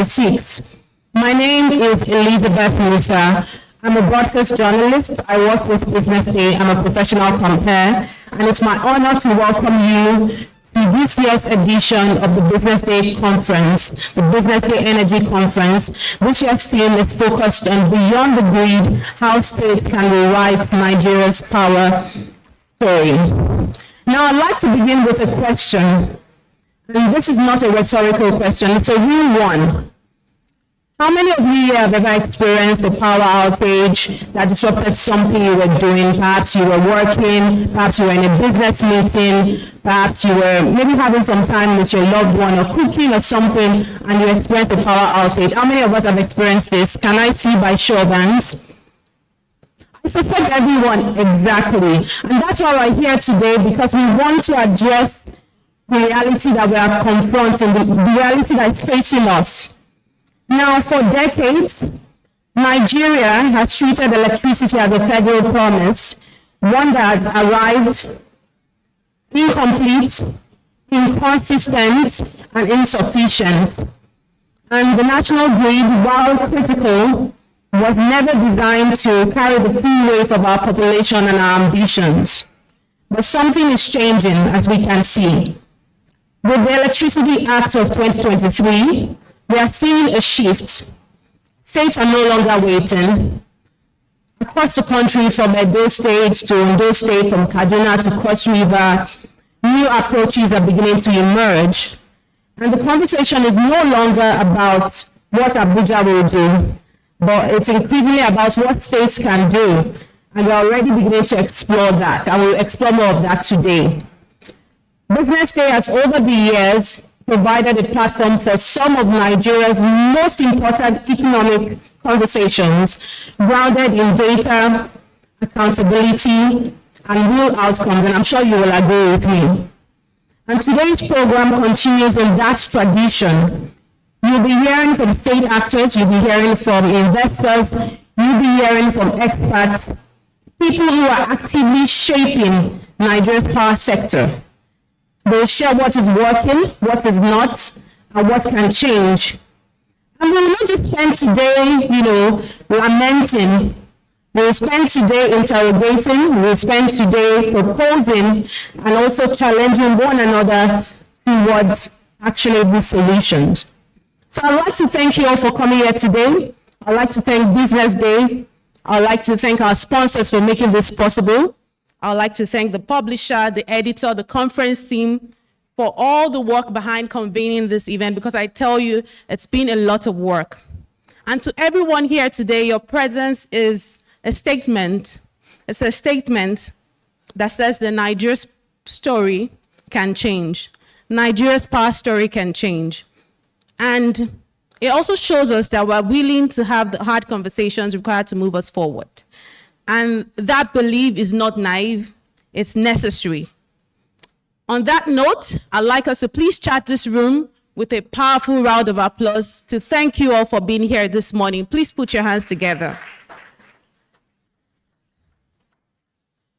6. My name is Elizabeth Musa. I'm a broadcast journalist. I work with BusinessDay. I'm a professional compere, and it's my honor to welcome you to this year's edition of the BusinessDay Conference, the BusinessDay Energy Conference. This year's theme is focused on Beyond the Grid, how states can rewrite Nigeria's power story. Now, I'd like to begin with a question. And this is not a rhetorical question, it's a real one. How many of you have ever experienced a power outage that disrupted something you were doing? Perhaps you were working, perhaps you were in a business meeting, perhaps you were maybe having some time with your loved one or cooking or something, and you experienced a power outage. How many of us have experienced this? Can I see by show of hands? I suspect everyone, exactly. And that's why we're here today, because we want to address the reality that we are confronting, the reality that is facing us. Now, for decades, Nigeria has treated electricity as a federal promise, one that has arrived incomplete, inconsistent, and insufficient. And the national grid, while critical, was never designed to carry the full weight of our population and our ambitions. But something is changing, as we can see. With the Electricity Act of 2023, we are seeing a shift. States are no longer waiting. Across the country, from Edo State to Ondo State, from Kaduna to Cross River, new approaches are beginning to emerge. And the conversation is no longer about what Abuja will do, but it's increasingly about what states can do. And we're already beginning to explore that. I will explore more of that today. BusinessDay has, over the years, provided a platform for some of Nigeria's most important economic conversations, grounded in data, accountability, and real outcomes, and I'm sure you will agree with me. And today's program continues in that tradition. You'll be hearing from state actors, you'll be hearing from investors, you'll be hearing from experts, people who are actively shaping Nigeria's power sector. They'll share what is working, what is not, and what can change. And we'll not just spend today, lamenting. We'll spend today interrogating, we'll spend today proposing, and also challenging one another towards actionable solutions. So I'd like to thank you all for coming here today. I'd like to thank BusinessDay. I'd like to thank our sponsors for making this possible. I would like to thank the publisher, the editor, the conference team for all the work behind convening this event, because I tell you, it's been a lot of work. And to everyone here today, your presence is a statement. It's a statement that says the Nigeria's story can change. Nigeria's power story can change. And it also shows us that we're willing to have the hard conversations required to move us forward. And that belief is not naive, it's necessary. On that note, I'd like us to please chat this room with a powerful round of applause to thank you all for being here this morning. Please put your hands together.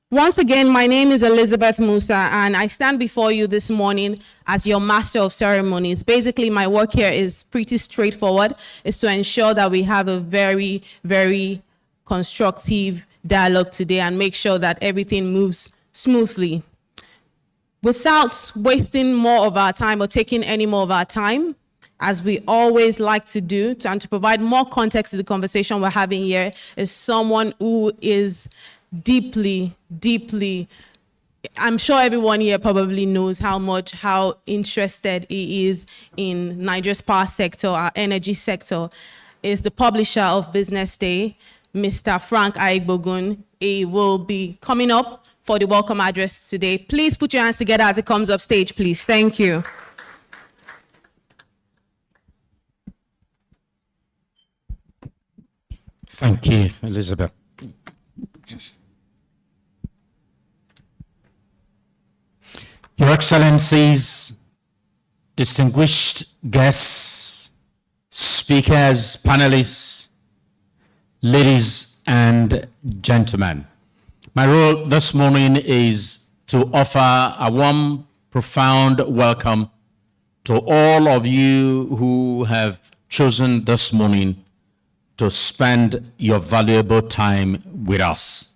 Once again, my name is Elizabeth Musa, and I stand before you this morning as your master of ceremonies. Basically, my work here is pretty straightforward. It's to ensure that we have a very, very constructive dialogue today and make sure that everything moves smoothly. Without wasting more of our time or taking any more of our time, as we always like to do, and to provide more context to the conversation we're having here, is someone who is deeply, I'm sure everyone here probably knows how interested he is in Nigeria's power sector, our energy sector, is the publisher of BusinessDay, Mr. Frank Aigbogun. He will be coming up for the welcome address today. Please put your hands together as he comes up stage, please. Thank you. Thank you, Elizabeth. Your Excellencies, distinguished guests, speakers, panelists, ladies and gentlemen. My role this morning is to offer a warm, profound welcome to all of you who have chosen this morning to spend your valuable time with us.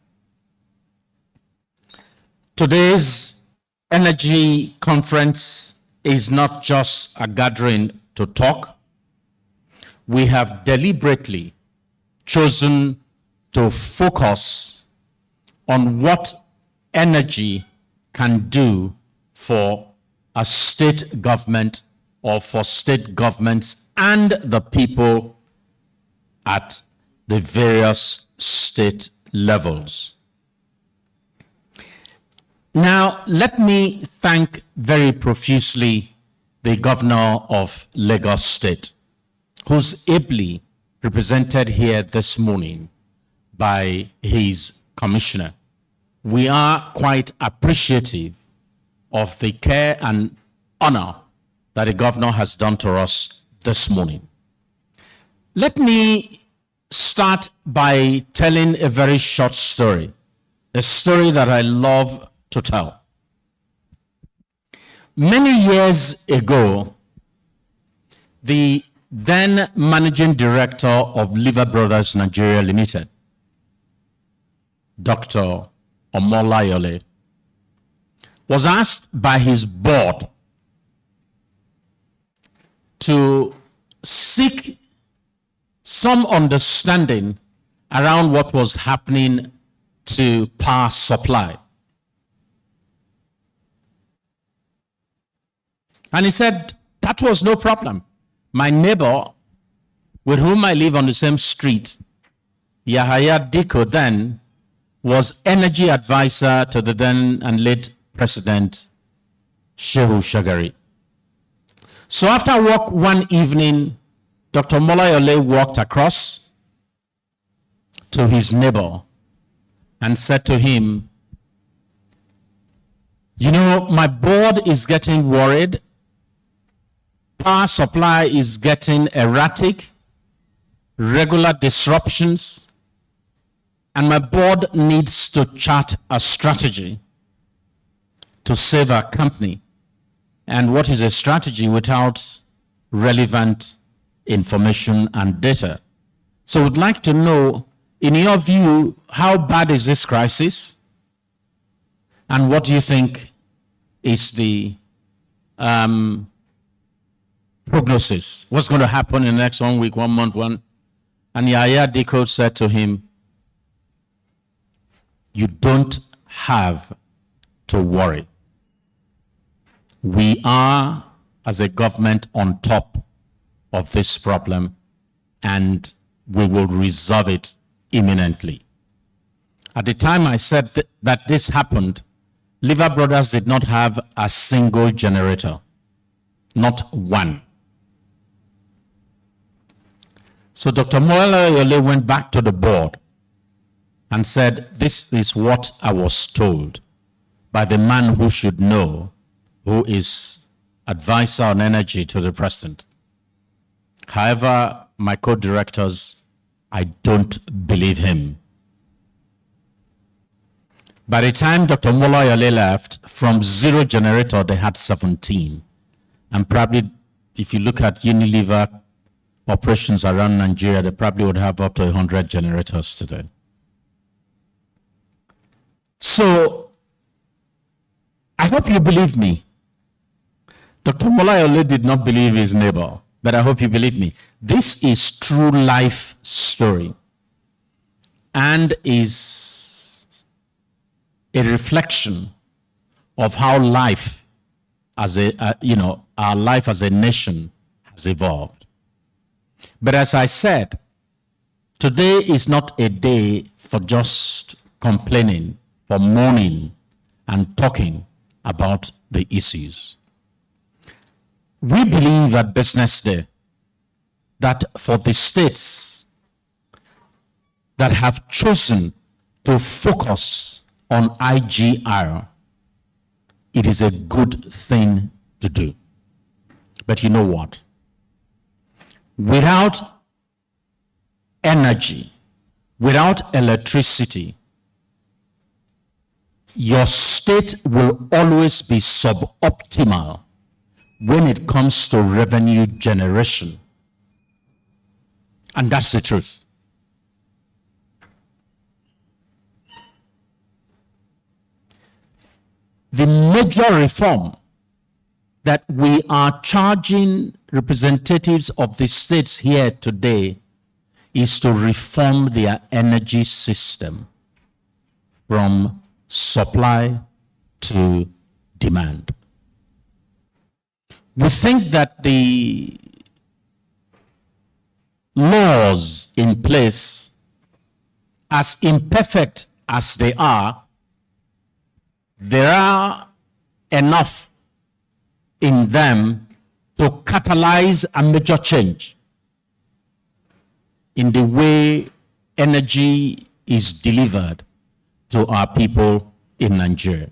Today's energy conference is not just a gathering to talk. We have deliberately chosen to focus on what energy can do for a state government or for state governments and the people at the various state levels. Now, let me thank very profusely the governor of Lagos State, who's ably represented here this morning by his commissioner. We are quite appreciative of the care and honor that the governor has done to us this morning. Let me start by telling a very short story, a story that I love to tell. Many years ago, the then managing director of Liver Brothers Nigeria Limited, Dr. Omolayole, was asked by his board to seek some understanding around what was happening to power supply. And he said, that was no problem. My neighbor, with whom I live on the same street, Yahaya Diko, then was energy advisor to the then and late President Shehu Shagari. So after work one evening, Dr. Molayole walked across to his neighbor and said to him, you know, my board is getting worried. Power supply is getting erratic, regular disruptions, and my board needs to chart a strategy to save our company. And what is a strategy without relevant information and data? So we'd like to know, in your view, how bad is this crisis? And what do you think is the prognosis? What's going to happen in the next 1 week, 1 month, And Yahaya Diko said to him, you don't have to worry. We are, as a government, on top of this problem, and we will resolve it imminently. At the time I said that this happened, Liver Brothers did not have a single generator, not one. So Dr. Molayole went back to the board and said, this is what I was told by the man who should know, who is advisor on energy to the president. However, my co-directors, I don't believe him. By the time Dr. Molayole left, from 0 generator, they had 17. And probably, if you look at Unilever operations around Nigeria, they probably would have up to 100 generators today. So, I hope you believe me. Dr. Molayole did not believe his neighbor, but I hope you believe me. This is true life story and is a reflection of how life as our life as a nation has evolved. But as I said, today is not a day for just complaining, for mourning and talking about the issues. We believe at BusinessDay that for the states that have chosen to focus on IGR, it is a good thing to do. But you know what? Without energy, without electricity, your state will always be suboptimal when it comes to revenue generation. And that's the truth. The major reform that we are charging representatives of the states here today is to reform their energy system from supply to demand. We think that the laws in place, as imperfect as they are, there are enough in them to catalyze a major change in the way energy is delivered to our people in Nigeria.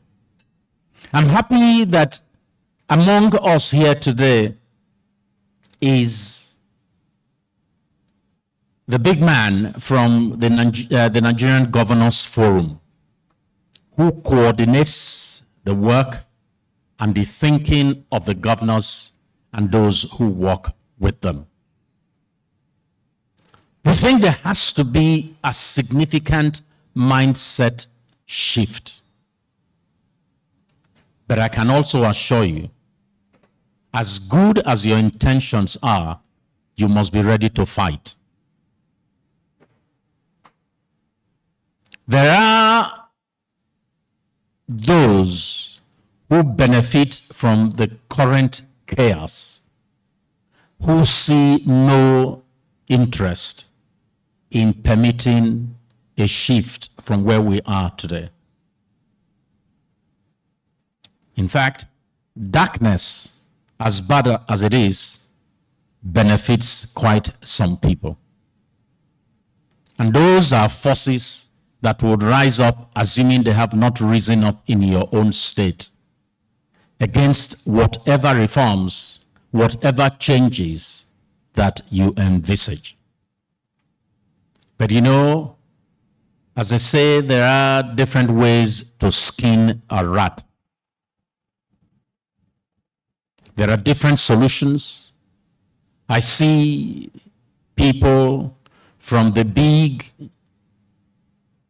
I'm happy that among us here today is the big man from the Nigerian Governors Forum, who coordinates the work and the thinking of the governors and those who work with them. We think there has to be a significant mindset shift. But I can also assure you, as good as your intentions are, you must be ready to fight. There are those who benefit from the current chaos, who see no interest in permitting a shift from where we are today. In fact, darkness, as bad as it is, benefits quite some people. And those are forces that would rise up, assuming they have not risen up in your own state, against whatever reforms, whatever changes that you envisage. But you know, as I say, there are different ways to skin a rat. There are different solutions. I see people from the big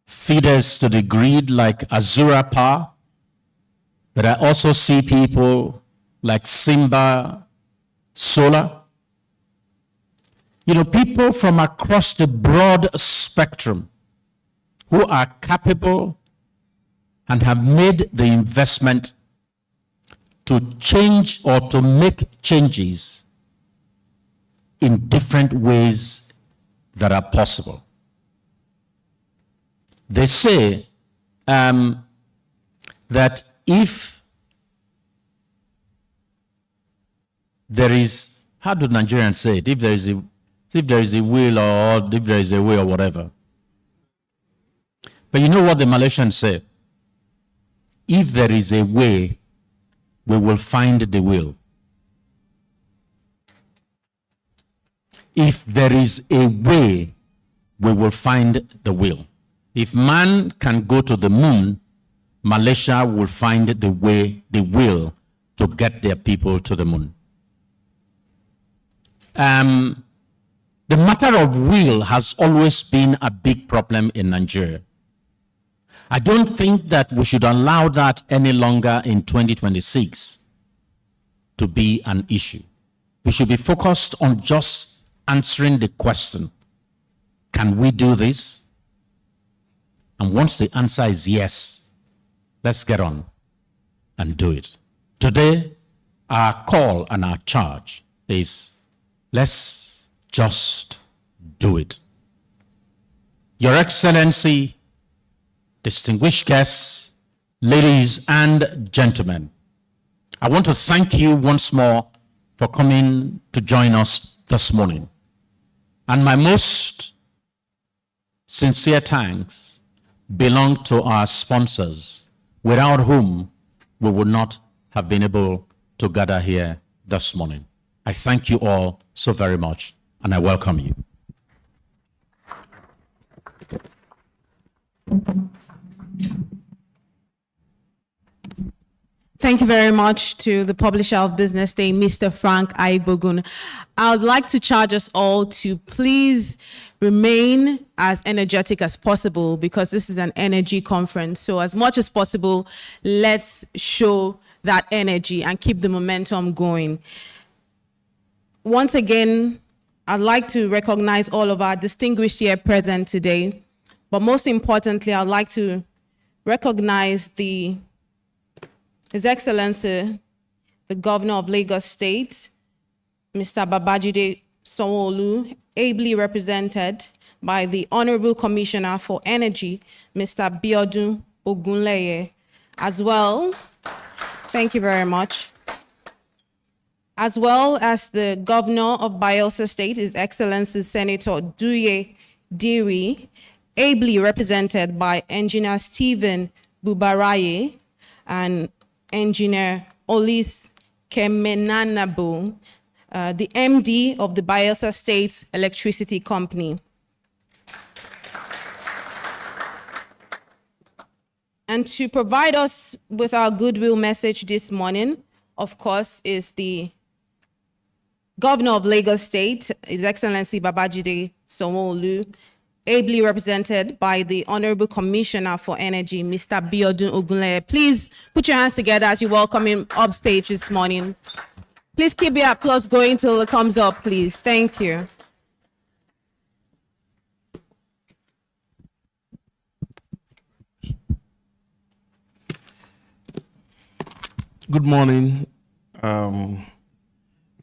feeders to the grid like Azura Power, but I also see people like Simba Solar. You know, people from across the broad spectrum who are capable and have made the investment to change or to make changes in different ways that are possible. They say that if there is, how do Nigerians say it? If there is a will, or if there is a way, or whatever. But you know what the Malaysians say? If there is a way, we will find the will. If there is a way, we will find the will. If man can go to the moon, Malaysia will find the way, the will to get their people to the moon. The matter of will has always been a big problem in Nigeria. I don't think that we should allow that any longer in 2026 to be an issue. We should be focused on just answering the question, can we do this? And once the answer is yes, let's get on and do it. Today, our call and our charge is, let's just do it. Your Excellency, distinguished guests, ladies and gentlemen, I want to thank you once more for coming to join us this morning. And my most sincere thanks belong to our sponsors, without whom we would not have been able to gather here this morning. I thank you all so very much, and I welcome you. Thank you very much to the publisher of Business Day, Mr. Frank Aibogun. I would like to charge us all to please remain as energetic as possible because this is an energy conference. So as much as possible, let's show that energy and keep the momentum going. Once again, I'd like to recognize all of our distinguished here present today. But most importantly, I'd like to recognize His Excellency, the Governor of Lagos State, Mr. Babajide Sanwo-Olu, ably represented by the Honorable Commissioner for Energy, Mr. Biodun Ogunleye, as well. Thank you very much. As well as the Governor of Bayelsa State, His Excellency Senator Duye Diri, ably represented by Engineer Stephen Bubaraye and Engineer Olis Kemenanabu, the MD of the Bayelsa State Electricity Company. And to provide us with our goodwill message this morning, of course, is the Governor of Lagos State, His Excellency Babajide Sanwo-Olu, ably represented by the Honorable Commissioner for Energy, Mr. Biodun Ogunleye. Please put your hands together as you welcome him upstage this morning. Please keep your applause going till it comes up, please. Thank you. Good morning.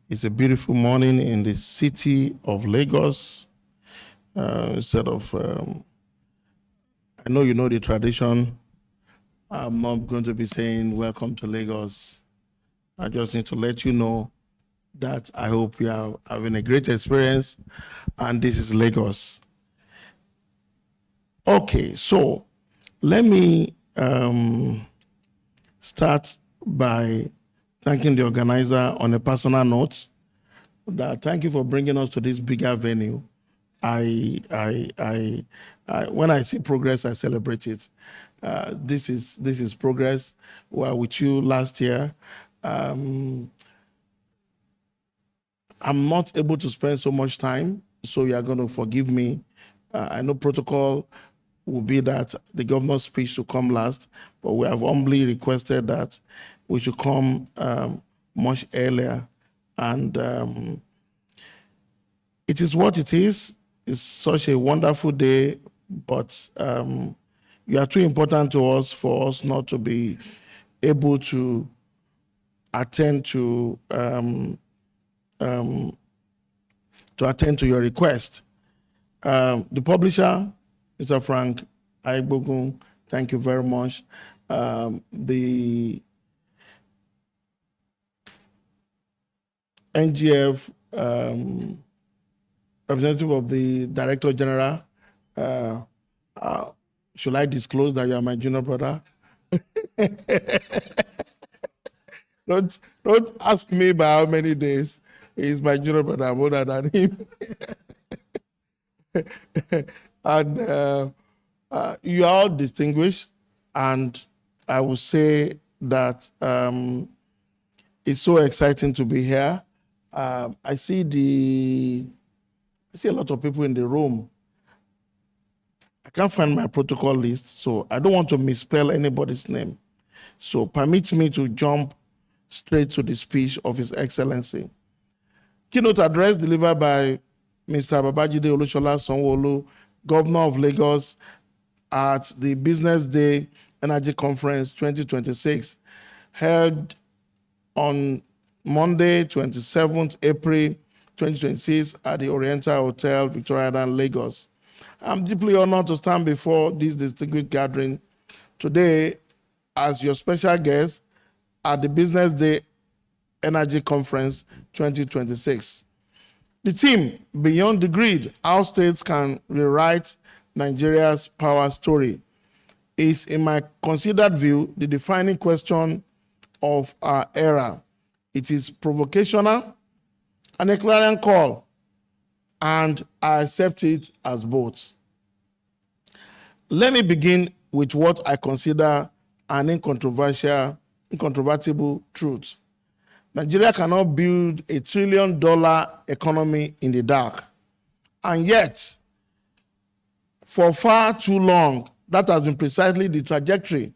It's a beautiful morning in the city of Lagos. Instead of, I know you know the tradition. I'm not going to be saying welcome to Lagos. I just need to let you know that I hope you are having a great experience and this is Lagos. Okay, so let me start by thanking the organizer on a personal note. Thank you for bringing us to this bigger venue. When I see progress, I celebrate it. This is progress. We were with you last year. I'm not able to spend so much time, so you are going to forgive me. I know protocol will be that the governor's speech to come last, but we have humbly requested that we should come much earlier. And it is what it is. It's such a wonderful day, but you are too important to us for us not to be able to attend to your request. The publisher, Mr. Frank Aibogun, thank you very much. The NGF representative of the Director General, should I disclose that you are my junior brother? Don't ask me by how many days. He's my junior brother. I'm older than him. And you are all distinguished, and I would say that it's so exciting to be here. I see a lot of people in the room. I can't find my protocol list, so I don't want to misspell anybody's name. So permit me to jump straight to the speech of His Excellency. Keynote address delivered by Mr. Babajide Olusola Sanwo-Olu, Governor of Lagos, at the Business Day Energy Conference 2026, held on Monday, 27th April 2026 at the Oriental Hotel, Victoria Island, Lagos. I'm deeply honored to stand before this distinguished gathering today as your special guest at the Business Day Energy Conference 2026. The theme, Beyond the Grid, How States Can Rewrite Nigeria's Power Story, is, in my considered view, the defining question of our era. It is provocational and a clarion call, and I accept it as both. Let me begin with what I consider an incontroversial incontrovertible truth. Nigeria cannot build $1 trillion economy in the dark. And yet, for far too long, that has been precisely the trajectory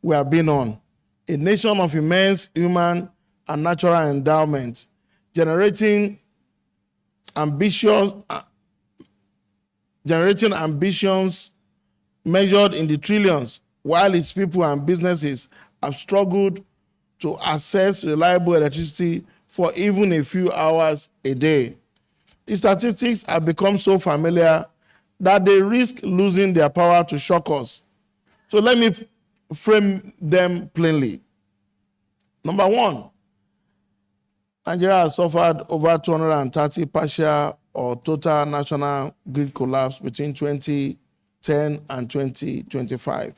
we have been on. A nation of immense human and natural endowment, generating ambitions measured in the trillions, while its people and businesses have struggled to access reliable electricity for even a few hours a day. The statistics have become so familiar that they risk losing their power to shock us. So let me frame them plainly. Number one, Nigeria has suffered over 230 partial or total national grid collapse between 2010 and 2025.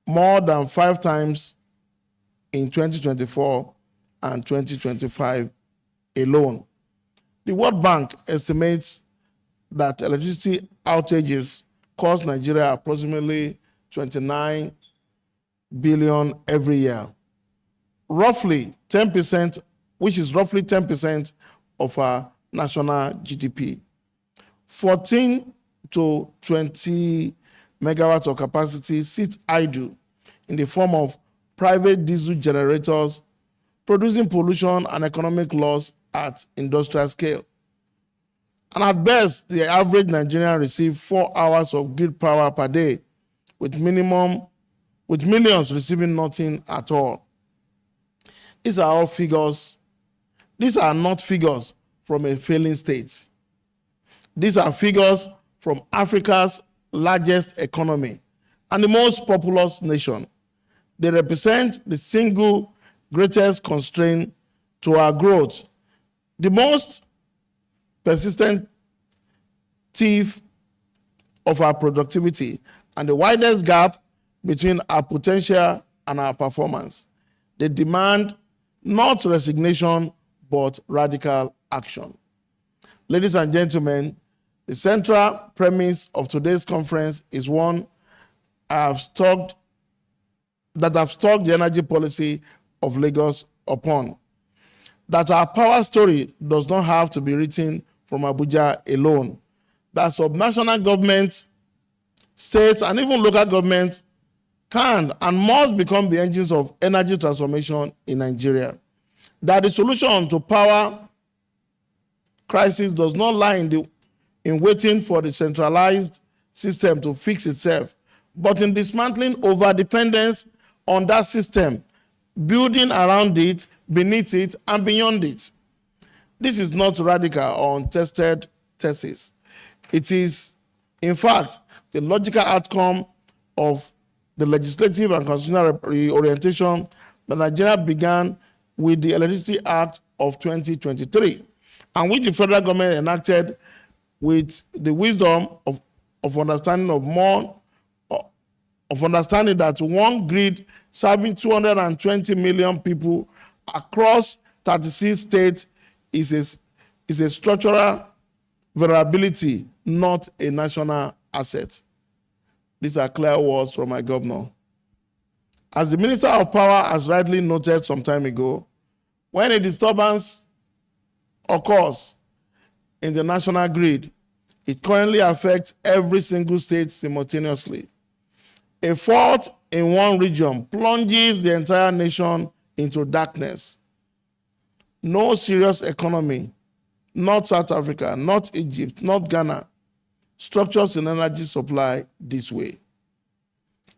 More than 5 times in 2024 and 2025 alone. The World Bank estimates that electricity outages cost Nigeria approximately 29 billion every year, roughly 10%, which is roughly 10% of our national GDP. 14 to 20 megawatts of capacity sits idle in the form of private diesel generators, producing pollution and economic loss at industrial scale. And at best, the average Nigerian receives 4 hours of grid power per day, with millions receiving nothing at all. These are all figures. These are not figures from a failing state. These are figures from Africa's largest economy and the most populous nation. They represent the single greatest constraint to our growth, the most persistent thief of our productivity, and the widest gap between our potential and our performance. They demand not resignation, but radical action. Ladies and gentlemen, the central premise of today's conference is one I've stuck the energy policy of Lagos upon. That our power story does not have to be written from Abuja alone. That subnational governments, states, and even local governments can and must become the engines of energy transformation in Nigeria. That the solution to power crisis does not lie in waiting for the centralized system to fix itself, but in dismantling overdependence on that system, building around it, beneath it, and beyond it. This is not radical or untested thesis. It is, in fact, the logical outcome of the legislative and constitutional reorientation that Nigeria began with the Electricity Act of 2023, and which the federal government enacted with the wisdom of understanding that one grid serving 220 million people across 36 states is a structural vulnerability, not a national asset. These are clear words from my governor. As the Minister of Power has rightly noted some time ago, when a disturbance occurs in the national grid, it currently affects every single state simultaneously. A fault in one region plunges the entire nation into darkness. No serious economy, not South Africa, not Egypt, not Ghana, structures in energy supply this way.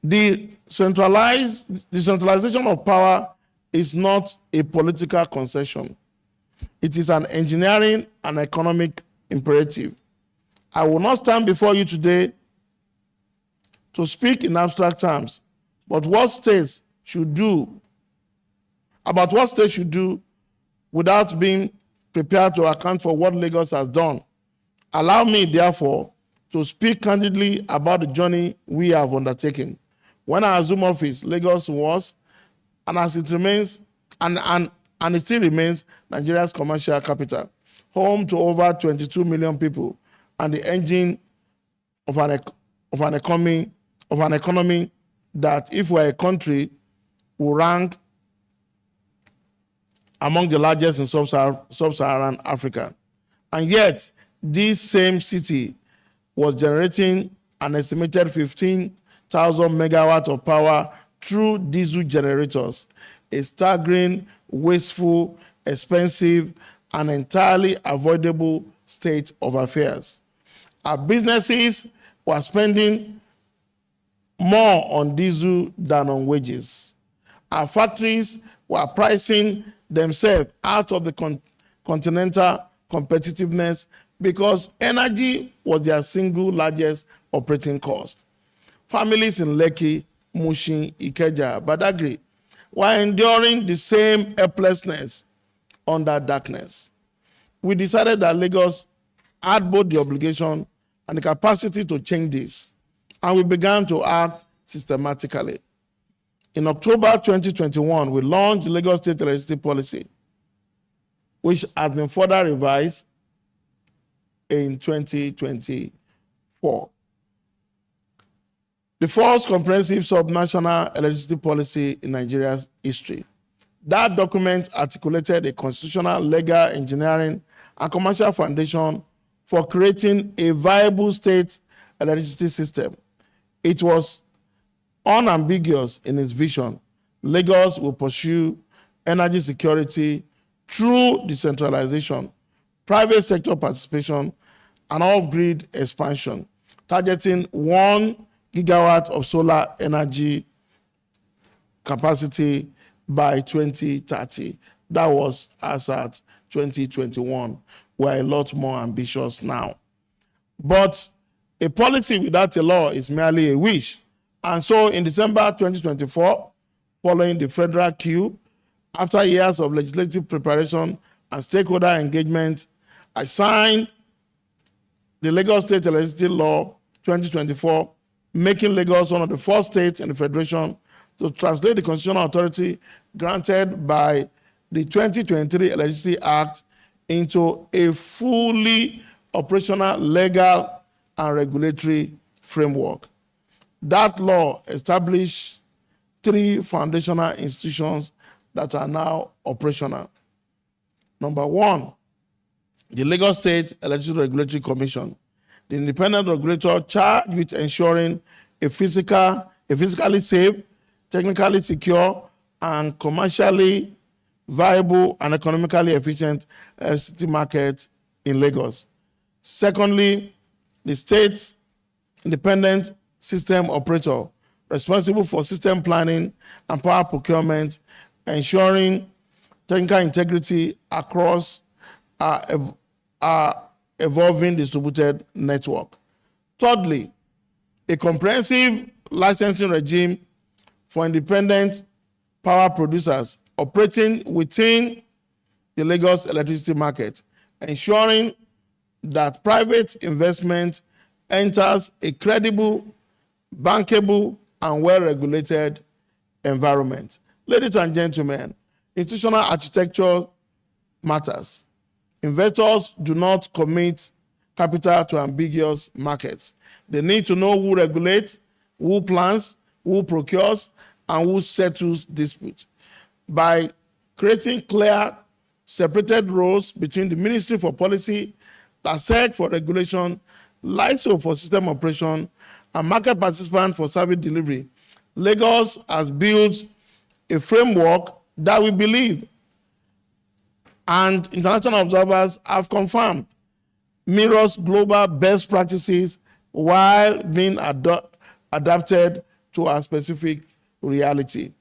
The centralization of power is not a political concession. It is an engineering and economic imperative. I will not stand before you today to speak in abstract terms, but what states should do without being prepared to account for what Lagos has done. Allow me, therefore, to speak candidly about the journey we have undertaken. When I assumed office, Lagos was, and as it remains, and it still remains, Nigeria's commercial capital, home to over 22 million people, and the engine of an economy that, if we're a country, will rank among the largest in sub-Saharan Africa. And yet, this same city was generating an estimated 15,000 megawatts of power through diesel generators, a staggering, wasteful, expensive, and entirely avoidable state of affairs. Our businesses were spending more on diesel than on wages. Our factories were pricing themselves out of the continental competitiveness because energy was their single largest operating cost. Families in Lekki, Mushin, Ikeja, Badagry were enduring the same helplessness under darkness. We decided that Lagos had both the obligation and the capacity to change this, and we began to act systematically. In October 2021, we launched the Lagos State Electricity Policy, which has been further revised in 2024. The first comprehensive subnational electricity policy in Nigeria's history. That document articulated a constitutional, legal, engineering, and commercial foundation for creating a viable state electricity system. It was unambiguous in its vision. Lagos will pursue energy security through decentralization, private sector participation, and off-grid expansion, targeting 1 gigawatt of solar energy capacity by 2030. That was as at 2021. We're a lot more ambitious now. But a policy without a law is merely a wish. And so in December 2024, following the federal queue, after years of legislative preparation and stakeholder engagement, I signed the Lagos State Electricity Law 2024, making Lagos one of the first states in the Federation to translate the constitutional authority granted by the 2023 Electricity Act into a fully operational, legal, and regulatory framework. That law established 3 foundational institutions that are now operational. Number 1, the Lagos State Electricity Regulatory Commission, the independent regulator charged with ensuring a physically safe, technically secure, and commercially viable and economically efficient electricity market in Lagos. Secondly, the state independent system operator responsible for system planning and power procurement, ensuring technical integrity across our evolving distributed network. Thirdly, a comprehensive licensing regime for independent power producers operating within the Lagos electricity market, ensuring that private investment enters a credible, bankable, and well-regulated environment. Ladies and gentlemen, institutional architecture matters. Investors do not commit capital to ambiguous markets. They need to know who regulates, who plans, who procures, and who settles disputes. By creating clear, separated roles between the Ministry for Policy, LASEC for regulation, LISO for system operation, and market participants for service delivery, Lagos has built a framework that we believe and international observers have confirmed mirrors global best practices while being adapted to our specific reality.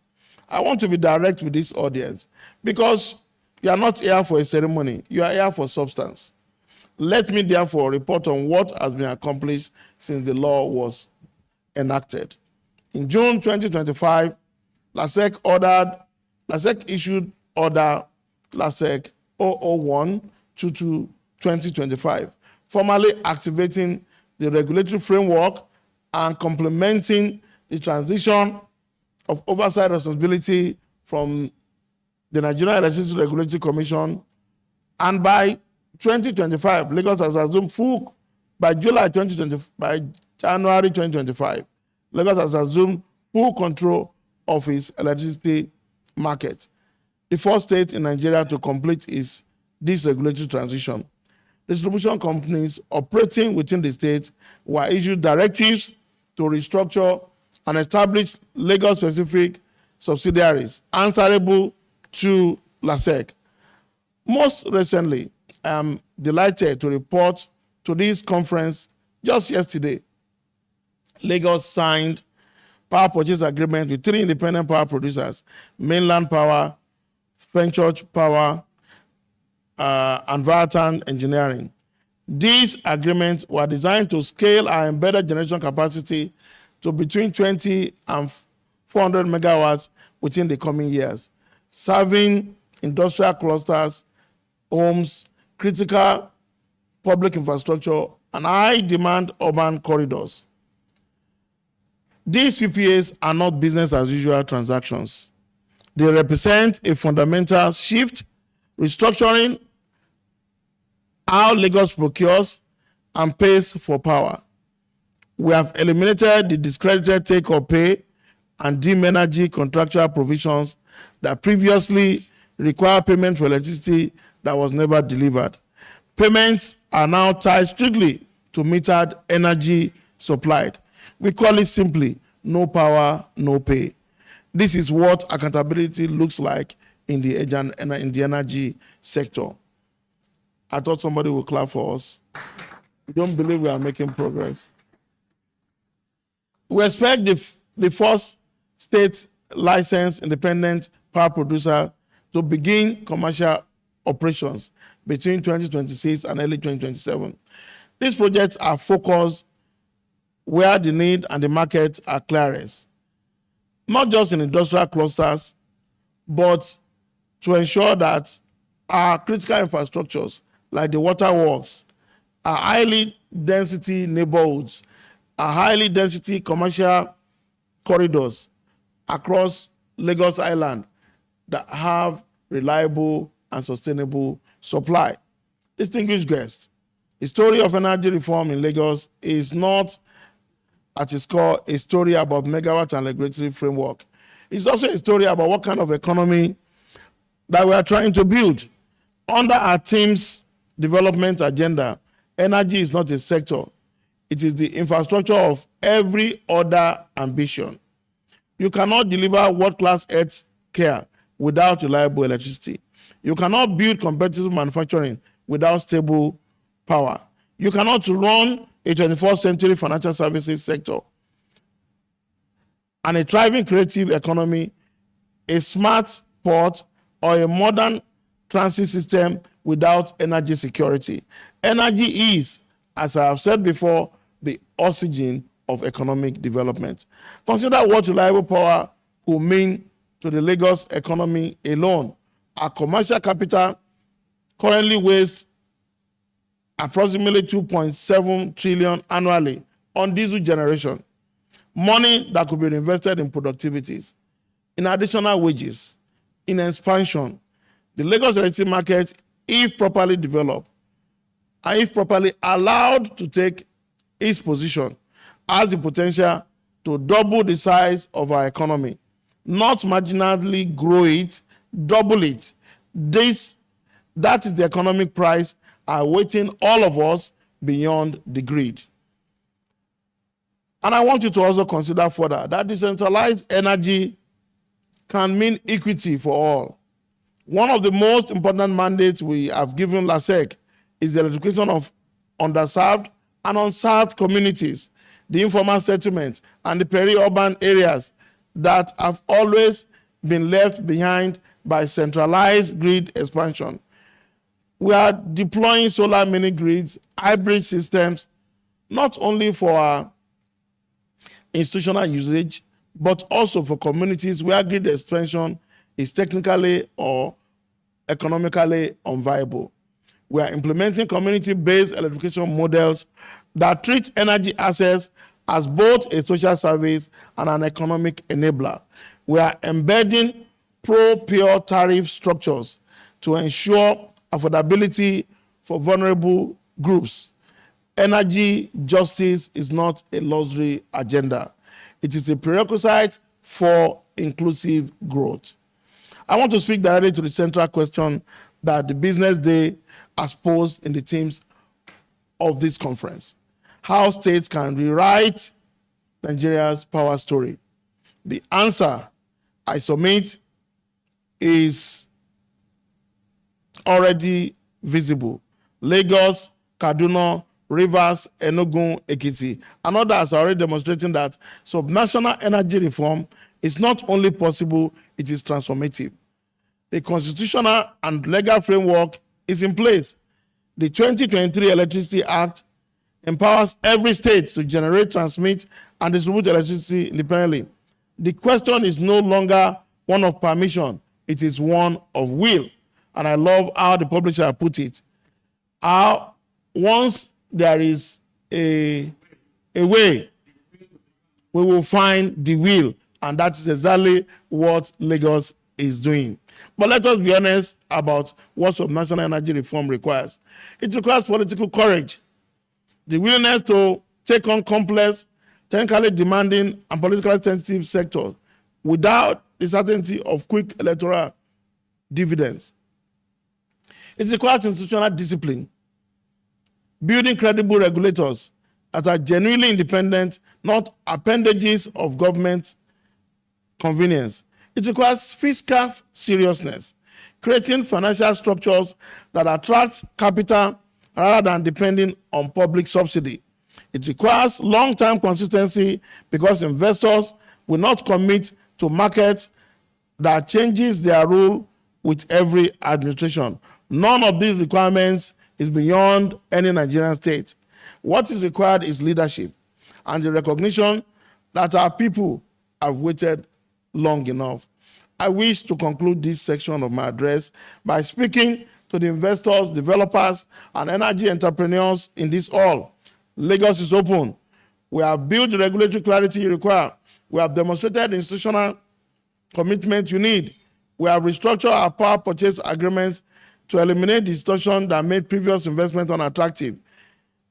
I want to be direct with this audience because you are not here for a ceremony, you are here for substance. Let me therefore report on what has been accomplished since the law was enacted. In June 2025, LASEC issued order LASEC 001-22-2025, formally activating the regulatory framework and complementing the transition of oversight responsibility from the Nigerian Electricity Regulatory Commission. And by 2025, Lagos has assumed full, by January 2025, Lagos has assumed full control of its electricity market. The first state in Nigeria to complete this regulatory transition. Distribution companies operating within the state were issued directives to restructure and establish Lagos-specific subsidiaries answerable to LASEC. Most recently, I am delighted to report to this conference just yesterday, Lagos signed power purchase agreement with 3 independent power producers, Mainland Power, Fenchurch Power, and Vartan Engineering. These agreements were designed to scale our embedded generation capacity to between 20 and 400 megawatts within the coming years, serving industrial clusters, homes, critical public infrastructure, and high-demand urban corridors. These PPAs are not business as usual transactions. They represent a fundamental shift, restructuring how Lagos procures and pays for power. We have eliminated the discredited take-or-pay and dim energy contractual provisions that previously required payment for electricity that was never delivered. Payments are now tied strictly to metered energy supplied. We call it simply no power, no pay. This is what accountability looks like in the energy sector. I thought somebody would clap for us. We don't believe we are making progress. We expect the first state licensed independent power producer to begin commercial operations between 2026 and early 2027. These projects are focused where the need and the market are clearest, not just in industrial clusters, but to ensure that our critical infrastructures, like the waterworks, our highly density neighborhoods, our highly density commercial corridors across Lagos Island that have reliable and sustainable supply. Distinguished guests, the story of energy reform in Lagos is not at its core a story about megawatt and regulatory framework. It's also a story about what kind of economy that we are trying to build. Under our team's development agenda, energy is not a sector. It is the infrastructure of every other ambition. You cannot deliver world-class health care without reliable electricity. You cannot build competitive manufacturing without stable power. You cannot run a 21st century financial services sector and a thriving creative economy, a smart port, or a modern transit system without energy security. Energy is, as I have said before, the oxygen of economic development. Consider what reliable power could mean to the Lagos economy alone. Our commercial capital currently wastes approximately 2.7 trillion annually on diesel generation, money that could be invested in productivities, in additional wages, in expansion. The Lagos electricity market, if properly developed, and if properly allowed to take its position, has the potential to double the size of our economy, not marginally grow it, double it. That is the economic price awaiting all of us beyond the grid. And I want you to also consider further that decentralized energy can mean equity for all. One of the most important mandates we have given LASEC is the electrification of underserved and unserved communities, the informal settlements, and the peri-urban areas that have always been left behind by centralized grid expansion. We are deploying solar mini grids, hybrid systems, not only for our institutional usage, but also for communities where grid expansion is technically or economically unviable. We are implementing community-based electrification models that treat energy access as both a social service and an economic enabler. We are embedding pro-pure tariff structures to ensure affordability for vulnerable groups. Energy justice is not a luxury agenda. It is a prerequisite for inclusive growth. I want to speak directly to the central question that the Business Day has posed in the themes of this conference: how states can rewrite Nigeria's power story. The answer I submit is already visible. Lagos, Kaduna, Rivers, Enugu, Ekiti, and others are already demonstrating that subnational energy reform is not only possible, it is transformative. The constitutional and legal framework is in place. The 2023 Electricity Act empowers every state to generate, transmit, and distribute electricity independently. The question is no longer one of permission, it is one of will. And I love how the publisher put it. Once there is a way, we will find the will. And that is exactly what Lagos is doing. But let us be honest about what subnational energy reform requires. It requires political courage, the willingness to take on complex, technically demanding, and politically sensitive sectors without the certainty of quick electoral dividends. It requires institutional discipline, building credible regulators that are genuinely independent, not appendages of government convenience. It requires fiscal seriousness, creating financial structures that attract capital rather than depending on public subsidy. It requires long-term consistency because investors will not commit to markets that changes their rule with every administration. None of these requirements is beyond any Nigerian state. What is required is leadership and the recognition that our people have waited long enough. I wish to conclude this section of my address by speaking to the investors, developers, and energy entrepreneurs in this hall. Lagos is open. We have built the regulatory clarity you require. We have demonstrated the institutional commitment you need. We have restructured our power purchase agreements to eliminate the distortion that made previous investment unattractive.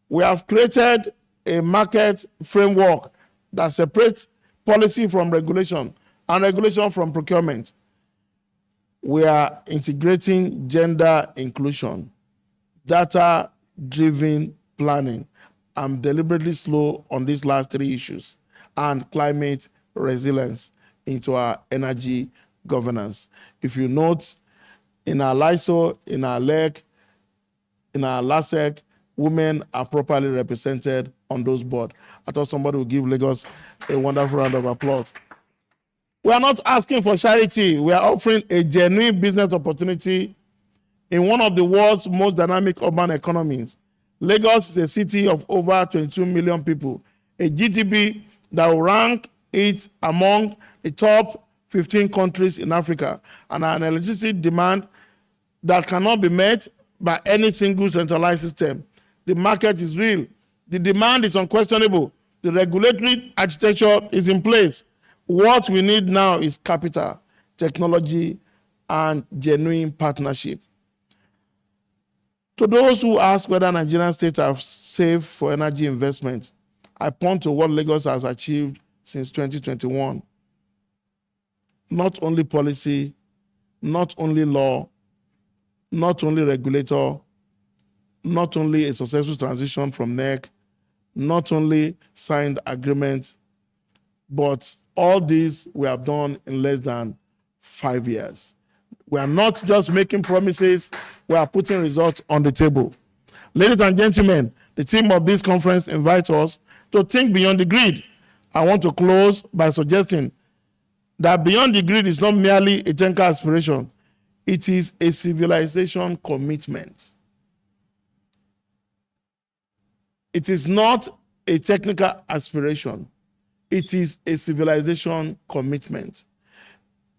We have created a market framework that separates policy from regulation and regulation from procurement. We are integrating gender inclusion, data-driven planning. I'm deliberately slow on these last three issues, and climate resilience into our energy governance. If you note, in our LISO, in our LEC, in our LASEC, women are properly represented on those boards. I thought somebody would give Lagos a wonderful round of applause. We are not asking for charity. We are offering a genuine business opportunity in one of the world's most dynamic urban economies. Lagos is a city of over 22 million people, a GDP that will rank it among the top 15 countries in Africa, and an electricity demand that cannot be met by any single centralized system. The market is real. The demand is unquestionable. The regulatory architecture is in place. What we need now is capital, technology, and genuine partnership. To those who ask whether Nigerian states are safe for energy investment, I point to what Lagos has achieved since 2021. Not only policy, not only law, not only regulator, not only a successful transition from NEC, not only signed agreement, but all this we have done in less than 5 years. We are not just making promises, we are putting results on the table. Ladies and gentlemen, the theme of this conference invites us to think beyond the grid. I want to close by suggesting that beyond the grid is not merely a technical aspiration, it is a civilization commitment. It is not a technical aspiration, it is a civilization commitment.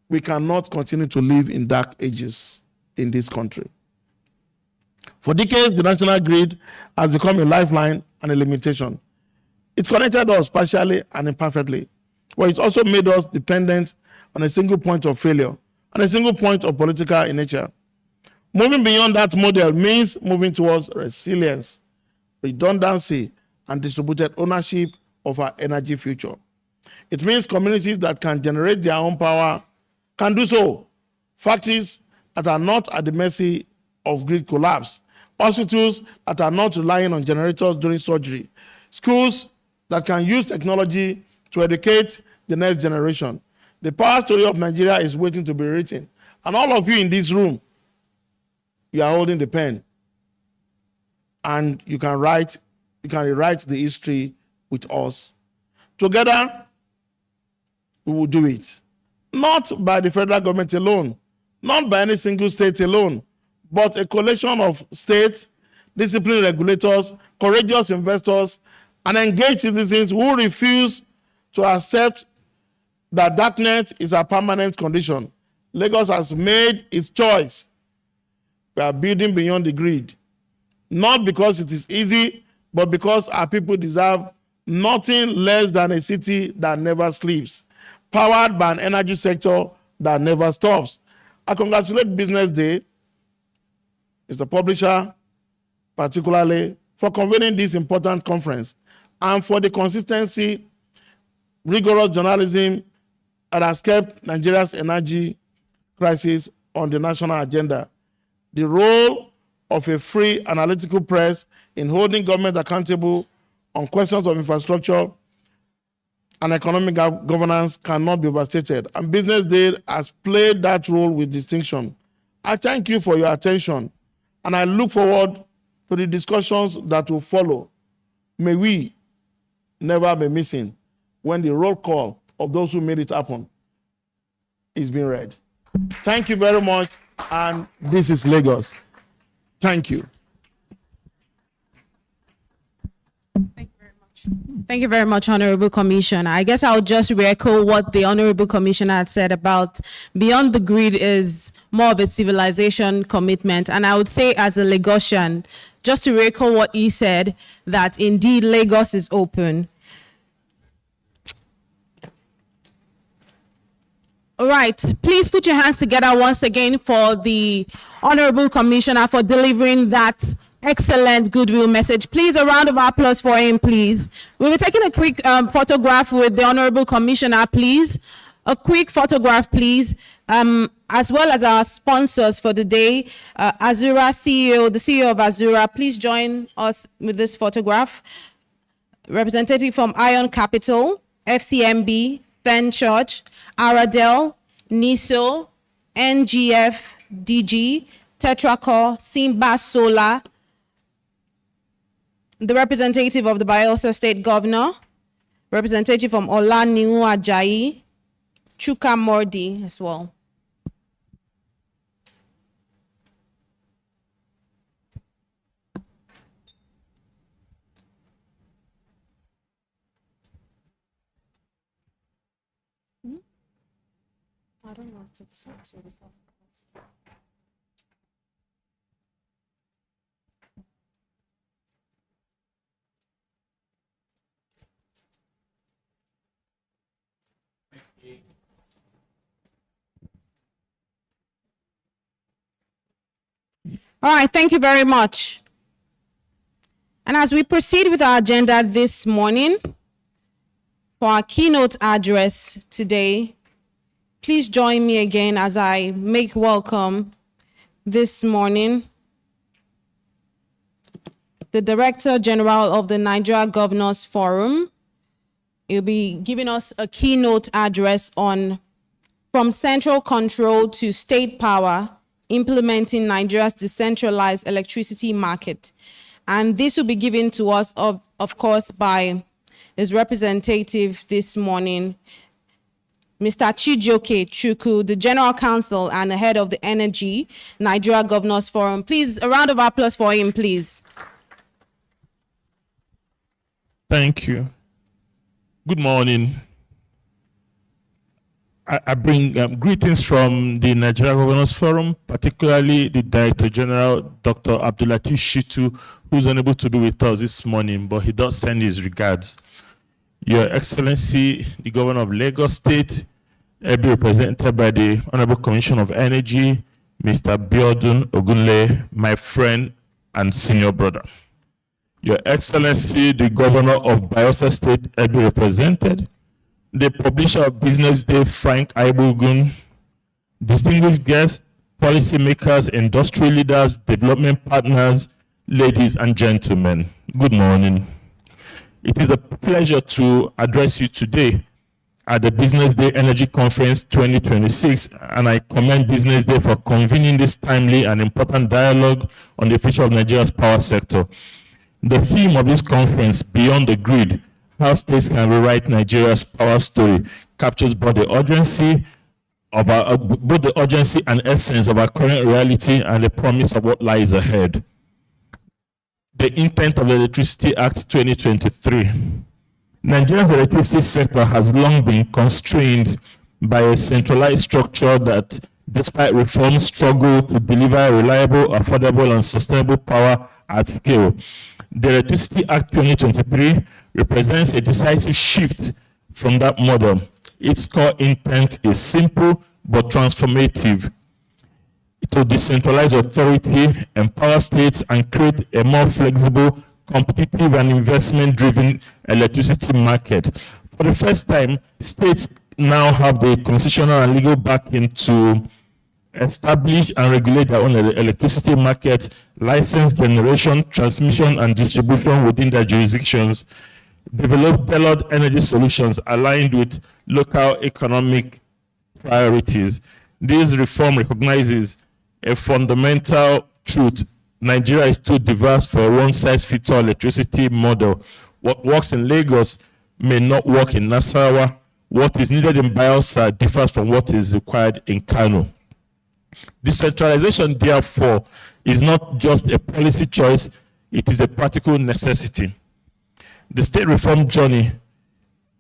We cannot continue to live in dark ages in this country. For decades, the national grid has become a lifeline and a limitation. It connected us partially and imperfectly, but it also made us dependent on a single point of failure and a single point of political in nature. Moving beyond that model means moving towards resilience, redundancy, and distributed ownership of our energy future. It means communities that can generate their own power can do so. Factories that are not at the mercy of grid collapse. Hospitals that are not relying on generators during surgery. Schools that can use technology to educate the next generation. The power story of Nigeria is waiting to be written. And all of you in this room, you are holding the pen. And you can rewrite the history with us. Together, we will do it. Not by the federal government alone, not by any single state alone, but a coalition of states, disciplined regulators, courageous investors, and engaged citizens who refuse to accept that darkness is a permanent condition. Lagos has made its choice. We are building beyond the grid, not because it is easy, but because our people deserve nothing less than a city that never sleeps, powered by an energy sector that never stops. I congratulate Business Day, Mr. Publisher, particularly for convening this important conference and for the consistency, rigorous journalism that has kept Nigeria's energy crisis on the national agenda. The role of a free analytical press in holding government accountable on questions of infrastructure and economic governance cannot be overstated, and Business Day has played that role with distinction. I thank you for your attention, and I look forward to the discussions that will follow. May we never be missing when the roll call of those who made it happen is being read. Thank you very much, and this is Lagos. Thank you. Thank you very much, Honorable Commissioner. I guess I'll just re-echo what the Honorable Commissioner had said about Beyond the Grid is more of a civilization commitment. And I would say as a Lagosian, just to re-echo what he said, that indeed Lagos is open. All right, please put your hands together once again for the Honorable Commissioner for delivering that excellent goodwill message. Please, a round of applause for him, please. We'll be taking a quick photograph with the Honorable Commissioner, please. A quick photograph, please, as well as our sponsors for the day, Azura CEO, the CEO of Azura. Please join us with this photograph. Representative from Ion Capital, FCMB, Fen Church, Aradel, NISO, NGF, DG, Tetracor, Simba Solar, the representative of the Bayelsa State Governor, representative from Olaniwu Ajayi, Chuka Mordi as well. I don't know if this one's really fast. All right, thank you very much. And as we proceed with our agenda this morning, for our keynote address today, please join me again as I make welcome this morning the Director General of the Nigeria Governors Forum. He'll be giving us a keynote address on From Central Control to State Power, Implementing Nigeria's Decentralized Electricity Market. And this will be given to us, of course, by his representative this morning, Mr. Chijioke Chukwu, the General Counsel and the head of the Energy Nigeria Governors Forum. Please, a round of applause for him, please. Thank you. Good morning. I bring greetings from the Nigeria Governors Forum, particularly the Director General, Dr. Abdulateef Shitu, who is unable to be with us this morning, but he does send his regards. Your Excellency, the Governor of Lagos State, be represented by the Honorable Commissioner of Energy, Mr. Biodun Ogunle, my friend and senior brother. Your Excellency, the Governor of Bayelsa State, be represented the publisher of Business Day, Frank Ibogun, distinguished guests, policymakers, industry leaders, development partners, ladies and gentlemen, good morning. It is a pleasure to address you today at the Business Day Energy Conference 2026, and I commend Business Day for convening this timely and important dialogue on the future of Nigeria's power sector. The theme of this conference, Beyond the Grid, How States Can Rewrite Nigeria's Power Story, captures both the urgency and essence of our current reality and the promise of what lies ahead. The intent of the Electricity Act 2023. Nigeria's electricity sector has long been constrained by a centralized structure that, despite reforms, struggle to deliver reliable, affordable, and sustainable power at scale. The Electricity Act 2023 represents a decisive shift from that model. Its core intent is simple but transformative: to decentralize authority, empower states, and create a more flexible, competitive, and investment-driven electricity market. For the first time, states now have the constitutional and legal backing to establish and regulate their own electricity market, license generation, transmission, and distribution within their jurisdictions, develop tailored energy solutions aligned with local economic priorities. This reform recognizes a fundamental truth: Nigeria is too diverse for a one-size-fits-all electricity model. What works in Lagos may not work in Nasarawa. What is needed in Bayelsa differs from what is required in Kano. Decentralization, therefore, is not just a policy choice, it is a practical necessity. The state reform journey,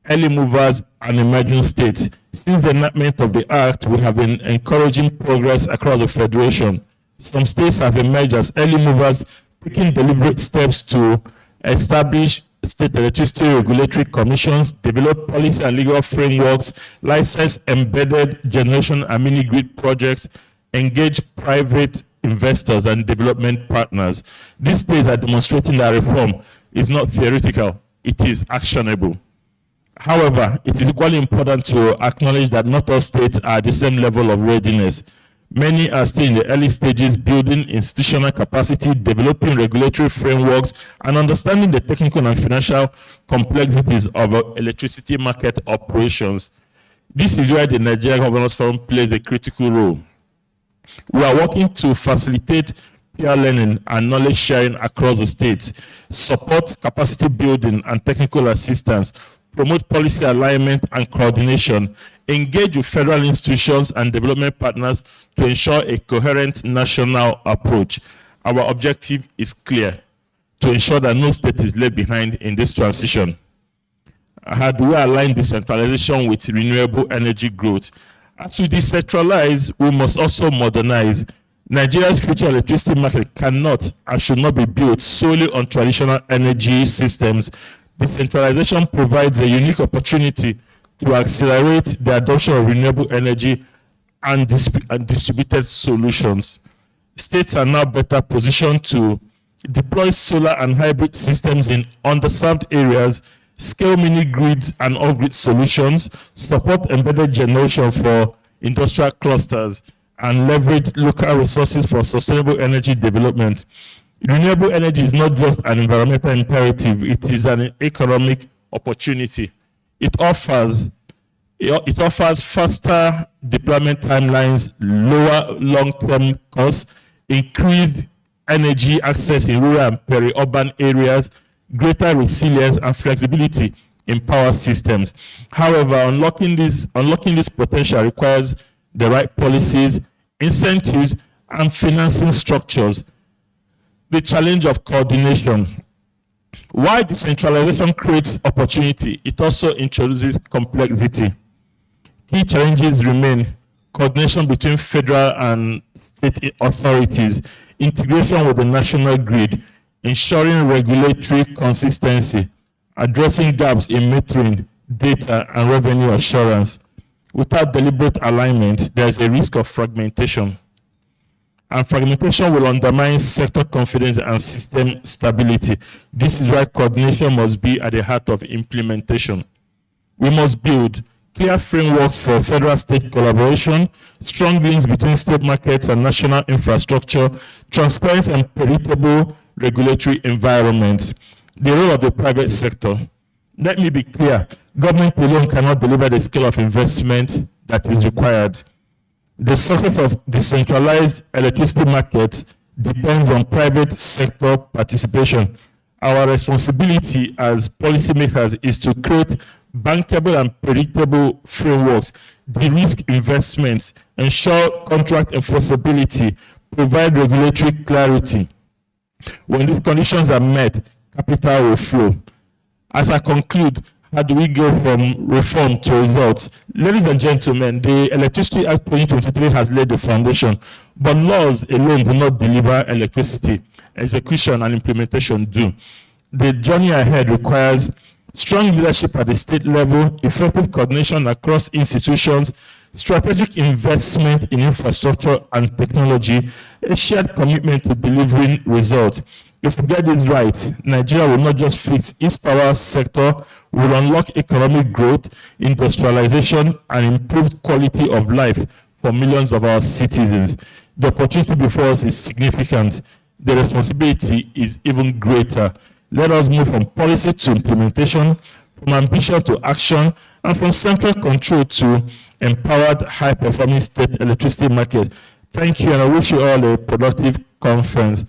early movers and emerging states. Since the enactment of the Act, we have been encouraging progress across the Federation. Some states have emerged as early movers, taking deliberate steps to establish state electricity regulatory commissions, develop policy and legal frameworks, license embedded generation and mini-grid projects, engage private investors and development partners. These states are demonstrating that reform is not theoretical, it is actionable. However, it is equally important to acknowledge that not all states are at the same level of readiness. Many are still in the early stages, building institutional capacity, developing regulatory frameworks, and understanding the technical and financial complexities of electricity market operations. This is where the Nigeria Governors Forum plays a critical role. We are working to facilitate peer learning and knowledge sharing across the states, support capacity building and technical assistance, promote policy alignment and coordination, engage with federal institutions and development partners to ensure a coherent national approach. Our objective is clear: to ensure that no state is left behind in this transition. How do we align decentralization with renewable energy growth? As we decentralize, we must also modernize. Nigeria's future electricity market cannot and should not be built solely on traditional energy systems. Decentralization provides a unique opportunity to accelerate the adoption of renewable energy and distributed solutions. States are now better positioned to deploy solar and hybrid systems in underserved areas, scale mini-grids and off-grid solutions, support embedded generation for industrial clusters, and leverage local resources for sustainable energy development. Renewable energy is not just an environmental imperative, it is an economic opportunity. It offers faster deployment timelines, lower long-term costs, increased energy access in rural and peri-urban areas, greater resilience and flexibility in power systems. However, unlocking this potential requires the right policies, incentives, and financing structures. The challenge of coordination. While decentralization creates opportunity, it also introduces complexity. Key challenges remain: coordination between federal and state authorities, integration with the national grid, ensuring regulatory consistency, addressing gaps in metering, data, and revenue assurance. Without deliberate alignment, there is a risk of fragmentation. And fragmentation will undermine sector confidence and system stability. This is why coordination must be at the heart of implementation. We must build clear frameworks for federal-state collaboration, strong links between state markets and national infrastructure, transparent and predictable regulatory environments, the role of the private sector. Let me be clear, government alone cannot deliver the scale of investment that is required. The success of decentralized electricity markets depends on private sector participation. Our responsibility as policymakers is to create bankable and predictable frameworks, de-risk investments, ensure contract enforceability, provide regulatory clarity. When these conditions are met, capital will flow. As I conclude, how do we go from reform to results? Ladies and gentlemen, the Electricity Act 2023 has laid the foundation, but laws alone do not deliver electricity. Execution and implementation do. The journey ahead requires strong leadership at the state level, effective coordination across institutions, strategic investment in infrastructure and technology, a shared commitment to delivering results. If we get this right, Nigeria will not just fix its power sector, will unlock economic growth, industrialization, and improved quality of life for millions of our citizens. The opportunity before us is significant. The responsibility is even greater. Let us move from policy to implementation, from ambition to action, and from central control to empowered, high-performing state electricity market. Thank you, and I wish you all a productive conference.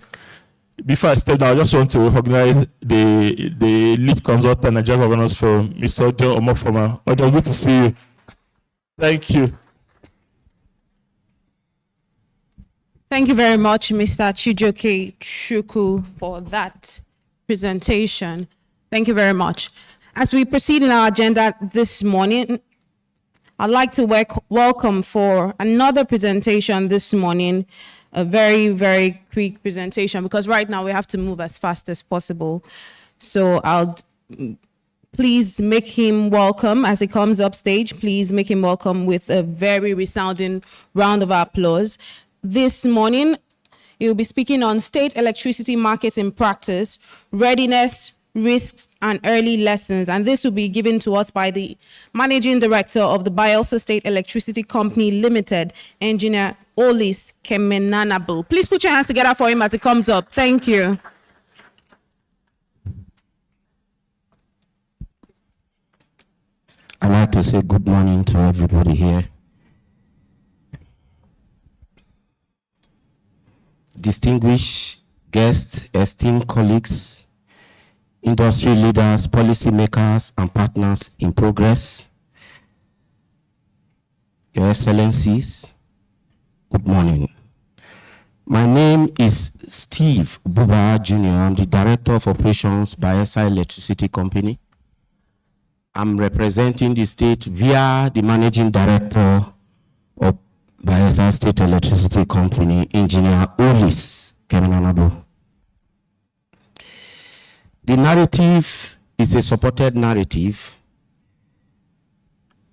Before I step down, I just want to recognize the lead consultant, Nigerian Governors Forum, Mr. Ojo Omofoma. Ojo, good to see you. Thank you. Thank you very much, Mr. Chijoke Chukwu, for that presentation. Thank you very much. As we proceed in our agenda this morning, I'd like to welcome for another presentation this morning, a very, very quick presentation, because right now we have to move as fast as possible. So I'll please make him welcome as he comes up stage. Please make him welcome with a very resounding round of applause. This morning, he'll be speaking on state electricity markets in practice, readiness, risks, and early lessons. And this will be given to us by the Managing Director of the Bayelsa State Electricity Company Limited, Engineer Olis Kemenanabu. Please put your hands together for him as he comes up. Thank you. I'd like to say good morning to everybody here. Distinguished guests, esteemed colleagues, industry leaders, policymakers, and partners in progress, Your Excellencies, good morning. My name is Steve Buba Jr. I'm the Director of Operations, Bayelsa Electricity Company. I'm representing the state via the Managing Director of Bayelsa State Electricity Company, Engineer Olis Kemenanabu. The narrative is a supported narrative,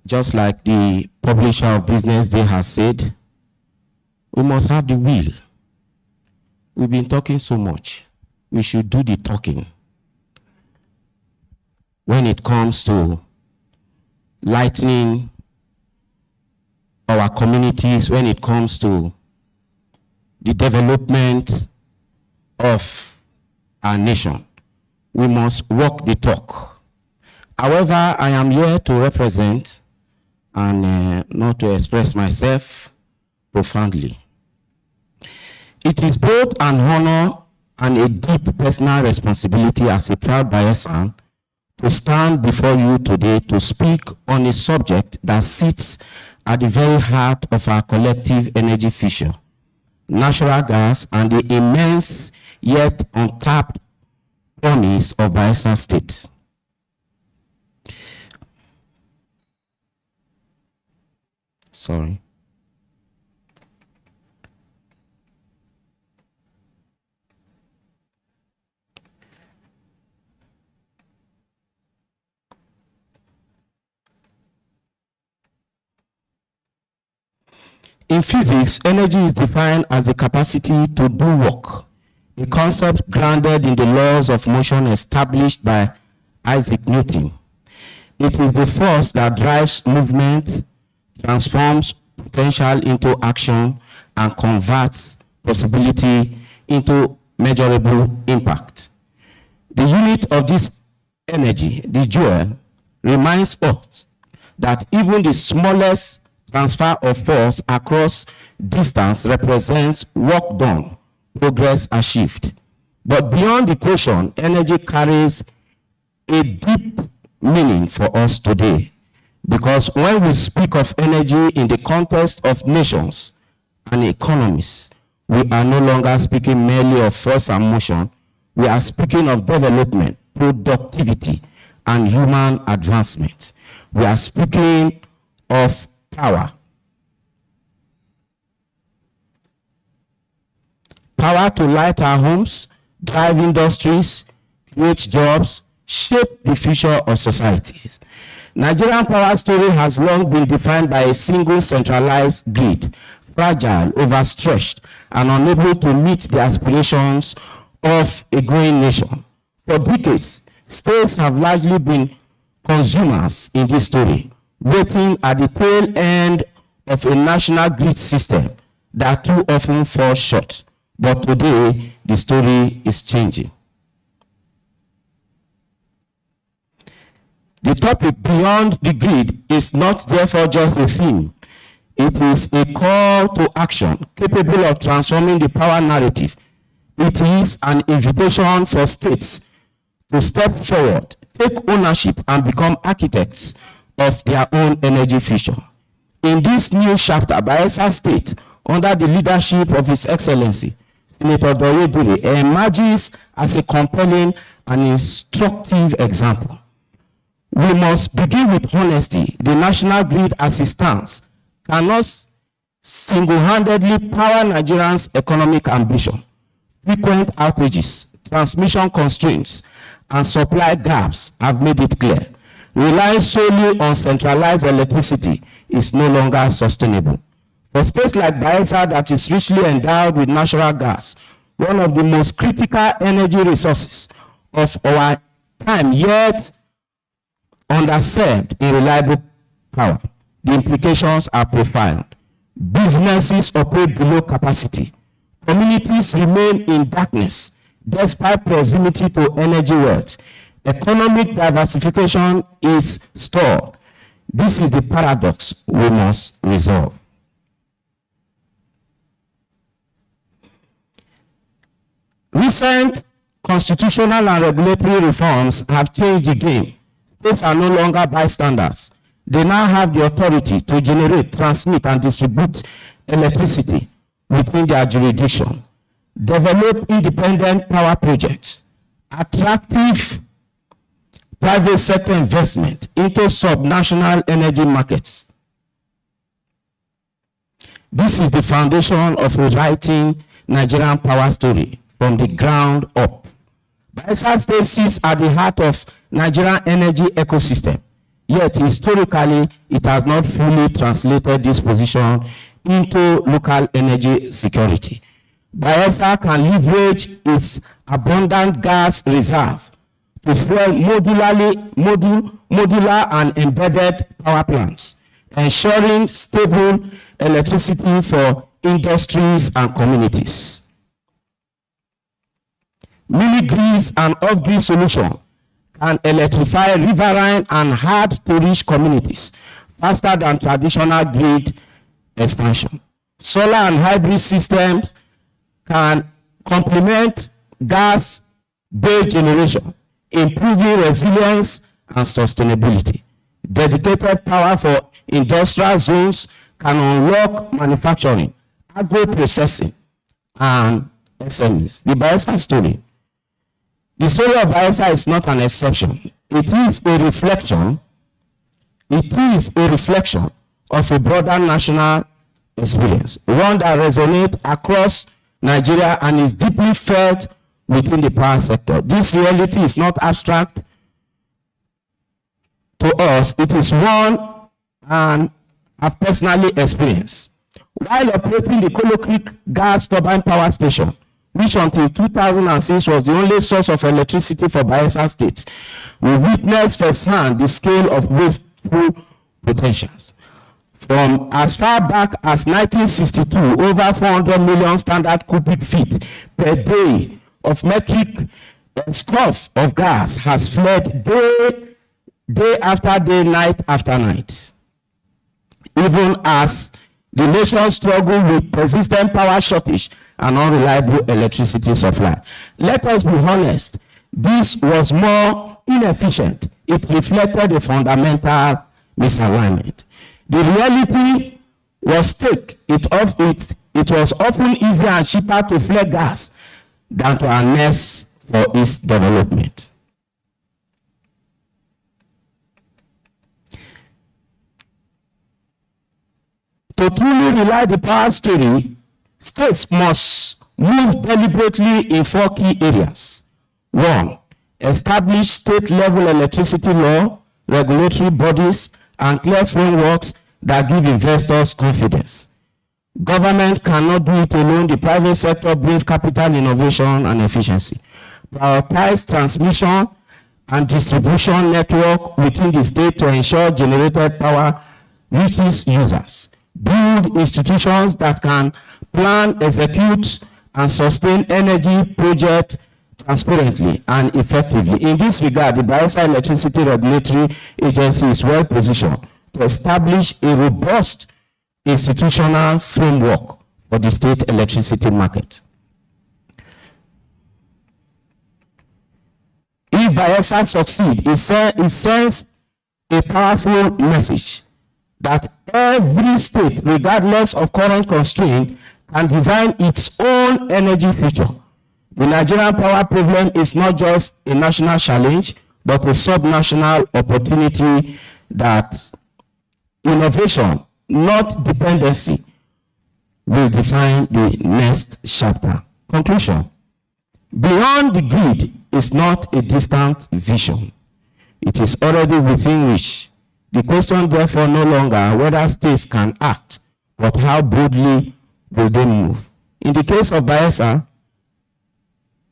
just like the publisher of BusinessDay has said. We must have the will. We've been talking so much. We should do the talking. When it comes to lightening our communities, when it comes to the development of our nation, we must walk the talk. However, I am here to represent and not to express myself profoundly. It is both an honor and a deep personal responsibility as a proud Bayelsan to stand before you today to speak on a subject that sits at the very heart of our collective energy future, natural gas, and the immense yet untapped promise of Bayelsa State. Sorry. In physics, energy is defined as the capacity to do work, a concept grounded in the laws of motion established by Isaac Newton. It is the force that drives movement, transforms potential into action, and converts possibility into measurable impact. The unit of this energy, the joule, reminds us that even the smallest transfer of force across distance represents work done, progress achieved. But beyond the quotient, energy carries a deep meaning for us today. Because when we speak of energy in the context of nations and economies, we are no longer speaking merely of force and motion. We are speaking of development, productivity, and human advancement. We are speaking of power. Power to light our homes, drive industries, create jobs, shape the future of societies. Nigerian power story has long been defined by a single centralized grid, fragile, overstretched, and unable to meet the aspirations of a growing nation. For decades, states have largely been consumers in this story, waiting at the tail end of a national grid system that too often falls short. But today, the story is changing. The topic beyond the grid is not therefore just a theme. It is a call to action capable of transforming the power narrative. It is an invitation for states to step forward, take ownership, and become architects of their own energy future. In this new chapter, Bayelsa State, under the leadership of His Excellency, Senator Doyedire, emerges as a compelling and instructive example. We must begin with honesty. The national grid as it stands cannot single-handedly power Nigerians' economic ambition. Frequent outages, transmission constraints, and supply gaps have made it clear. Relying solely on centralized electricity is no longer sustainable. For states like Bayelsa, that is richly endowed with natural gas, one of the most critical energy resources of our time, yet underserved in reliable power, the implications are profound. Businesses operate below capacity. Communities remain in darkness despite proximity to energy wealth. Economic diversification is stalled. This is the paradox we must resolve. Recent constitutional and regulatory reforms have changed the game. States are no longer bystanders. They now have the authority to generate, transmit, and distribute electricity within their jurisdiction, develop independent power projects, attractive private sector investment into subnational energy markets. This is the foundation of rewriting Nigerian power story from the ground up. Bayelsa State sits at the heart of Nigerian energy ecosystem, yet historically it has not fully translated this position into local energy security. Bayelsa can leverage its abundant gas reserve to fuel modular and embedded power plants, ensuring stable electricity for industries and communities. Mini-grids and off-grid solutions can electrify riverine and hard-to-reach communities faster than traditional grid expansion. Solar and hybrid systems can complement gas-based generation, improving resilience and sustainability. Dedicated power for industrial zones can unlock manufacturing, agro-processing, and SMEs. The Bayelsa story. The story of Bayelsa is not an exception. It is a reflection of a broader national experience, one that resonates across Nigeria and is deeply felt within the power sector. This reality is not abstract to us. It is one and I've personally experienced. While operating the Kolo Creek gas turbine power station, which until 2006 was the only source of electricity for Bayelsa State, we witnessed firsthand the scale of wasteful potentials. From as far back as 1962, over 400 million standard cubic feet per day of metric scuff of gas has fled day after day, night after night. Even as the nation struggle with persistent power shortage and unreliable electricity supply. Let us be honest, this was more inefficient. It reflected a fundamental misalignment. The reality was it was often easier and cheaper to flare gas than to harness for its development. To truly realize the power story, states must move deliberately in 4 key areas. 1, establish state-level electricity law, regulatory bodies, and clear frameworks that give investors confidence. Government cannot do it alone. The private sector brings capital, innovation, and efficiency. Prioritize transmission and distribution network within the state to ensure generated power reaches users. Build institutions that can plan, execute, and sustain energy projects transparently and effectively. In this regard, the Bayelsa Electricity Regulatory Agency is well positioned to establish a robust institutional framework for the state electricity market. If Bayelsa succeeds, it sends a powerful message that every state, regardless of current constraint, can design its own energy future. The Nigerian power problem is not just a national challenge, but a subnational opportunity that innovation, not dependency, will define the next chapter. Conclusion. Beyond the grid is not a distant vision. It is already within reach. The question, therefore, no longer whether states can act, but how boldly will they move. In the case of Bayelsa,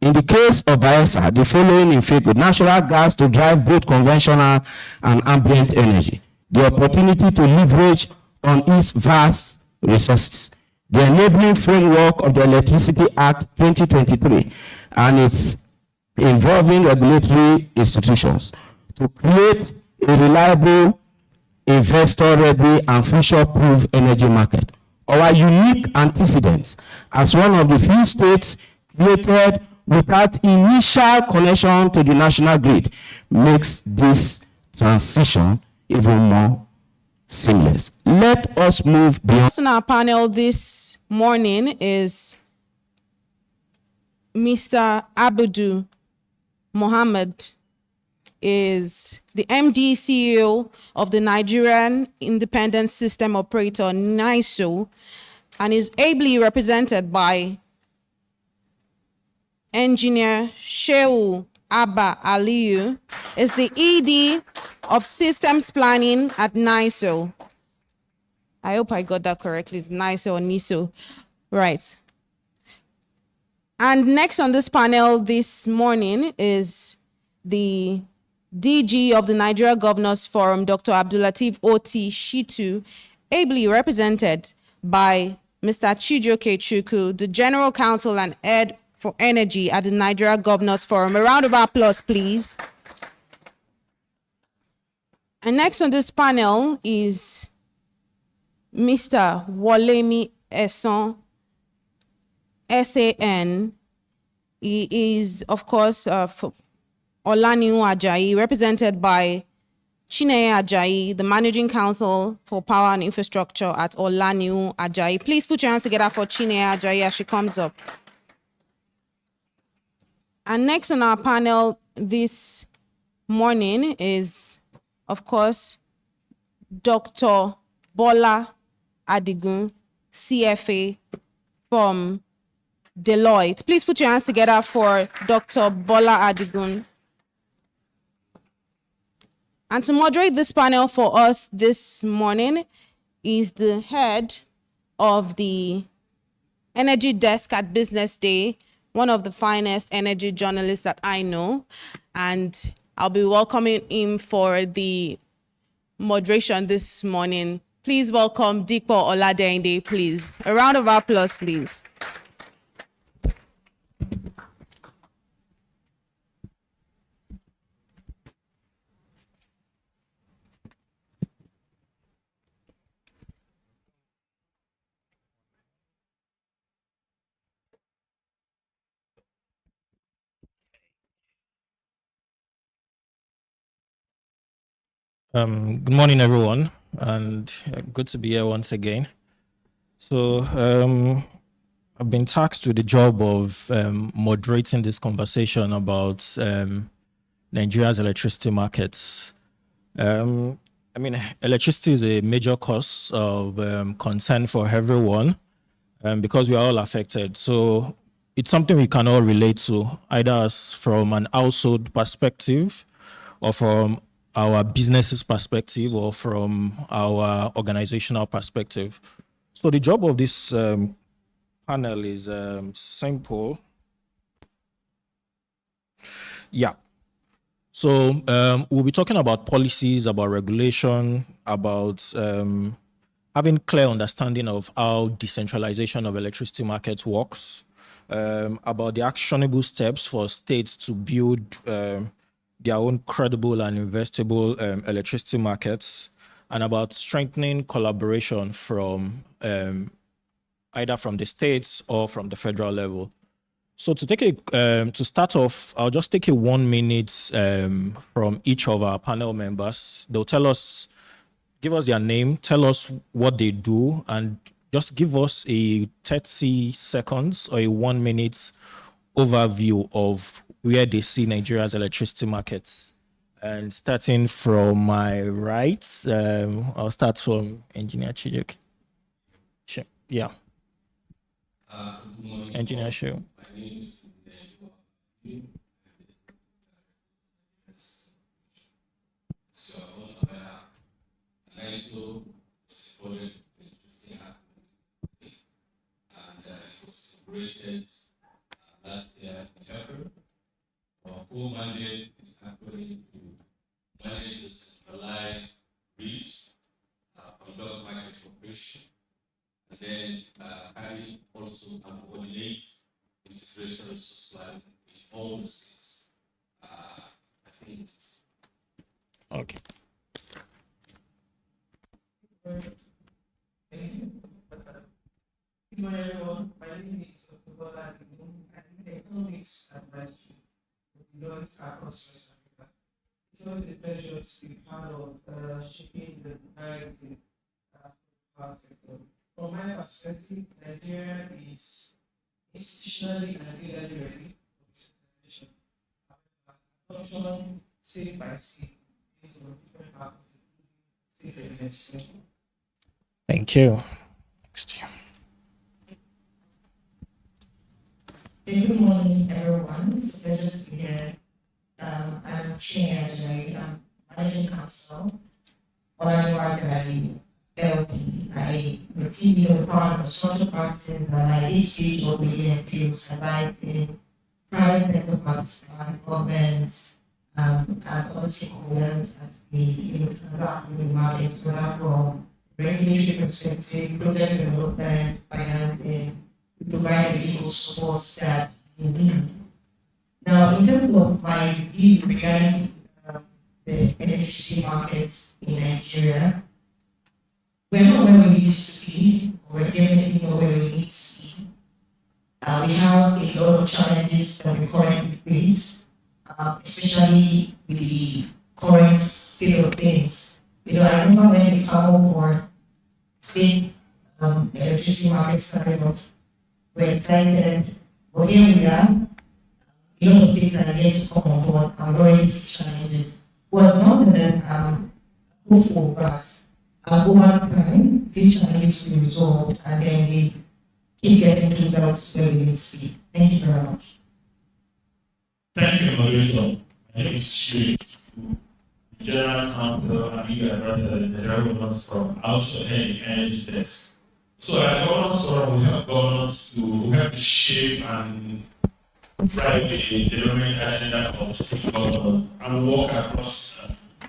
the following in figure: natural gas to drive both conventional and ambient energy, the opportunity to leverage on its vast resources, the enabling framework of the Electricity Act 2023 and its involving regulatory institutions to create a reliable, investor-ready, and future-proof energy market. Our unique antecedents as one of the few states created without initial connection to the national grid makes this transition even more seamless. Let us move beyond. On our panel this morning is Mr. Abudu Mohammed, is the MD CEO of the Nigerian Independent System Operator, NISO, and is ably represented by Engineer Shehu Abba Aliyu, is the ED of Systems Planning at NISO. I hope I got that correctly. It's NISO or NISO. Right. And next on this panel this morning is the DG of the Nigeria Governors Forum, Dr. Abdulateef Oti Shitu, ably represented by Mr. Chijioke Chukwu, the General Counsel and Head for Energy at the Nigeria Governors Forum. A round of applause, please. And next on this panel is Mr. Wolemi Esson, SAN. He is, of course, Olaniun Ajayi, represented by Chineye Ajayi, the Managing Counsel for Power and Infrastructure at Olaniun Ajayi. Please put your hands together for Chineye Ajayi as she comes up. And next on our panel this morning is, of course, Dr. Bola Adigun, CFA from Deloitte. Please put your hands together for Dr. Bola Adigun. And to moderate this panel for us this morning is the head of the Energy Desk at BusinessDay, one of the finest energy journalists that I know, and I'll be welcoming him for the moderation this morning. Please welcome Dikpo Oladende, please. A round of applause, please. Good morning, everyone, and good to be here once again. So I've been tasked with the job of moderating this conversation about Nigeria's electricity markets. Electricity is a major cause of concern for everyone because we are all affected. So it's something we can all relate to, either as from an household perspective or from our business's perspective or from our organizational perspective. So the job of this panel is simple. Yeah. So we'll be talking about policies, about regulation, about having clear understanding of how decentralization of electricity markets works, about the actionable steps for states to build their own credible and investable electricity markets, and about strengthening collaboration from either from the states or from the federal level. So to start off, I'll just take a 1 minute from each of our panel members. They'll give us their name, tell us what they do, and just give us a 30 seconds or a 1 minute overview of where they see Nigeria's electricity markets. And starting from my right, I'll start from Engineer Chijoke. Sure. Yeah. Engineer Shu. My name is so I also supported the Electricity Act and it was created last year in April. Our whole mandate is actually to manage the centralized reach, conduct market operation, and then carry also and coordinate integrated resource planning in all the states. I think Okay. Good morning, everyone. My name is Dr. Bola Adigun. I'm the economics advisor for the Deloitte across West Africa. It's always a pleasure to be part of shaping the narrative for the power sector. From my perspective, Nigeria is institutionally and legally ready for decentralization. However, adoption state by state based on different factors, state legislation. Thank you. Next. Good morning, everyone. It's a pleasure to be here. I'm Chinyere Ajayi. I'm Managing Counsel Olajuwon LP. I am the CEO of Power Construction Practices, and my HG job really entails advising private sector participants, governments, and other stakeholders as they transact with the markets, whether from regulatory perspective, project development, financing, to provide the legal support that you need. Now, in terms of my view regarding the electricity markets in Nigeria, we're not where we used to be, or we're definitely not where we need to be. We have a lot of challenges that we currently face, especially with the current state of things. I remember when the carbon for state electricity market started off, we're excited, but here we are. A lot of states are yet to come on board and already see challenges. But nonetheless, I'm hopeful that over time, these challenges will be resolved and then they keep getting results where we need to be. Thank you very much. Thank you, moderator. My name is Shu, General Counsel and Legal Advisor in the Governance Forum, also Energy Desk. So at Governance Forum, we help governors to shape and drive the development agenda of state governors and work across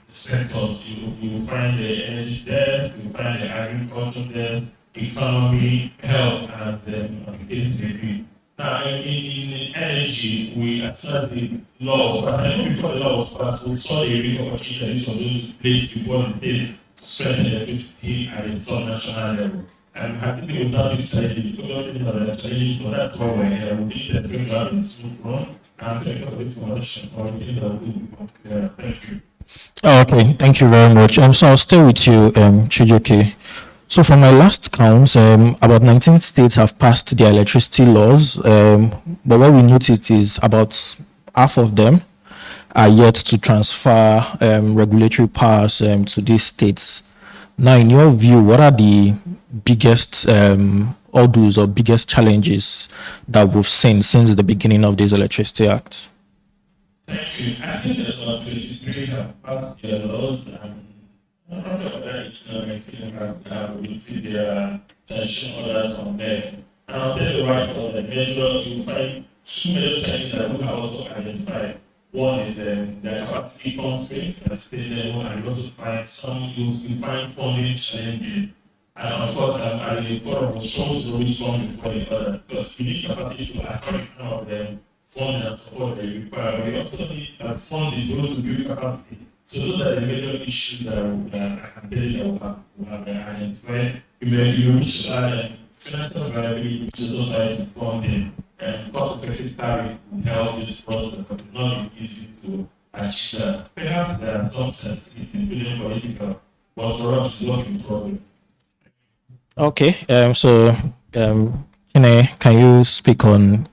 sectors. You find the energy there, you find the agriculture there, economy, health, and the case may be. Now, in energy, we, as soon as the law was passed, I know before the law was passed, we saw a big opportunity for those places before the state to spend electricity at a sub-national level. I think we will not be challenges, obviously not the challenges, but that's why we're here. We think that we have a smooth run, and thank you for the information, for the things that will become clearer. Thank you. Okay, thank you very much. So I'll stay with you, Chijoke. So from my last count, about 19 states have passed their electricity laws, but what we noticed is about half of them are yet to transfer regulatory powers to these states. Now, in your view, what are the biggest odds or biggest challenges that we've seen since the beginning of this Electricity Act? Thank you. I think there's about 23 have passed their laws, and after that, it's not my feeling that we see their tension orders from there. And I'll tell you right on the measure, you find two major challenges that we have also identified. One is the capacity constraint at the state level, and you also find you find funding challenges. And of course, at the forum, it shows which one before the other, because you need capacity to accommodate some of them fund and support that you require, but you also need funding to build capacity. So those are the major issues that I can tell you that we have identified. You reach financial viability, which is also tied to funding, and cost-effective tariff will help this process, but it's not easy to achieve that. Perhaps there are some sensitivity, including political, but for us, it's not in progress. Okay, Kine, can you speak on?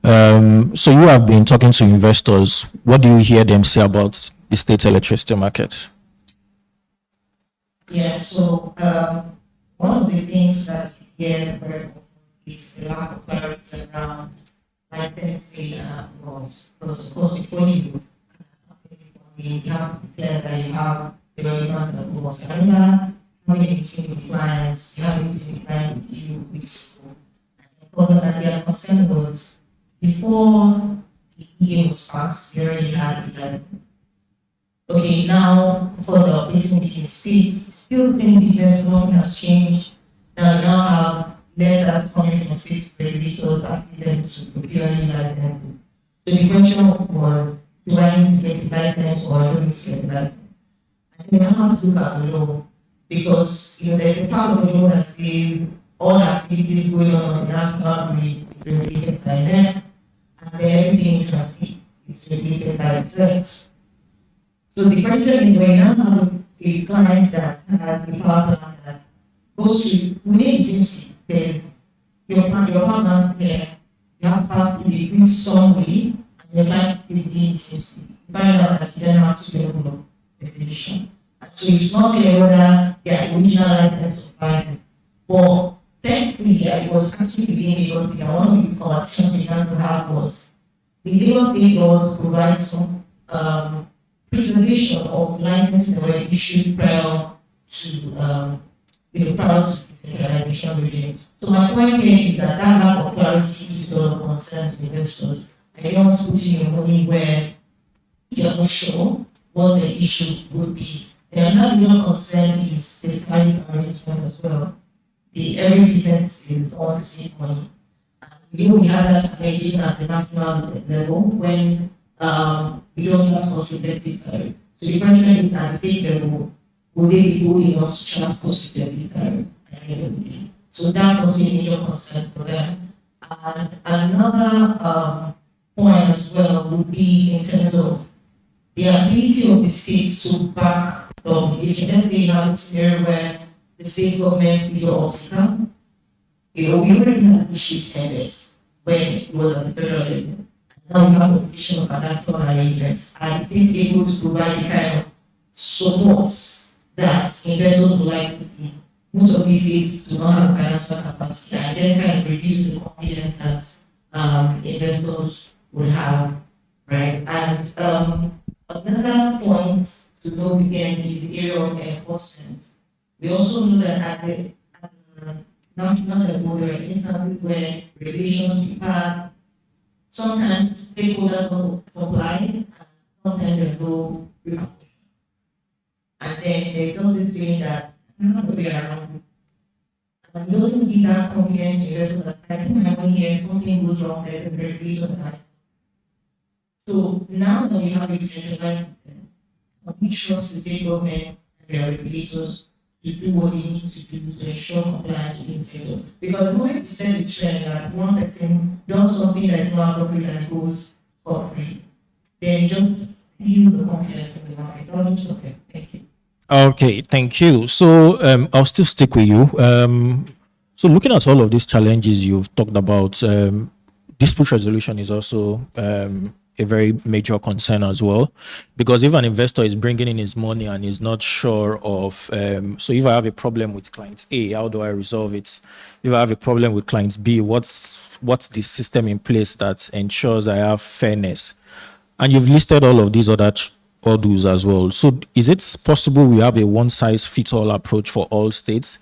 So you have been talking to investors. What do you hear them say about the state electricity market? Yeah, so one of the things that we hear very often is the lack of clarity around licensing laws. Because of course, before you have to declare that you have the relevant approvals. I remember having a meeting with clients, you have a meeting with clients a few weeks ago. And the problem that their concern was before the EA was passed, they already had a license. Okay, now, of course, they're operating within states, still same business, nothing has changed. Now, we now have letters coming from state regulators asking them to procure new licenses. So the question was, do I need to get a license or I don't need to get a license? And we now have to look at the law, because there's a part of the law that says all activities going on the national grid is regulated by them, and then everything in transit is regulated by itself. So the question is, when you now have a client that has a power plant that goes to within the same state, there's your power plant here, you have power to the grid some way, and your client is within the same state. You find out that you then have to level of regulation. So it's not clear whether their original license suffices. But thankfully, it was actually beginning because one of the conversations we began to have was the Lagos State laws provide some preservation of licenses that were issued prior to the regime. So my point here is that lack of clarity is a concern to investors. I don't want to put in your money where you're not sure what the issue would be. And another major concern is the tariff arrangement as well. Every business is on to make money. We have that challenge even at the national level when we don't have cost-effective tariff. So the question is, at the state level, will they be good enough to charge cost-effective tariff at the end of the day? So that's also a major concern for them. And another point as well would be in terms of the ability of the states to back the obligation. Let's say you have a scenario where the state government is your outcome. We already had issues tenders when it was at the federal level. Now we have a position of bilateral arrangements. Are the states able to provide the kind of support that investors would like to see? Most of these states do not have financial capacity, and then kind of reduce the confidence that investors would have, right? And another point to note again is the area of enforcement. We also know that at the national level, there are instances where regulations be passed, sometimes stakeholders don't comply, and sometimes there's no repercussion. And then there's not this feeling that I'm not going to be around. And it doesn't give that confidence to investors that I put my money here, something goes wrong, there's a regulation that. So now that we have a decentralized system, we trust the state government and their regulators to do what they need to do to ensure compliance with the sector. Because the moment you set the trend that one person does something that is not appropriate and it goes for free, then it just steals the confidence of the market. So I'm just okay. Thank you. Okay, thank you. So I'll still stick with you. So looking at all of these challenges you've talked about, dispute resolution is also a very major concern as well, because if an investor is bringing in his money and is not sure of, so if I have a problem with client A, how do I resolve it? If I have a problem with client B, what's the system in place that ensures I have fairness? And you've listed all of these other odds as well. So is it possible we have a one-size-fits-all approach for all states,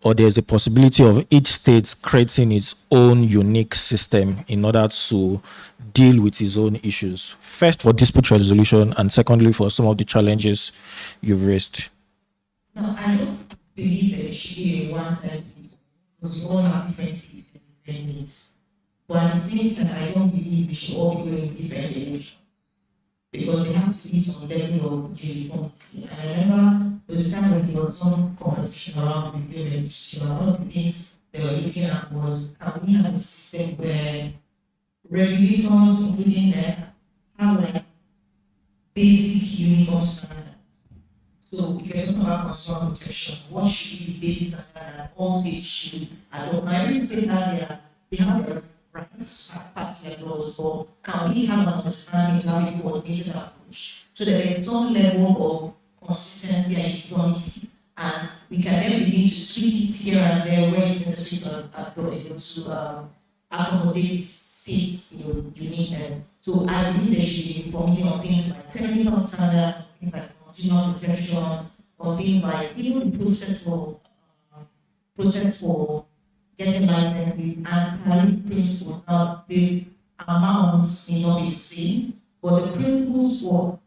or there's a possibility of each state creating its own unique system in order to deal with its own issues? First, for dispute resolution, and secondly, for some of the challenges you've raised. No, I don't believe there should be a one-size-fits-all, because we all have different needs. But at the same time, I don't believe we should all be going different directions, because there has to be some level of uniformity. I remember there was a time when there was some competition around the review industry. One of the things they were looking at was, can we have a system where regulators, including NEC, have like basic uniform standards? So if you're talking about consumer protection, what should be the basic standard that all states should adopt? Now, every state they have their rights, pass their laws, but can we have an understanding to have a coordinated approach so that there is some level of consistency and uniformity, and we can then begin to tweak it here and there where it's necessary to accommodate states' uniqueness. So I believe there should be uniformity on things like technical standards, things like consumer protection, on things like even the process for getting licenses and tariff principles. Now, the amounts may not be the same, but the principles for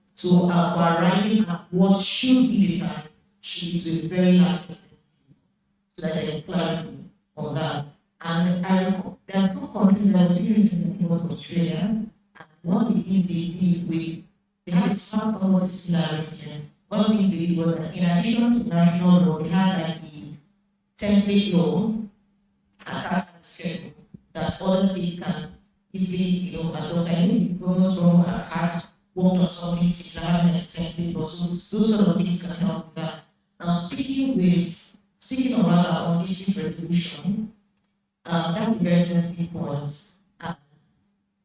arriving at what should be the tariff should be to a very large extent, so that there is clarity on that. And there are some countries that were recently, it was Australia, and one of the things they did they had a smart somewhat similar arrangement. One of the things they did was that in addition to national law, they had like the template law attached to the schedule that other states can easily, adopt. I know governors from had worked on something similar, having a template law, so those sort of things can help with that. Now, speaking of rather on dispute resolution, that's a very sensitive point.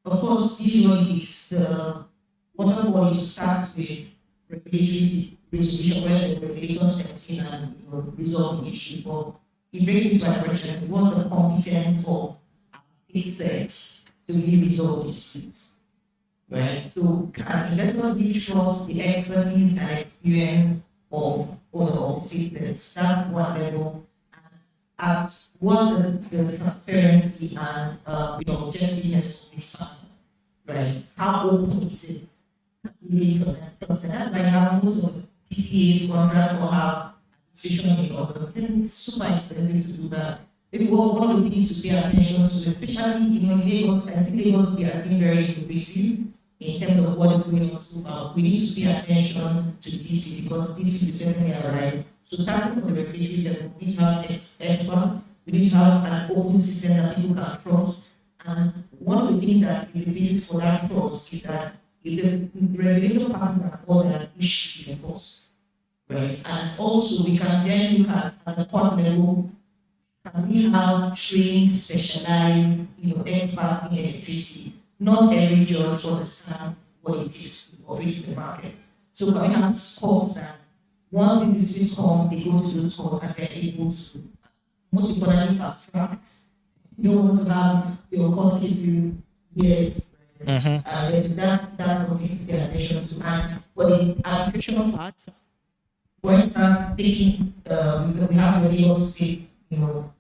Of course, usually it's the waterfall is to start with regulatory resolution, where the regulators step in and resolve the issue. But it brings me to my question: what's the competence of state to really resolve disputes? Right. So, can investors trust the expertise and experience of state? That's one level. As what the transparency and objectiveness of this fund, right? How open is it? Really trust. And that's why I have most of the PPAs contract or have administration in order. It's super expensive to do that. Maybe one of the things to pay attention to, especially in Lagos, I think Lagos we are being very innovative in terms of what is going on so far. We need to pay attention to this because this will certainly arise. So starting from the regulatory level, we need to have experts, we need to have an open system that people can trust. And one of the things that is the basis for that trust is that if the regulator passes an order, it should be enforced. Right? And also we can then look at the court level, can we have trained, specialized, experts in electricity? Not every judge understands what it is to operate in the market. So can we have courts that once the disputes come, they go to those courts and they're able to, most importantly, fast tracks. You don't want to have your court cases, yes. That's something to pay attention to. And for the arbitration part, for instance, taking, we have the Lagos State, North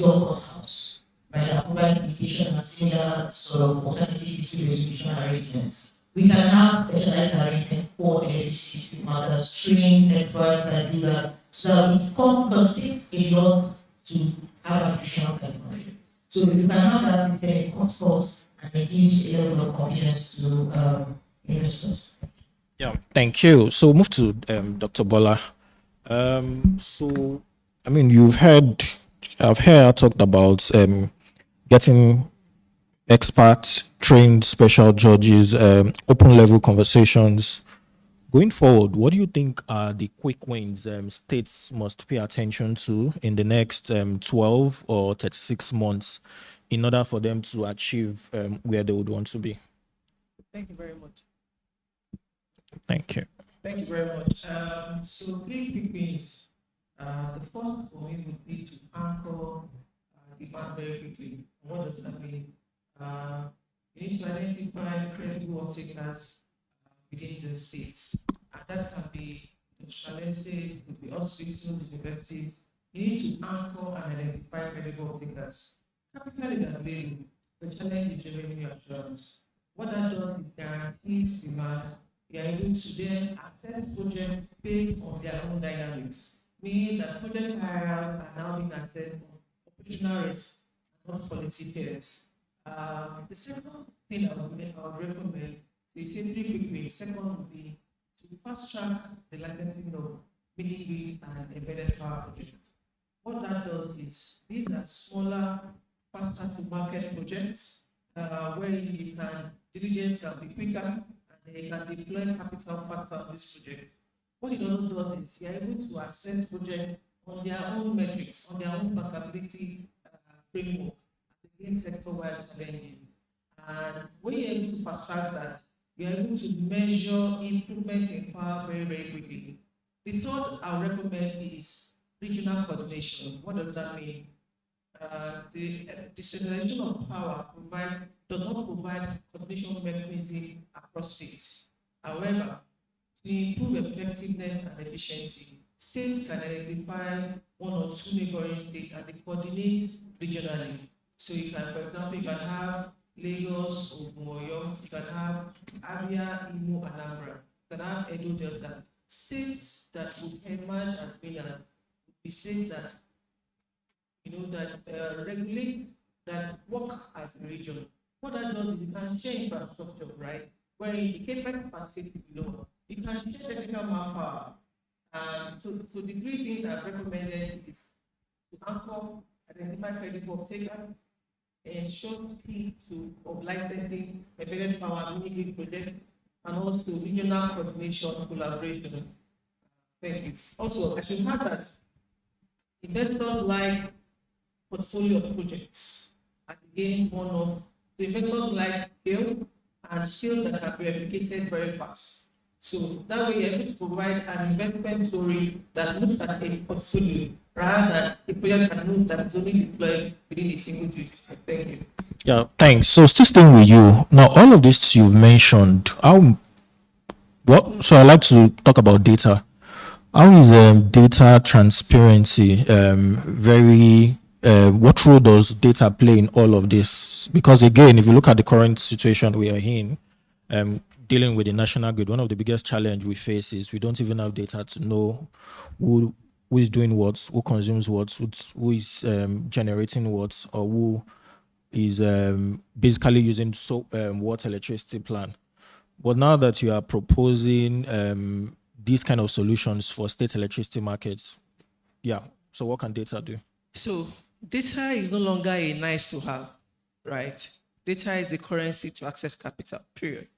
York Court House. right, that provides education and similar sort of alternative dispute resolution arrangements. We can have specialized arrangements for electricity matters, train experts that do that, so that it comes, because it takes a lot to have additional technology. So if you can have that system, it costs and it gives a level of confidence to investors. Yeah, thank you. So move to Dr. Bola. I mean, I've heard talked about getting experts, trained special judges, open level conversations. Going forward, what do you think are the quick wins states must pay attention to in the next 12 or 36 months in order for them to achieve where they would want to be? Thank you very much. Thank you. Thank you very much. So 3 quick things. The first for me would be to anchor demand very quickly. What does that mean? You need to identify credible off-takers within the states. And that can be national state, it could be hospitals, universities. You need to anchor and identify credible off-takers. Capital is available. The challenge is revenue assurance. What that does is guarantees demand. We are able to then assess projects based on their own dynamics, meaning that project hires are now being assessed on operational risk and not policy fears. The second thing I would recommend is 3 quick ways. Second would be to fast track the licensing of mini-grid and embedded power projects. What that does is these are smaller, faster to market projects where you can diligence can be quicker and they can deploy capital faster on these projects. What it also does is you are able to assess projects on their own metrics, on their own bankability framework against sector-wide challenges. And when you're able to fast track that, you're able to measure improvements in power very, very quickly. The third I would recommend is regional coordination. What does that mean? The decentralization of power does not provide coordination mechanism across states. However, to improve effectiveness and efficiency, states can identify 1 or 2 neighboring states and they coordinate regionally. So you can, for example, you can have Lagos, Ogumoyo, you can have Abia, Imo, Anambra, you can have Edo Delta. States that would emerge as winners would be states that regulate, that work as a region. What that does is you can share infrastructure, right? Where the capex per state is lower. You can share technical manpower. So the 3 things I've recommended is to anchor, identify credible takers, ensure speed of licensing, embedded power, mini-grid projects, and also regional coordination collaboration. Thank you. Also, I should add that investors like portfolio of projects as against one of the investors like scale and skills that can be replicated very fast. So that way you're able to provide an investment story that looks at a portfolio rather than a project that is only deployed within a single jurisdiction. Thank you. Yeah, thanks. So still staying with you. Now, all of this you've mentioned, so I'd like to talk about data. How is data transparency what role does data play in all of this? Because again, if you look at the current situation we are in, dealing with the national grid, one of the biggest challenge we face is we don't even have data to know who is doing what, who consumes what, who is generating what, or who is basically using what electricity plan. But now that you are proposing these kind of solutions for state electricity markets, so what can data do? So data is no longer a nice to have, right? Data is the currency to access capital, period.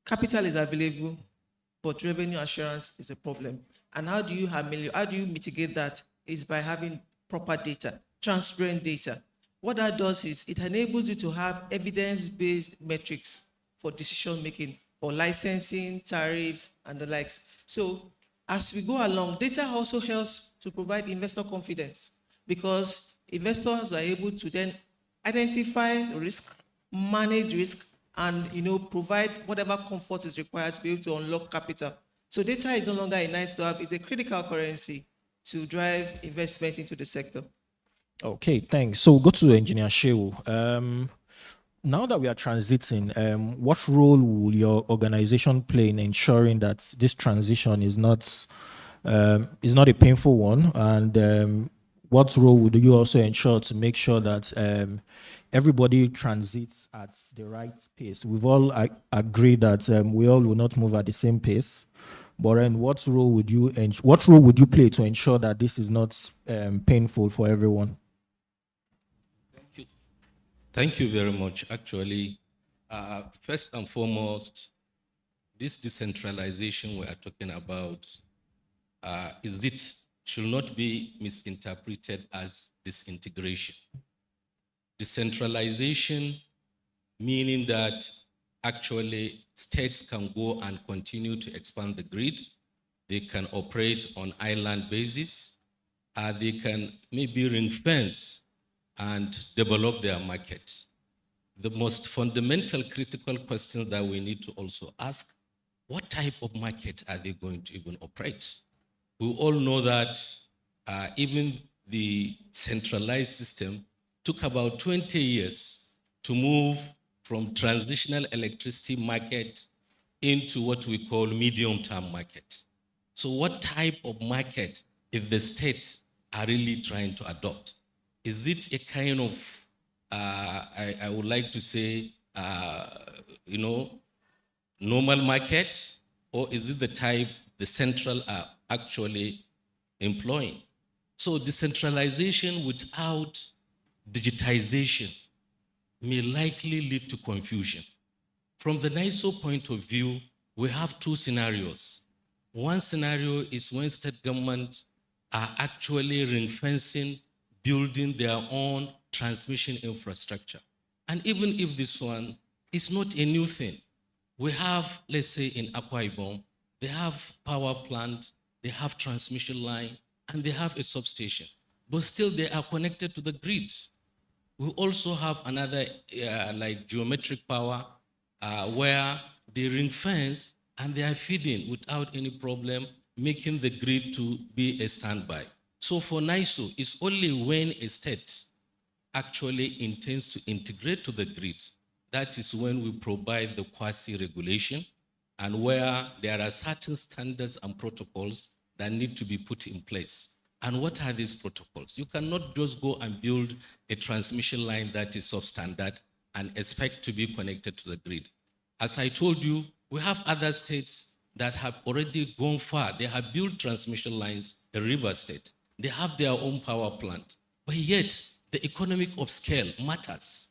Capital is available, but revenue assurance is a problem. And how do you mitigate that? Is by having proper data, transparent data. What that does is it enables you to have evidence-based metrics for decision making, for licensing, tariffs, and the likes. So as we go along, data also helps to provide investor confidence because investors are able to then identify risk, manage risk, and provide whatever comfort is required to be able to unlock capital. So data is no longer a nice to have, it's a critical currency to drive investment into the sector. Okay, thanks. So we'll go to Engineer Shehu. Now that we are transiting, what role will your organization play in ensuring that this transition is not a painful one? And what role would you also ensure to make sure that everybody transits at the right pace? We've all agreed that we all will not move at the same pace. But then, what role would you play to ensure that this is not painful for everyone? Thank you very much. Actually, first and foremost, this decentralization we are talking about should not be misinterpreted as disintegration. Decentralization meaning that actually states can go and continue to expand the grid. They can operate on island basis. They can maybe ring fence and develop their market. The most fundamental critical question that we need to also ask, what type of market are they going to even operate? We all know that even the centralized system took about 20 years to move from transitional electricity market into what we call medium-term market. So what type of market if the states are really trying to adopt? Is it a kind of, I would like to say, normal market, or is it the type the central are actually employing? So decentralization without digitization may likely lead to confusion. From the NISO point of view, we have two scenarios. One scenario is when state governments are actually ring-fencing, building their own transmission infrastructure. And even if this one is not a new thing, we have, let's say in Akwa Ibom, they have power plant, they have transmission line, and they have a substation, but still they are connected to the grid. We also have another like geometric power where they ring fence and they are feeding without any problem, making the grid to be a standby. So for NISO, it's only when a state actually intends to integrate to the grid, that is when we provide the quasi-regulation and where there are certain standards and protocols that need to be put in place. And what are these protocols? You cannot just go and build a transmission line that is substandard and expect to be connected to the grid. As I told you, we have other states that have already gone far. They have built transmission lines, the river state. They have their own power plant, but yet the economic of scale matters.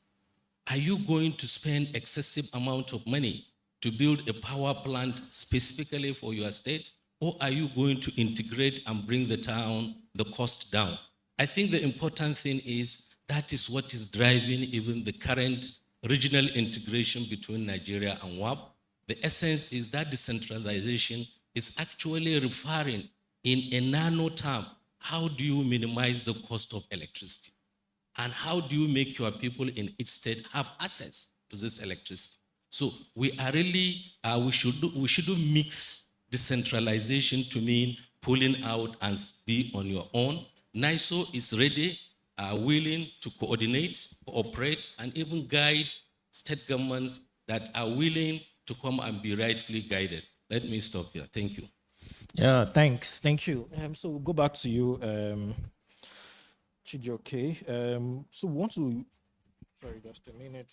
Are you going to spend excessive amount of money to build a power plant specifically for your state? Or are you going to integrate and bring the cost down? I think the important thing is that is what is driving even the current regional integration between Nigeria and WAP. The essence is that decentralization is actually referring in a nano term, how do you minimize the cost of electricity? And how do you make your people in each state have access to this electricity? So we are really, we shouldn't mix decentralization to mean pulling out and be on your own. NISO is ready, willing to coordinate, cooperate, and even guide state governments that are willing to come and be rightfully guided. Let me stop here. Thank you. Yeah, thanks. Thank you. So we'll go back to you, Chijioke. So we want to, sorry, just a minute.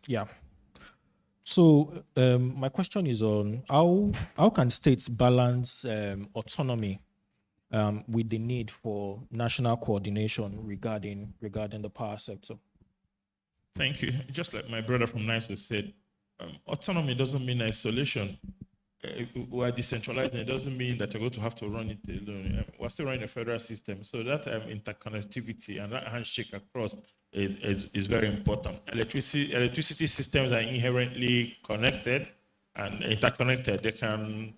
Yeah. So my question is on how can states balance autonomy with the need for national coordination regarding the power sector? Thank you. Just like my brother from NISO said, autonomy doesn't mean isolation. We are decentralized, and it doesn't mean that you're going to have to run it alone. We're still running a federal system, so that interconnectivity and that handshake across is very important. Electricity systems are inherently connected and interconnected. They can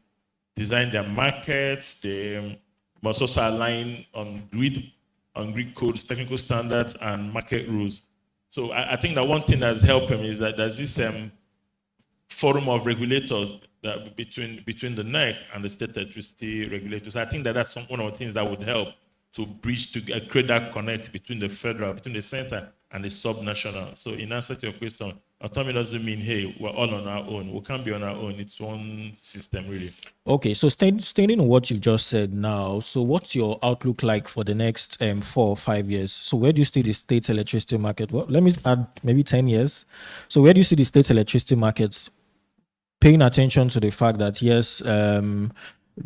design their markets. They must also align on grid codes, technical standards, and market rules. So I think that one thing that's helping is that there's this forum of regulators that between the NEC and the state electricity regulators. I think that that's one of the things that would help to bridge, to create that connect between the federal, between the center and the subnational. So in answer to your question, autonomy doesn't mean, hey, we're all on our own. We can't be on our own. It's one system, really. Okay, so staying on what you just said now, so what's your outlook like for the next 4 or 5 years? So where do you see the state electricity market? Well, let me add maybe 10 years. So where do you see the state electricity markets, paying attention to the fact that, yes,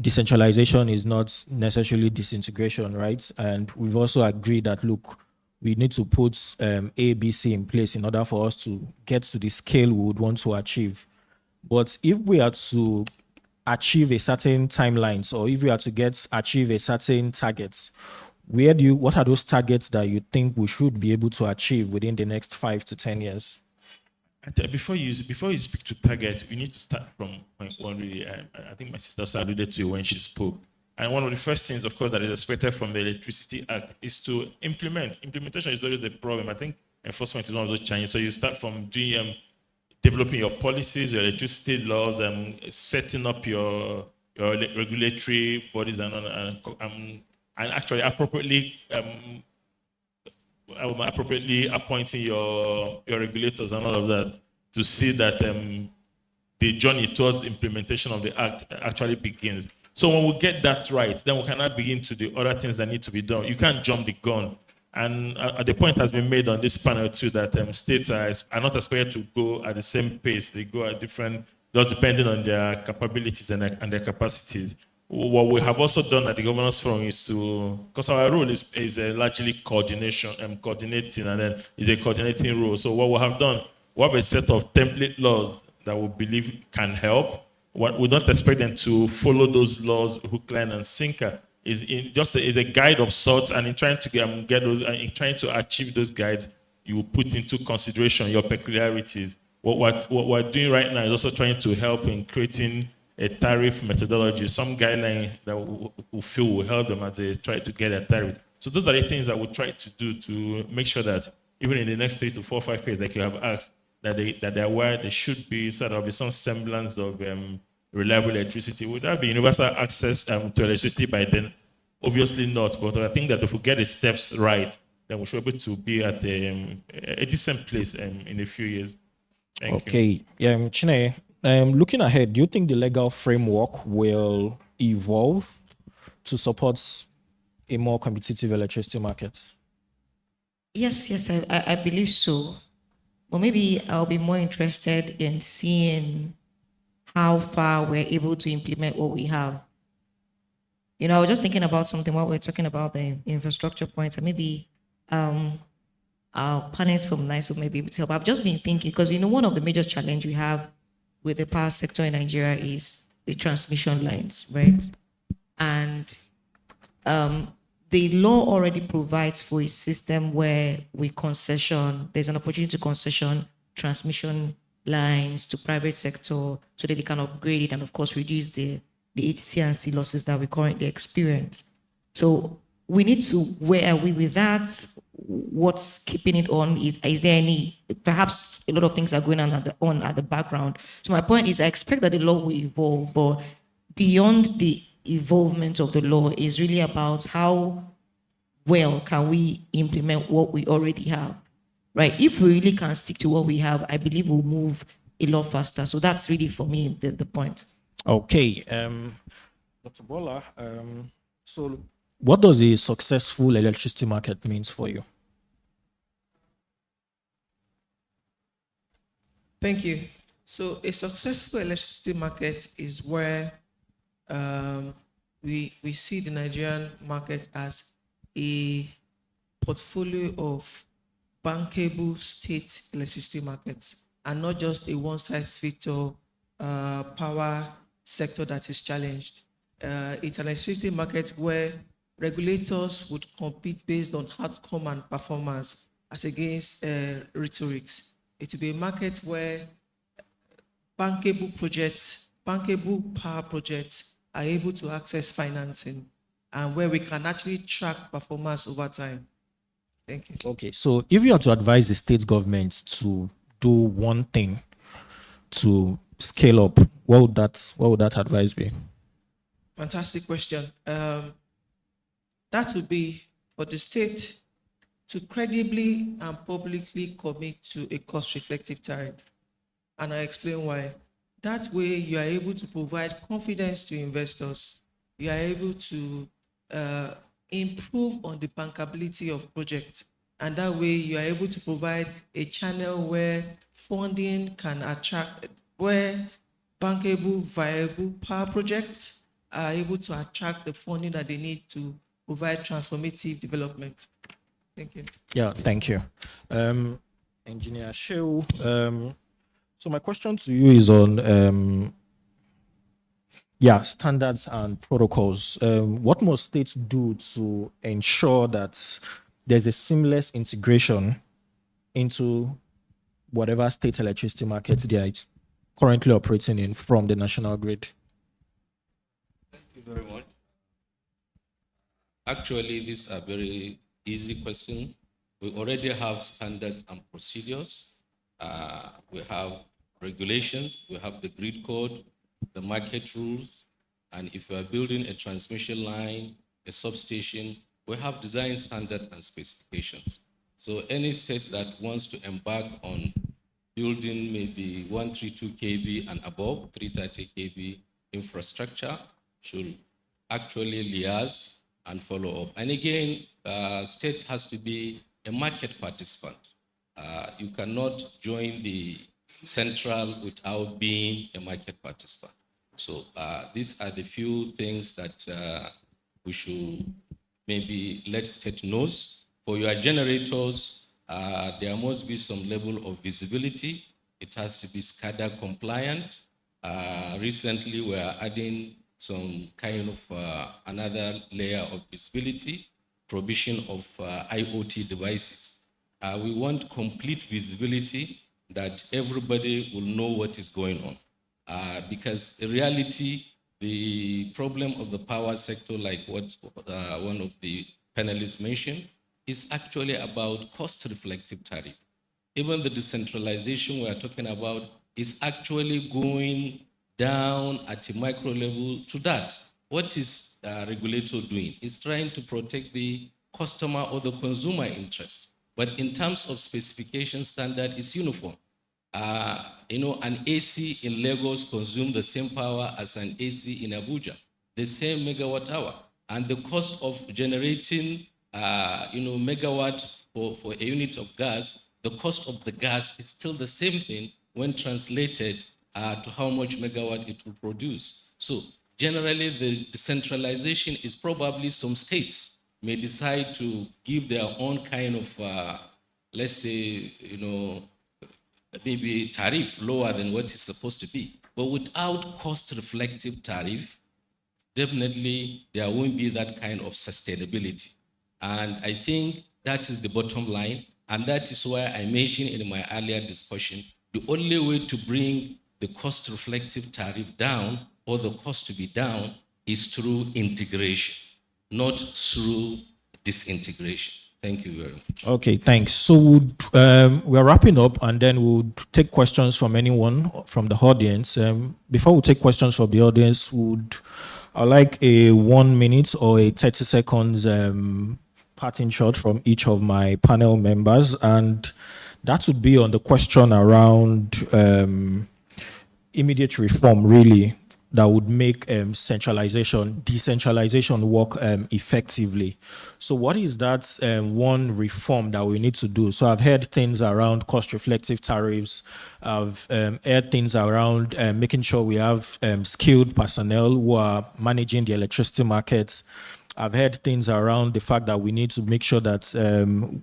decentralization is not necessarily disintegration, right? And we've also agreed that, look, we need to put A, B, C in place in order for us to get to the scale we would want to achieve. But if we are to achieve a certain timelines, or if we are to achieve a certain targets, what are those targets that you think we should be able to achieve within the next 5 to 10 years? Before you speak to target, we need to start from point one. Really, I think my sister also alluded to it when she spoke. And one of the first things, of course, that is expected from the Electricity Act is to implement. Implementation is always a problem. I think enforcement is one of those challenges. So you start from doing, developing your policies, your electricity laws, setting up your regulatory bodies, and actually appropriately appointing your regulators and all of that to see that the journey towards implementation of the act actually begins. So when we get that right, then we cannot begin to do other things that need to be done. You can't jump the gun. And the point has been made on this panel too that states are not expected to go at the same pace. They go at different, just depending on their capabilities and their capacities. What we have also done at the Governors Forum is to, because our role is largely coordinating, and then is a coordinating role. So what we have done, we have a set of template laws that we believe can help. What we don't expect them to follow those laws hook, line, and sinker. Is a guide of sorts, and in trying to get those, and in trying to achieve those guides, you will put into consideration your peculiarities. What we're doing right now is also trying to help in creating a tariff methodology, some guideline that we feel will help them as they try to get a tariff. So those are the things that we try to do to make sure that even in the next 3 to 4 or 5 years, like you have asked, that they're aware there should be sort of some semblance of reliable electricity. Would that be universal access to electricity by then? Obviously not, but I think that if we get the steps right, then we should be able to be at a decent place in a few years. Thank you. Chineye, looking ahead, do you think the legal framework will evolve to support a more competitive electricity market? Yes, I believe so. But maybe I'll be more interested in seeing how far we're able to implement what we have. You know, I was just thinking about something while we're talking about the infrastructure points, and maybe our panelists from NICE may be able to help. I've just been thinking, because, you know, one of the major challenges we have with the power sector in Nigeria is the transmission lines, right? And the law already provides for a system where there's an opportunity to concession transmission lines to private sector so that they can upgrade it and, of course, reduce the ATC&C losses that we currently experience. So we need to, where are we with that? What's keeping it on? Is there any, perhaps a lot of things are going on at the background. So my point is, I expect that the law will evolve, but beyond the evolvement of the law is really about how well can we implement what we already have, right? If we really can stick to what we have, I believe we'll move a lot faster. So that's really, for me, the point. Okay, Dr. Bola, so what does a successful electricity market means for you? Thank you. So a successful electricity market is where we see the Nigerian market as a portfolio of bankable state electricity markets, and not just a one-size-fits-all power sector that is challenged. It's an electricity market where regulators would compete based on outcome and performance as against rhetorics. It will be a market where bankable power projects are able to access financing, and where we can actually track performance over time. Thank you. Okay, so if you are to advise the state government to do one thing to scale up, what would that advice be? Fantastic question. That would be for the state to credibly and publicly commit to a cost-reflective tariff. And I explain why. That way, you are able to provide confidence to investors. You are able to improve on the bankability of projects. And that way, you are able to provide a channel where funding can attract, where bankable, viable power projects are able to attract the funding that they need to provide transformative development. Thank you. Yeah, thank you. Engineer Shehu, so my question to you is on standards and protocols. What must states do to ensure that there's a seamless integration into whatever state electricity markets they are currently operating in from the national grid? Thank you very much. Actually, these are very easy questions. We already have standards and procedures. We have regulations. We have the grid code, the market rules. And if you are building a transmission line, a substation, we have design standards and specifications. So any state that wants to embark on building maybe 132 kV and above, 330 kV infrastructure should actually liaise and follow up. And again, state has to be a market participant. You cannot join the central without being a market participant. So these are the few things that we should maybe let state knows. For your generators, there must be some level of visibility. It has to be SCADA compliant. Recently, we are adding some kind of another layer of visibility, provision of IoT devices. We want complete visibility that everybody will know what is going on. Because in reality, the problem of the power sector, like what one of the panelists mentioned, is actually about cost-reflective tariff. Even the decentralization we are talking about is actually going down at a micro level to that. What is regulator doing? It's trying to protect the customer or the consumer interest. But in terms of specification standard, it's uniform. An AC in Lagos consumes the same power as an AC in Abuja, the same megawatt hour. And the cost of generating, megawatt for a unit of gas, the cost of the gas is still the same thing when translated to how much megawatt it will produce. So generally, the decentralization is probably some states may decide to give their own kind of, let's say, maybe tariff lower than what is supposed to be. But without cost-reflective tariff, definitely there won't be that kind of sustainability. And I think that is the bottom line. And that is why I mentioned in my earlier discussion, the only way to bring the cost-reflective tariff down or the cost to be down is through integration, not through disintegration. Thank you very much. Okay, thanks. So we're wrapping up, and then we'll take questions from anyone from the audience. Before we take questions from the audience, I'd like a 1 minute or a 30 seconds parting shot from each of my panel members, and that would be on the question around immediate reform, really, that would make decentralization work effectively. So what is that one reform that we need to do? So I've heard things around cost-reflective tariffs. I've heard things around making sure we have skilled personnel who are managing the electricity markets. I've heard things around the fact that we need to make sure that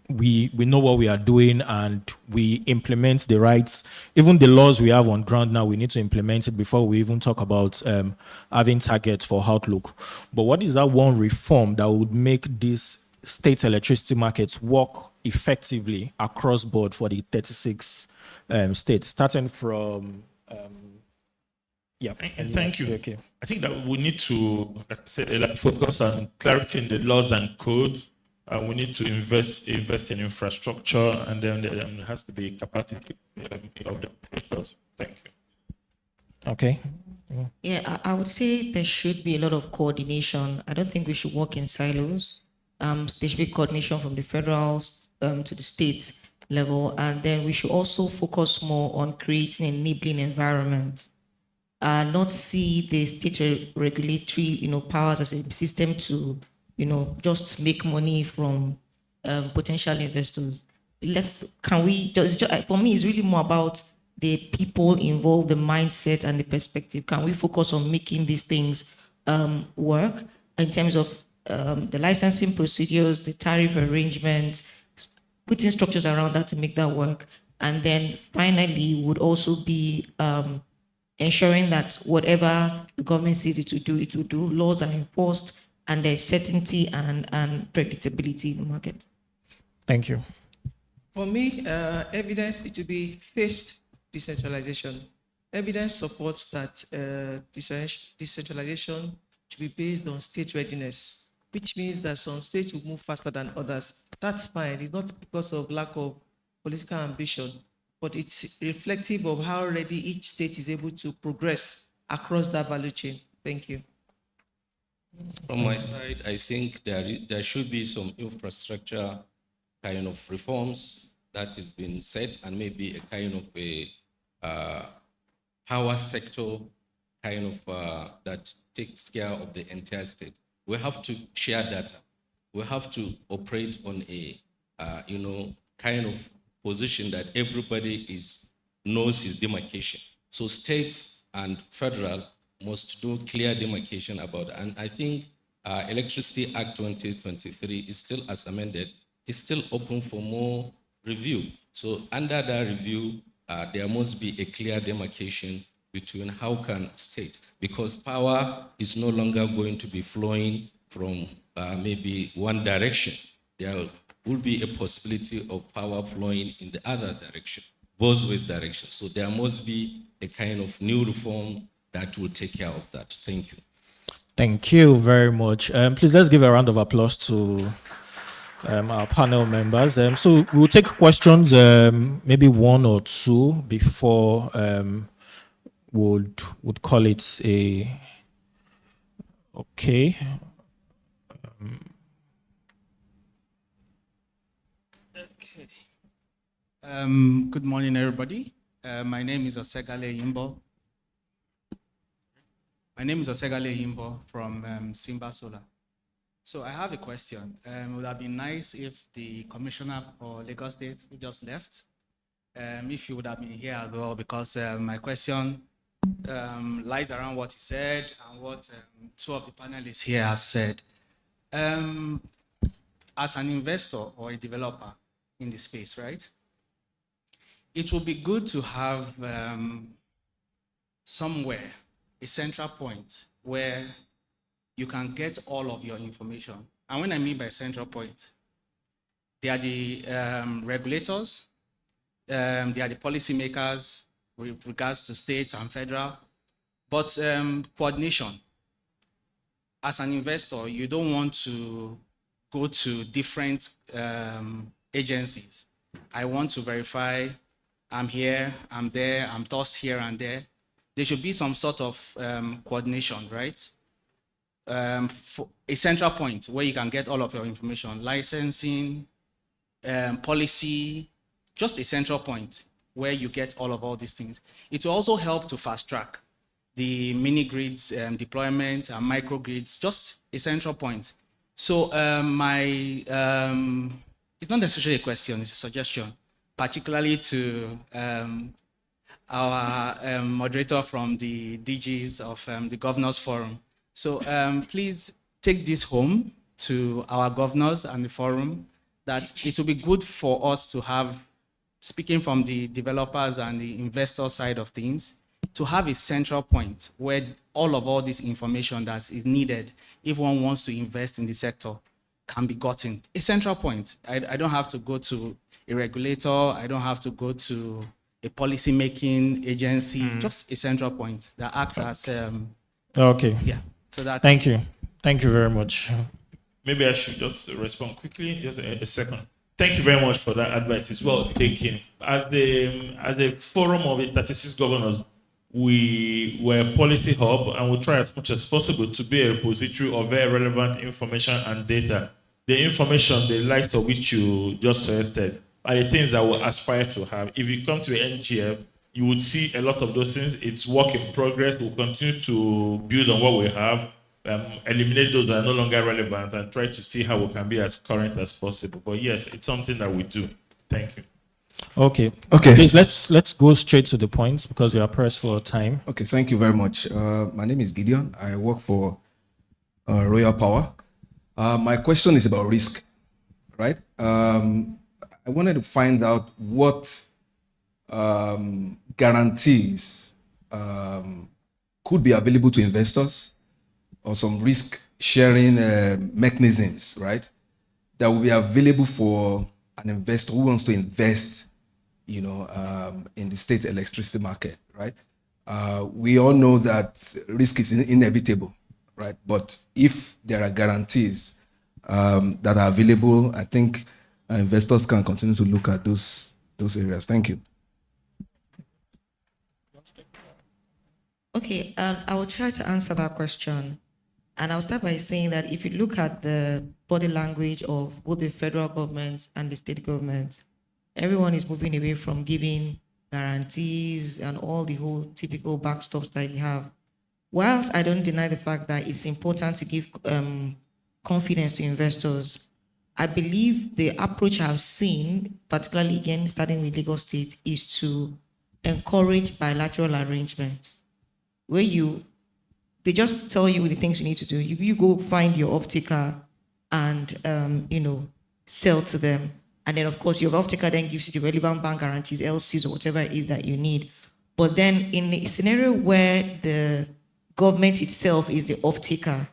we know what we are doing and we implement the rights. Even the laws we have on ground now, we need to implement it before we even talk about having targets for outlook. But what is that one reform that would make these state electricity markets work effectively across board for the 36 states, starting from... Thank you. Okay. I think that we need to, like I said, focus on clarity in the laws and codes. We need to invest in infrastructure, and then there has to be capacity of the operators. Thank you. Okay. Yeah, I would say there should be a lot of coordination. I don't think we should work in silos. There should be coordination from the federal to the state level, and then we should also focus more on creating an enabling environment. Not see the state regulatory, powers as a system to, just make money from potential investors. Can we just, for me, it's really more about the people involved, the mindset and the perspective. Can we focus on making these things work in terms of the licensing procedures, the tariff arrangement, putting structures around that to make that work? And then finally would also be ensuring that whatever the government says it will do, laws are enforced, and there's certainty and predictability in the market. Thank you. For me, evidence, it will be phased decentralization. Evidence supports that decentralization should be based on state readiness, which means that some states will move faster than others. That's fine. It's not because of lack of political ambition, but it's reflective of how ready each state is able to progress across that value chain. Thank you. From my side, I think there should be some infrastructure kind of reforms that is being set, and maybe a kind of a power sector kind of that takes care of the entire state. We have to share data. We have to operate on a kind of position that everybody knows his demarcation. So states and federal must do clear demarcation about it. And I think Electricity Act 2023 is still, as amended, is still open for more review. So under that review, there must be a clear demarcation between how can state, because power is no longer going to be flowing from maybe one direction. There will be a possibility of power flowing in the other direction, both ways direction. So there must be a kind of new reform that will take care of that. Thank you. Thank you very much. Please, let's give a round of applause to our panel members. So we'll take questions, maybe one or two before would call it a okay. Good morning, everybody. My name is Osegale Yimbo. From Simba Solar. So I have a question. It would have been nice if the commissioner for Lagos State, who just left, if he would have been here as well, because my question lies around what he said and what two of the panelists here have said. As an investor or a developer in the space, right? It would be good to have somewhere, a central point where you can get all of your information. And when I mean by central point, they are the regulators, they are the policymakers with regards to states and federal, but coordination. As an investor, you don't want to go to different agencies. I want to verify I'm here, I'm there, I'm tossed here and there. There should be some sort of coordination, right? For a central point where you can get all of your information, licensing, policy, just a central point where you get all these things. It will also help to fast track the mini grids deployment and microgrids, just a central point. So it's not necessarily a question, it's a suggestion, particularly to our moderator from the DGs of the Governors Forum. So please take this home to our governors and the forum, that it will be good for us to have, speaking from the developers and the investor side of things, to have a central point where all this information that is needed if one wants to invest in the sector can be gotten. A central point. I don't have to go to a regulator. I don't have to go to a policy-making agency. Just a central point that acts as... okay. Yeah. So that's... Thank you. Thank you very much. Maybe I should just respond quickly, just a second. Thank you very much for that advice. It's well taken. As the forum of the 36 governors, we're a policy hub and we'll try as much as possible to be a repository of very relevant information and data. The information, the likes of which you just suggested, are the things that we aspire to have. If you come to NGF, you would see a lot of those things. It's work in progress. We'll continue to build on what we have, eliminate those that are no longer relevant, and try to see how we can be as current as possible. But yes, it's something that we do. Thank you. Okay. Okay. Please let's go straight to the point because we are pressed for time. Okay, thank you very much. My name is Gideon. I work for Royal Power. My question is about risk, right? I wanted to find out what guarantees could be available to investors or some risk sharing mechanisms, right? That will be available for an investor who wants to invest, in the state electricity market, right? We all know that risk is inevitable, right? But if there are guarantees that are available, I think investors can continue to look at those areas. Thank you. Okay, I will try to answer that question. And I'll start by saying that if you look at the body language of both the federal government and the state government, everyone is moving away from giving guarantees and all the whole typical backstops that you have. Whilst I don't deny the fact that it's important to give confidence to investors, I believe the approach I've seen, particularly again starting with Lagos State, is to encourage bilateral arrangements where they just tell you the things you need to do. You go find your off-taker and sell to them. And then, of course, your off-taker then gives you the relevant bank guarantees, LCs, or whatever it is that you need. But then in the scenario where the government itself is the off-taker,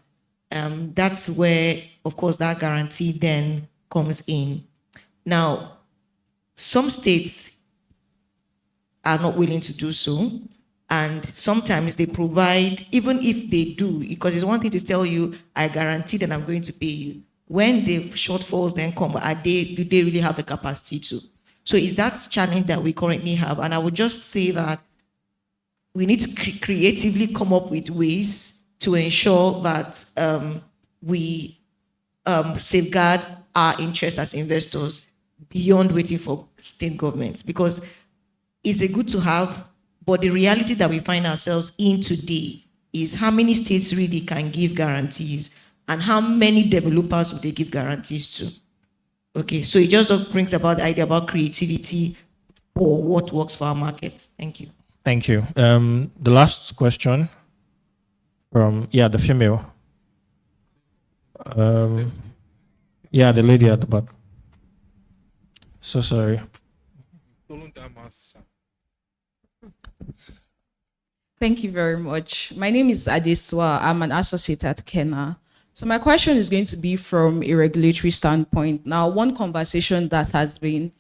that's where, of course, that guarantee then comes in. Now, some states are not willing to do so. And sometimes they provide, even if they do, because it's one thing to tell you, I guarantee that I'm going to pay you. When the shortfalls then come, do they really have the capacity to? So it's that challenge that we currently have. And I would just say that we need to creatively come up with ways to ensure that we safeguard our interest as investors beyond waiting for state governments. Because it's a good to have, but the reality that we find ourselves in today is how many states really can give guarantees and how many developers would they give guarantees to. Okay, so it just brings about the idea about creativity for what works for our markets. Thank you. Thank you. The last question from, the female. The lady at the back. So sorry. Thank you very much. My name is Adeswa. I'm an associate at Kena. So my question is going to be from a regulatory standpoint. Now, one conversation that has been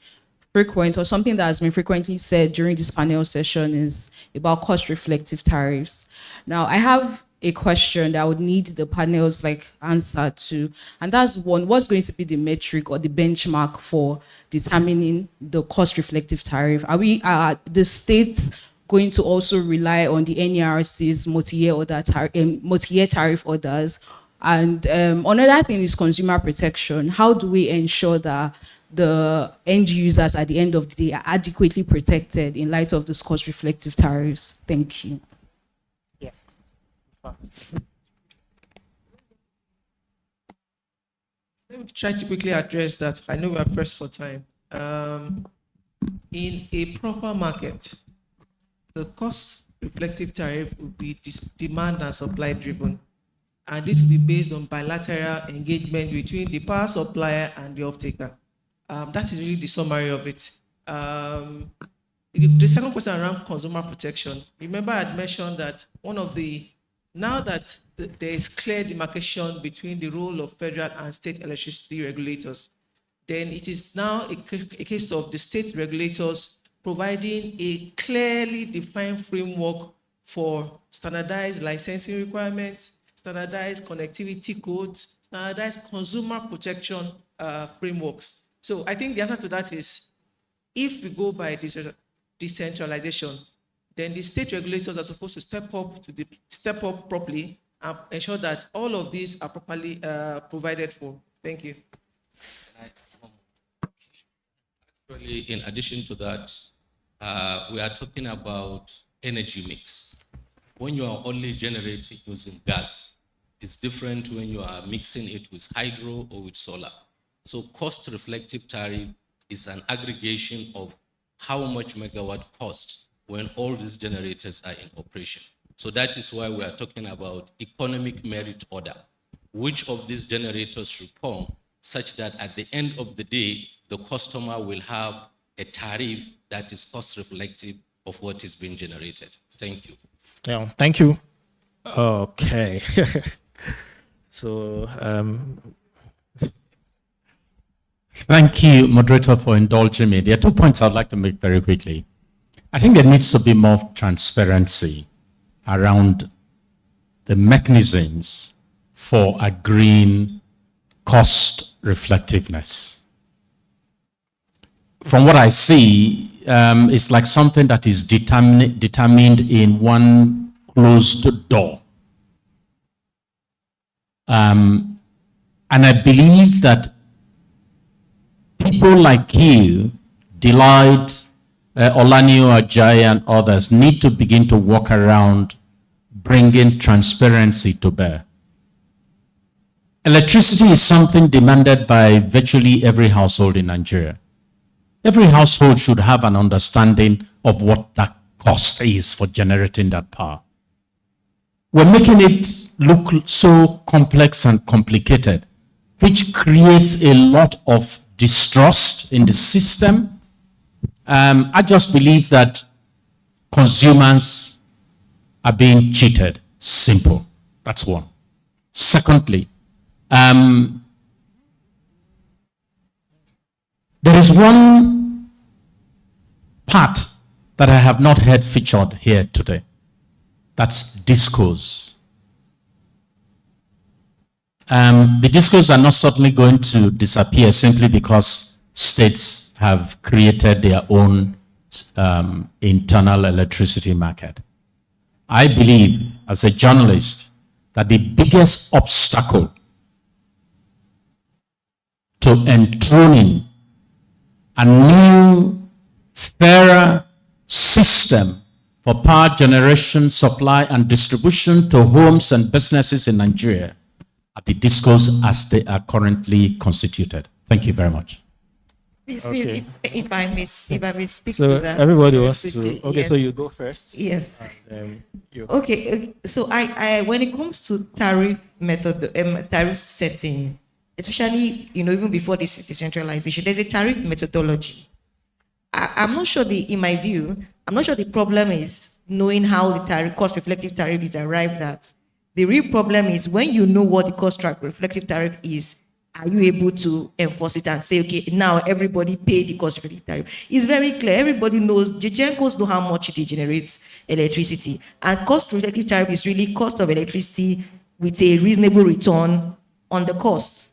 frequent or something that has been frequently said during this panel session is about cost-reflective tariffs. Now, I have a question that I would need the panel's answer to, and that's one, what's going to be the metric or the benchmark for determining the cost-reflective tariff? Are the states going to also rely on the NERC's multi-year tariff orders? And another thing is consumer protection. How do we ensure that the end users at the end of the day are adequately protected in light of these cost-reflective tariffs? Thank you. Yeah. Let me try to quickly address that. I know we are pressed for time. In a proper market, the cost-reflective tariff will be demand and supply driven. And this will be based on bilateral engagement between the power supplier and the off-taker. That is really the summary of it. The second question around consumer protection. Remember I had mentioned that now that there is clear demarcation between the role of federal and state electricity regulators, then it is now a case of the state regulators providing a clearly defined framework for standardized licensing requirements, standardized connectivity codes, standardized consumer protection frameworks. So I think the answer to that is, if we go by decentralization, then the state regulators are supposed to step up properly and ensure that all of these are properly provided for. Thank you. Actually, in addition to that, we are talking about energy mix. When you are only generating using gas, it's different when you are mixing it with hydro or with solar. So cost reflective tariff is an aggregation of how much megawatt cost when all these generators are in operation. So that is why we are talking about economic merit order. Which of these generators should come such that at the end of the day, the customer will have a tariff that is cost reflective of what is being generated. Thank you. Yeah, thank you. Okay. So, Thank you, moderator, for indulging me. There are 2 points I'd like to make very quickly. I think there needs to be more transparency around the mechanisms for agreeing cost reflectiveness. From what I see, it's like something that is determined in one closed door. And I believe that people like you, Delight, Olanio Ajayi, and others need to begin to walk around bringing transparency to bear. Electricity is something demanded by virtually every household in Nigeria. Every household should have an understanding of what that cost is for generating that power. We're making it look so complex and complicated, which creates a lot of distrust in the system. I just believe that consumers are being cheated. Simple. That's one. Secondly, there is one part that I have not heard featured here today. That's discos. The discos are not certainly going to disappear simply because states have created their own internal electricity market. I believe, as a journalist, that the biggest obstacle to enthroning a new, fairer system for power generation, supply, and distribution to homes and businesses in Nigeria are the discos as they are currently constituted. Thank you very much. Please, Okay. if I may speak so to that. everybody wants to. quickly. Okay, Yes. so you go first. Yes. And, you. Okay, so I when it comes to tariff method, tariff setting, especially even before this decentralization, there's a tariff methodology. I'm not sure in my view, I'm not sure the problem is knowing how the tariff, cost reflective tariff is arrived at. The real problem is when you know what the cost reflective tariff is, are you able to enforce it and say, okay, now everybody pay the cost reflective tariff? It's very clear. Everybody knows, Gencos know how much they generate electricity. And cost reflective tariff is really cost of electricity with a reasonable return on the cost.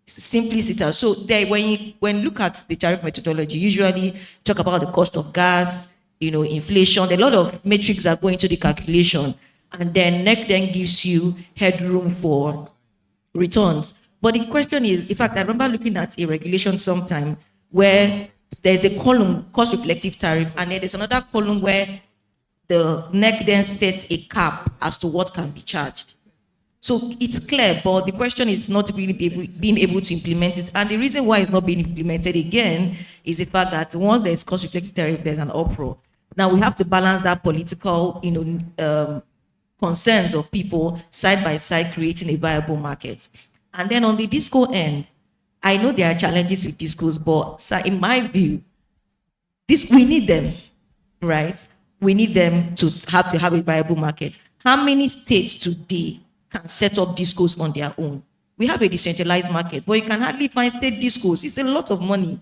Simply sit. So there, when you look at the tariff methodology, usually talk about the cost of gas, inflation. A lot of metrics are going to the calculation, and then NEC then gives you headroom for returns. But the question is, in fact, I remember looking at a regulation sometime where there's a column, cost reflective tariff, and then there's another column where the NEC then sets a cap as to what can be charged. So it's clear, but the question is not really being able to implement it. And the reason why it's not being implemented again is the fact that once there's cost reflective tariff, there's an uproar. Now we have to balance that political, concerns of people side by side, creating a viable market. And then on the disco end, I know there are challenges with discos, but in my view, we need them, right? We need them to have a viable market. How many states today can set up discos on their own? We have a decentralized market, but you can hardly find state discos. It's a lot of money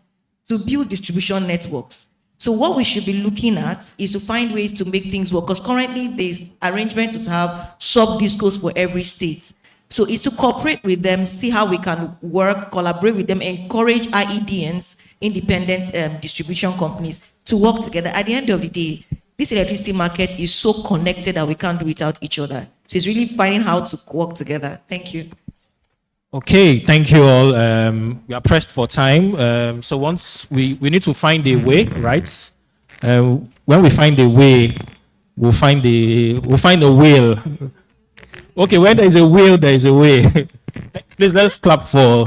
to build distribution networks. So what we should be looking at is to find ways to make things work, because currently there's arrangements to have sub-discos for every state. So it's to cooperate with them, see how we can work, collaborate with them, encourage IEDNs, independent distribution companies, to work together. At the end of the day, this electricity market is so connected that we can't do without each other. So it's really finding how to work together. Thank you. Okay, thank you all. We are pressed for time. So once we need to find a way, right? When we find a way, we'll find a will. Okay, when there is a will, there is a way. Please, let's clap for,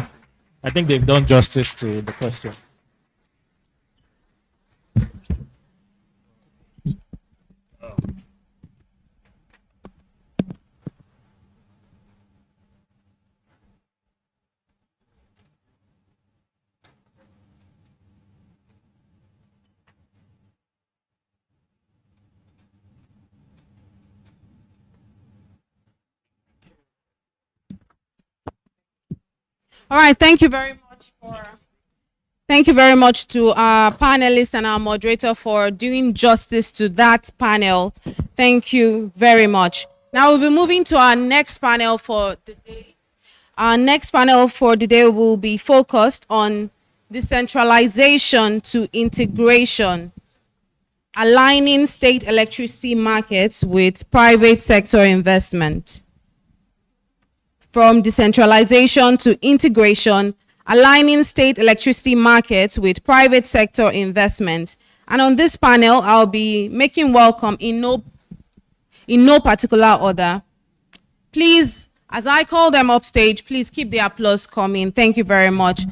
I think they've done justice to the question. All right, thank you very much to our panelists and our moderator for doing justice to that panel. Thank you very much. Now we'll be moving to our next panel for the day. Our next panel for the day will be focused on decentralization to integration, aligning state electricity markets with private sector investment. From decentralization to integration, aligning state electricity markets with private sector investment. And on this panel, I'll be making welcome in no particular order. Please, as I call them upstage, please keep the applause coming. Thank you very much.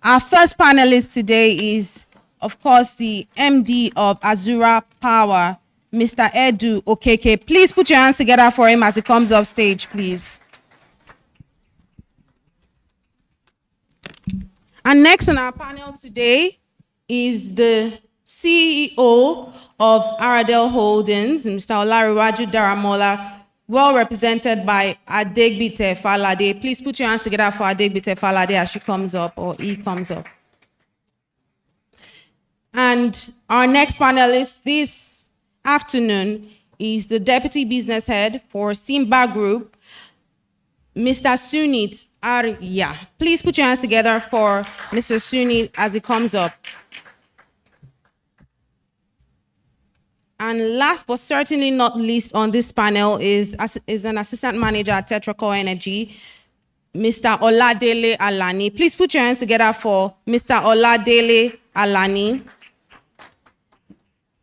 Our first panelist today is, of course, the MD of Azura Power, Mr. Edu Okeke. Please put your hands together for him as he comes up stage, please. And next on our panel today is the CEO of Aradel Holdings, Mr. Olariwaju Daramola, well represented by Adegbite Falade. Please put your hands together for Adegbite Falade as she comes up, or he comes up. And our next panelist this afternoon is the Deputy Business Head for Simba Group, Mr. Sunit Arya. Please put your hands together for Mr. Sunit as he comes up. And last but certainly not least on this panel is an assistant manager at Tetraco Energy, Mr. Oladele Alani. Please put your hands together for Mr. Oladele Alani.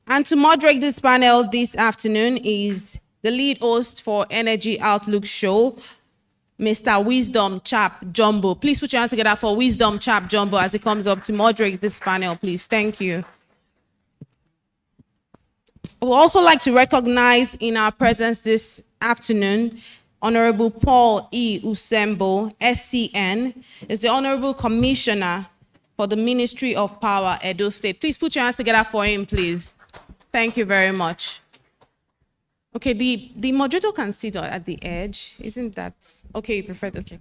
And to moderate this panel this afternoon is the lead host for Energy Outlook Show, Mr. Wisdom Chap Jumbo. Please put your hands together for Wisdom Chap Jumbo as he comes up to moderate this panel, please. Thank you. I would also like to recognize in our presence this afternoon, Honorable Paul E. Usembo, SCN, is the Honorable Commissioner for the Ministry of Power, Edo State. Please put your hands together for him, please. Thank you very much. Okay, the moderator can sit at the edge. Isn't that okay? You prefer? Okay.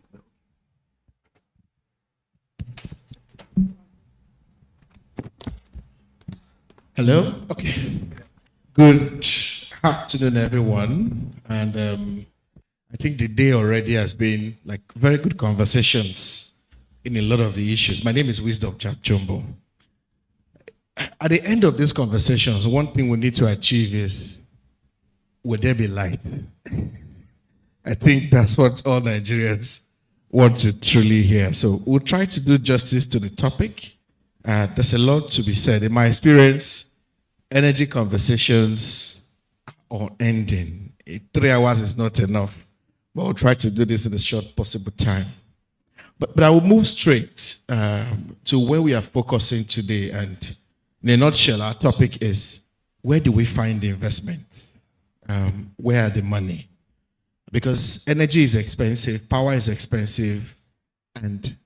Hello. Okay. Good afternoon, everyone. And I think the day already has been like very good conversations in a lot of the issues. My name is Wisdom Chap Jumbo. At the end of these conversations, one thing we need to achieve is, will there be light? I think that's what all Nigerians want to truly hear. So we'll try to do justice to the topic. There's a lot to be said. In my experience, energy conversations are ending. 3 hours is not enough, but we'll try to do this in the short possible time. But I will move straight to where we are focusing today. And in a nutshell, our topic is, where do we find the investments? Where are the money? Because energy is expensive, power is expensive, and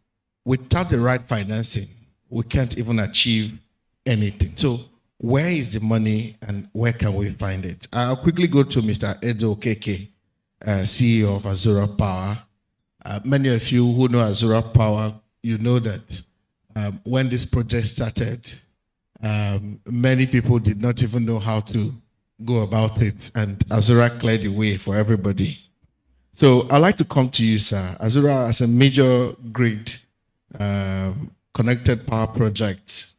without the right financing, we can't even achieve anything. So where is the money and where can we find it? I'll quickly go to Mr. Edo Okeke, CEO of Azura Power. Many of you who know Azura Power, you know that when this project started, many people did not even know how to go about it, and Azura cleared the way for everybody. So I'd like to come to you, sir. Azura as a major grid connected power project.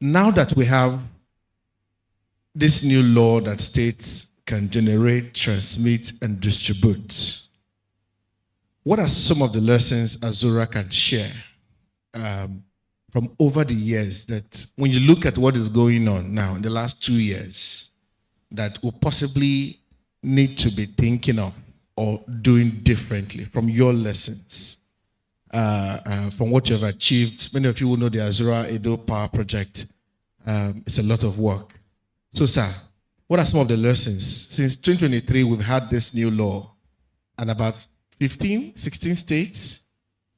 Now that we have this new law that states can generate, transmit, and distribute, what are some of the lessons Azura can share from over the years that when you look at what is going on now in the last 2 years that will possibly need to be thinking of or doing differently from your lessons, from what you have achieved? Many of you will know the Azura Edo Power Project. It's a lot of work. So, sir, what are some of the lessons? Since 2023, we've had this new law, and about 15, 16 states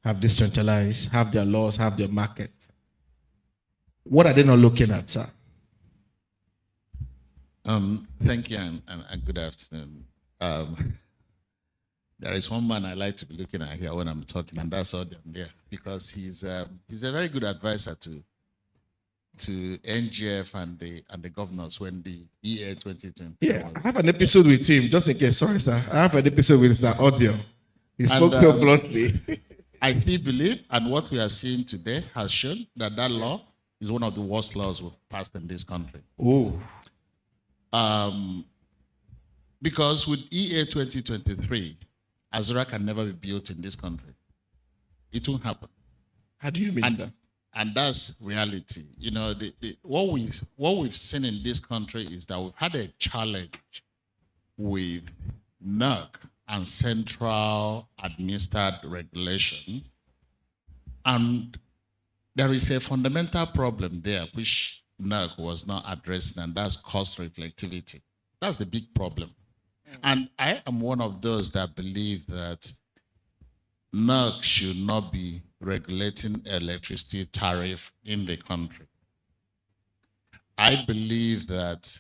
have decentralized, have their laws, have their market. What are they not looking at, sir? Thank you and good afternoon. There is one man I like to be looking at here when I'm talking, and that's Odion there, because he's a very good advisor to NGF and the governors when the EA 2020. Yeah, I have an episode with him, just in case. Sorry, sir. I have an episode with Mr. Odion. He spoke so bluntly. I still believe, and what we are seeing today has shown that law is one of the worst laws we've passed in this country. Oh. Because with EA 2023, Azura can never be built in this country. It won't happen. How do you mean, sir? And that's reality. You know, what we've seen in this country is that we've had a challenge with NERC and central administered regulation. And there is a fundamental problem there which NERC was not addressing, and that's cost reflectivity. That's the big problem. And I am one of those that believe that NERC should not be regulating electricity tariff in the country. I believe that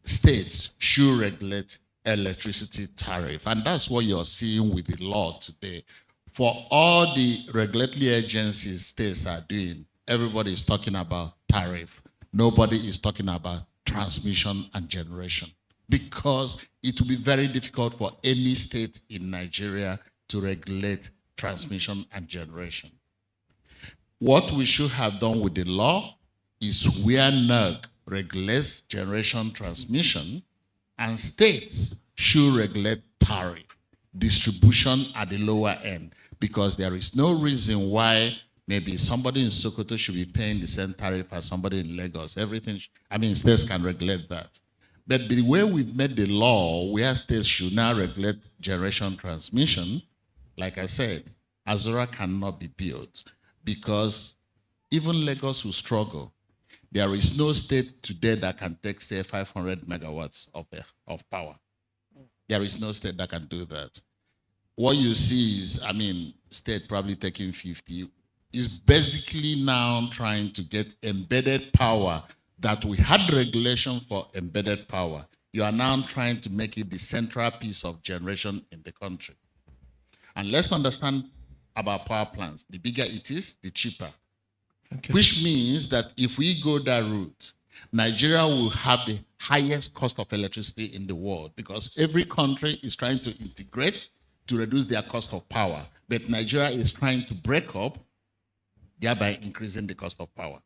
states should regulate electricity tariff, and that's what you're seeing with the law today. For all the regulatory agencies states are doing, everybody is talking about tariff. Nobody is talking about transmission and generation, because it will be very difficult for any state in Nigeria to regulate transmission and generation. What we should have done with the law is where NERC regulates generation transmission, and states should regulate tariff, distribution at the lower end, because there is no reason why maybe somebody in Sokoto should be paying the same tariff as somebody in Lagos. States can regulate that. But the way we've made the law where states should now regulate generation transmission, like I said, Azura cannot be built because even Lagos will struggle. There is no state today that can take, say, 500 megawatts of power. There is no state that can do that. What you see is, state probably taking 50, is basically now trying to get embedded power that we had regulation for embedded power. You are now trying to make it the central piece of generation in the country. And let's understand about power plants. The bigger it is, the cheaper. Okay. Which means that if we go that route, Nigeria will have the highest cost of electricity in the world, because every country is trying to integrate to reduce their cost of power. But Nigeria is trying to break up, thereby increasing the cost of power.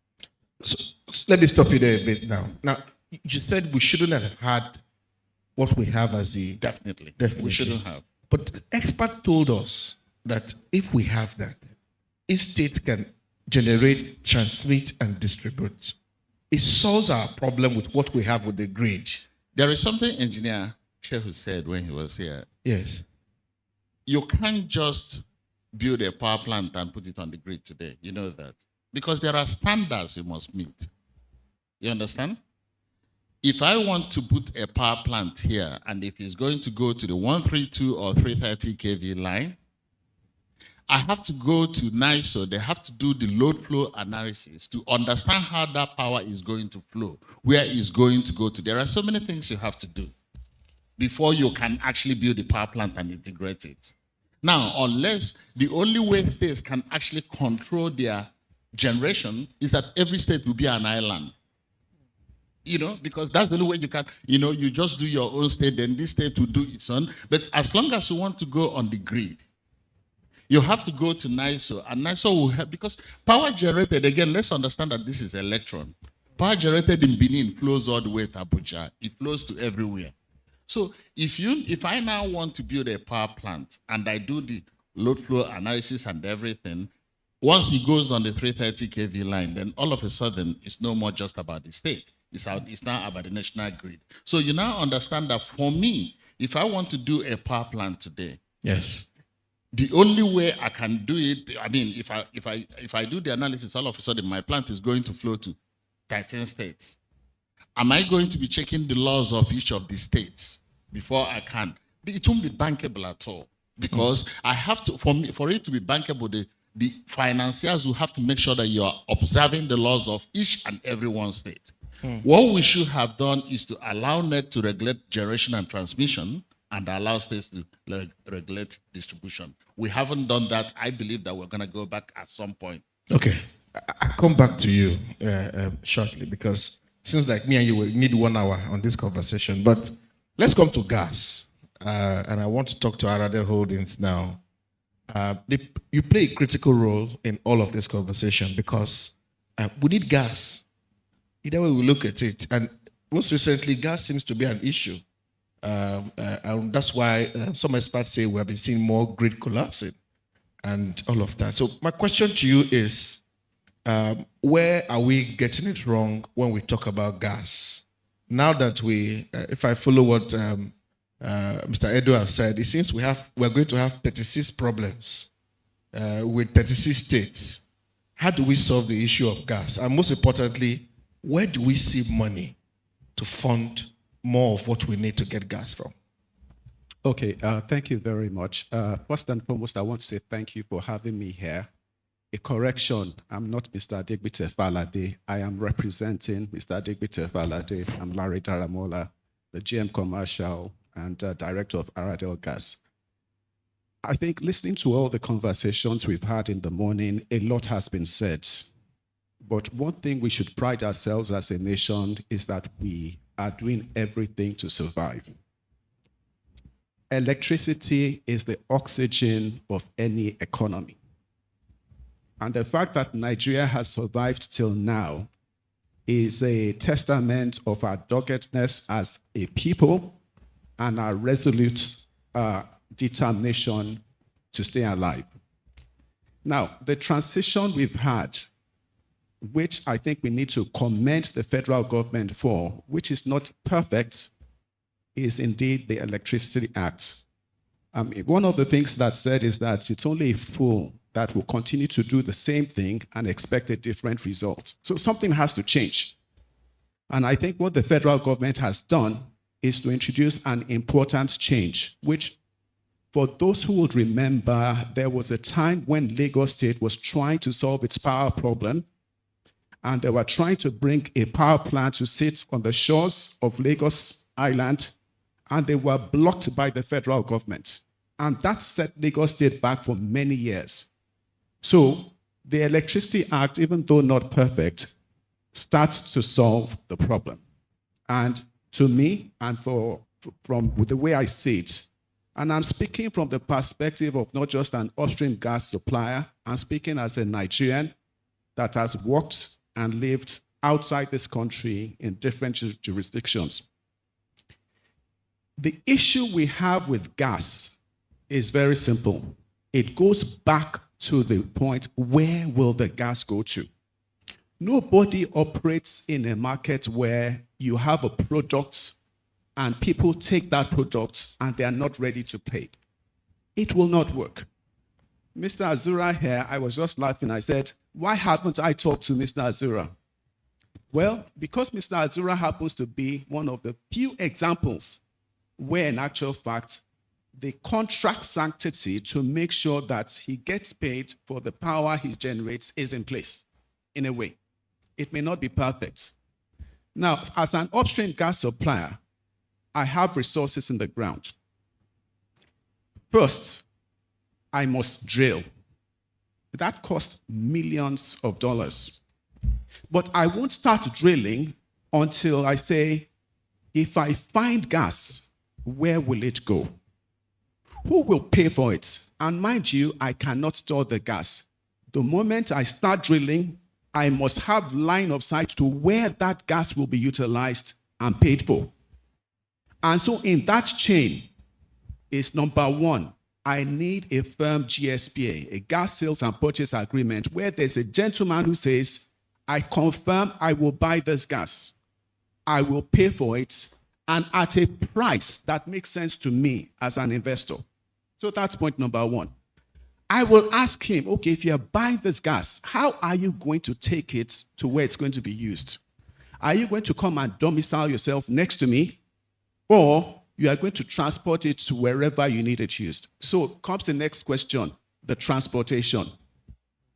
So let me stop you there a bit now. Now, you said we shouldn't have had what we have as the... Definitely. We shouldn't have. But the expert told us that if we have that, if states can generate, transmit, and distribute, it solves our problem with what we have with the grid. There is something Engineer Shehu said when he was here. Yes. You can't just build a power plant and put it on the grid today. You know that. Because there are standards you must meet. You understand? If I want to put a power plant here, and if it's going to go to the 132 or 330 kV line, I have to go to NISO. They have to do the load flow analysis to understand how that power is going to flow, where it's going to go to. There are so many things you have to do before you can actually build the power plant and integrate it. Now, unless the only way states can actually control their generation is that every state will be an island. Because that's the only way you can, you just do your own state, then this state will do its own. But as long as you want to go on the grid, you have to go to NISO, and NISO will help, because power generated, again, let's understand that this is electron. Power generated in Benin flows all the way to Abuja. It flows to everywhere. So if I now want to build a power plant and I do the load flow analysis and everything, once it goes on the 330 kV line, then all of a sudden it's no more just about the state. It's now about the national grid. So you now understand that for me, if I want to do a power plant today, yes, the only way I can do it, I mean, if I do the analysis, all of a sudden my plant is going to flow to 13 states. Am I going to be checking the laws of each of the states before I can? It won't be bankable at all, because I have to, for it to be bankable, the financiers will have to make sure that you are observing the laws of each and every one state. What we should have done is to allow NET to regulate generation and transmission and allow states to regulate distribution. We haven't done that. I believe that we're going to go back at some point. Okay, I'll come back to you shortly, because it seems like me and you will need 1 hour on this conversation. But let's come to gas. And I want to talk to Aradel Holdings now. You play a critical role in all of this conversation, because we need gas. Either way we look at it. And most recently, gas seems to be an issue. And that's why some experts say we have been seeing more grid collapsing and all of that. So my question to you is, where are we getting it wrong when we talk about gas? Now that if I follow what Mr. Edo has said, it seems we're going to have 36 problems with 36 states. How do we solve the issue of gas? And most importantly, where do we see money to fund more of what we need to get gas from? Okay, thank you very much. First and foremost, I want to say thank you for having me here. A correction, I'm not Mr. Adegbite Falade. I am representing Mr. Adegbite Falade. I'm Larry Daramola, the GM Commercial and Director of Aradel Gas. I think listening to all the conversations we've had in the morning, a lot has been said. But one thing we should pride ourselves as a nation is that we are doing everything to survive. Electricity is the oxygen of any economy. And the fact that Nigeria has survived till now is a testament of our doggedness as a people and our resolute determination to stay alive. Now, the transition we've had, which I think we need to commend the federal government for, which is not perfect, is indeed the Electricity Act. One of the things that's said is that it's only a fool that will continue to do the same thing and expect a different result. So something has to change. And I think what the federal government has done is to introduce an important change, which for those who would remember, there was a time when Lagos State was trying to solve its power problem, and they were trying to bring a power plant to sit on the shores of Lagos Island, and they were blocked by the federal government. And that set Lagos State back for many years. So the Electricity Act, even though not perfect, starts to solve the problem. And to me, and from the way I see it, and I'm speaking from the perspective of not just an upstream gas supplier, I'm speaking as a Nigerian that has worked and lived outside this country in different jurisdictions. The issue we have with gas is very simple. It goes back to the point, where will the gas go to? Nobody operates in a market where you have a product and people take that product and they are not ready to pay. It will not work. Mr. Azura here, I was just laughing. I said, why haven't I talked to Mr. Azura? Well, because Mr. Azura happens to be one of the few examples where, in actual fact, the contract sanctity to make sure that he gets paid for the power he generates is in place, in a way. It may not be perfect. Now, as an upstream gas supplier, I have resources in the ground. First, I must drill. That costs millions of dollars. But I won't start drilling until I say, if I find gas, where will it go? Who will pay for it? And mind you, I cannot store the gas. The moment I start drilling, I must have line of sight to where that gas will be utilized and paid for. And so in that chain is number one, I need a firm GSPA, a gas sales and purchase agreement, where there's a gentleman who says, I confirm I will buy this gas. I will pay for it, and at a price that makes sense to me as an investor. So that's point number one. I will ask him, okay, if you're buying this gas, how are you going to take it to where it's going to be used? Are you going to come and domicile yourself next to me? Or you are going to transport it to wherever you need it used? So comes the next question, the transportation.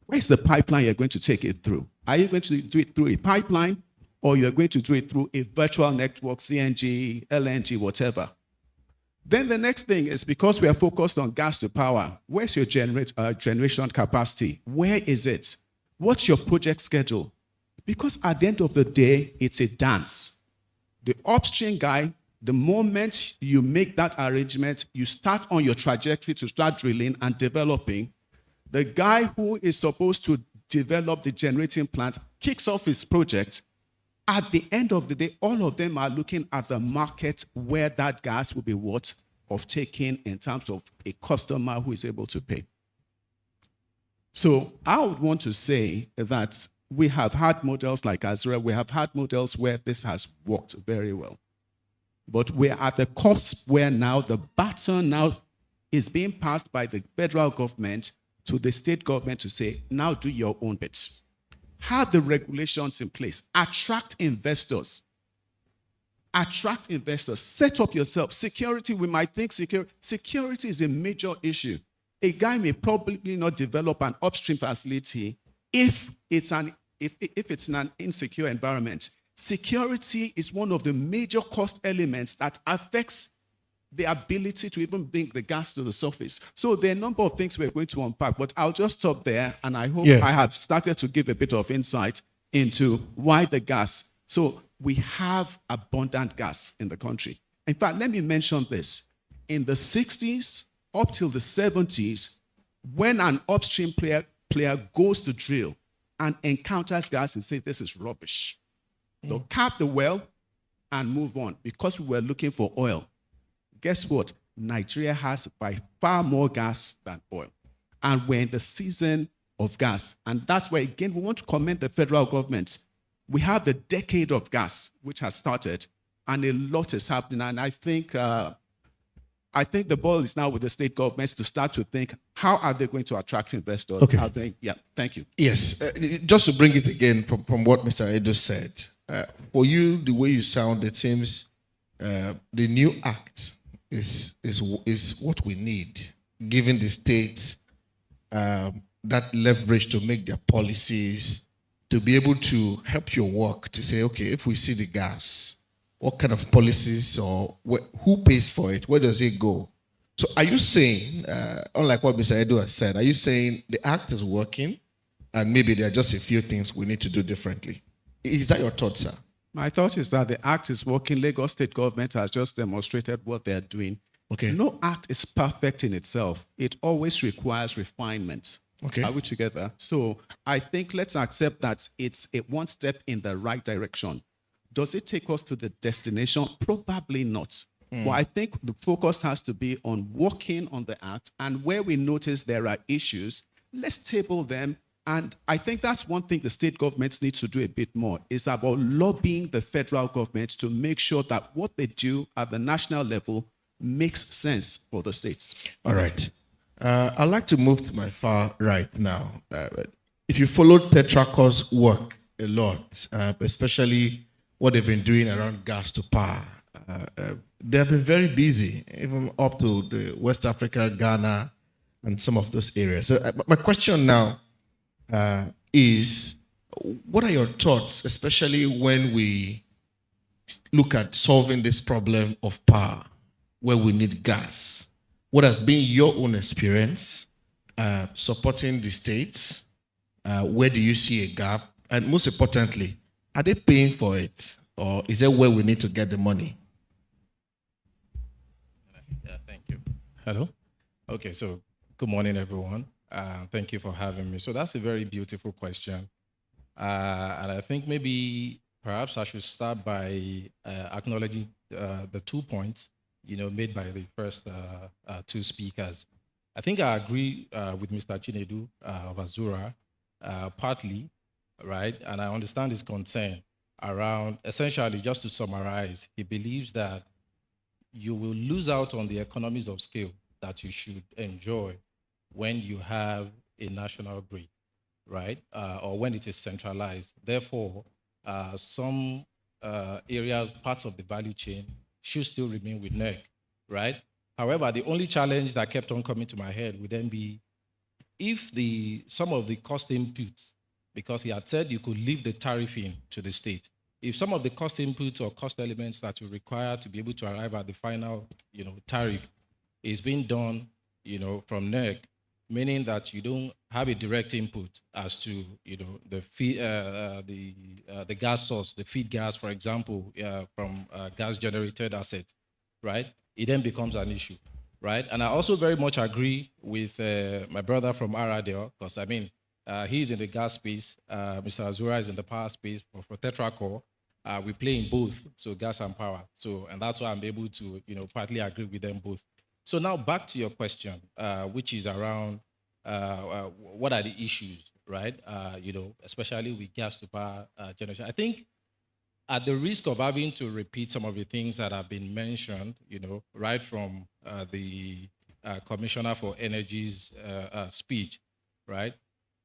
Where's the pipeline you're going to take it through? Are you going to do it through a pipeline, or you're going to do it through a virtual network, CNG, LNG, whatever? Then the next thing is, because we are focused on gas to power, where's your generation capacity? Where is it? What's your project schedule? Because at the end of the day, it's a dance. The upstream guy, the moment you make that arrangement, you start on your trajectory to start drilling and developing. The guy who is supposed to develop the generating plant kicks off his project. At the end of the day, all of them are looking at the market where that gas will be what of taking in terms of a customer who is able to pay. So I would want to say that we have had models like Azure. We have had models where this has worked very well. But we're at the cusp where now the baton now is being passed by the federal government to the state government to say, now do your own bit. Have the regulations in place. Attract investors. Attract investors. Set up yourself. Security, we might think security is a major issue. A guy may probably not develop an upstream facility if it's in an insecure environment. Security is one of the major cost elements that affects the ability to even bring the gas to the surface. So there are a number of things we're going to unpack, but I'll just stop there, and I hope I have started to give a bit of insight into why the gas. So we have abundant gas in the country. In fact, let me mention this. In the 60s up till the 70s, when an upstream player goes to drill and encounters gas and says, this is rubbish, they'll cap the well and move on because we were looking for oil. Guess what? Nigeria has by far more gas than oil. And we're in the season of gas. And that's where, again, we want to commend the federal government. We have the decade of gas, which has started, and a lot is happening. And I think the ball is now with the state governments to start to think, how are they going to attract investors? Okay. Thank you. Yes, just to bring it again from what Mr. Edo said, for you, the way you sound, it seems the new act is what we need, giving the states that leverage to make their policies, to be able to help your work, to say, okay, if we see the gas, what kind of policies or who pays for it? Where does it go? So are you saying, unlike what Mr. Edo has said, are you saying the act is working and maybe there are just a few things we need to do differently? Is that your thought, sir? My thought is that the act is working. Lagos state government has just demonstrated what they're doing. Okay. No act is perfect in itself. It always requires refinement. Okay. Are we together? So I think let's accept that it's one step in the right direction. Does it take us to the destination? Probably not. But I think the focus has to be on working on the act, and where we notice there are issues, let's table them. And I think that's one thing the state governments need to do a bit more, is about lobbying the federal government to make sure that what they do at the national level makes sense for the states. All right. I'd like to move to my far right now. If you followed Tetraco's work a lot, especially what they've been doing around gas to power, they have been very busy, even up to the West Africa, Ghana, and some of those areas. So my question now is, what are your thoughts, especially when we look at solving this problem of power, where we need gas? What has been your own experience supporting the states? Where do you see a gap? And most importantly, are they paying for it? Or is that where we need to get the money? Yeah, thank you. Hello? Okay, so good morning, everyone. Thank you for having me. So that's a very beautiful question. And I think maybe perhaps I should start by acknowledging the 2 points, made by the first two speakers. I think I agree with Mr. Chinedu of Azura, partly, right? And I understand his concern around, essentially, just to summarize, he believes that you will lose out on the economies of scale that you should enjoy when you have a national grid, right? Or when it is centralized. Therefore, some areas, parts of the value chain should still remain with NERC, right? However, the only challenge that kept on coming to my head would then be if some of the cost inputs, because he had said you could leave the tariff in to the state, if some of the cost inputs or cost elements that you require to be able to arrive at the final, tariff is being done, from NERC, meaning that you don't have a direct input as to, the feed, the gas source, the feed gas, for example, from gas-generated assets, right? It then becomes an issue, right? And I also very much agree with my brother from Aradale, because he's in the gas space, Mr. Azura is in the power space for Tetracore. We play in both, so gas and power. And that's why I'm able to, partly agree with them both. So now back to your question, which is around what are the issues, right? Especially with gas to power generation. I think at the risk of having to repeat some of the things that have been mentioned, right from the Commissioner for Energy's speech, right?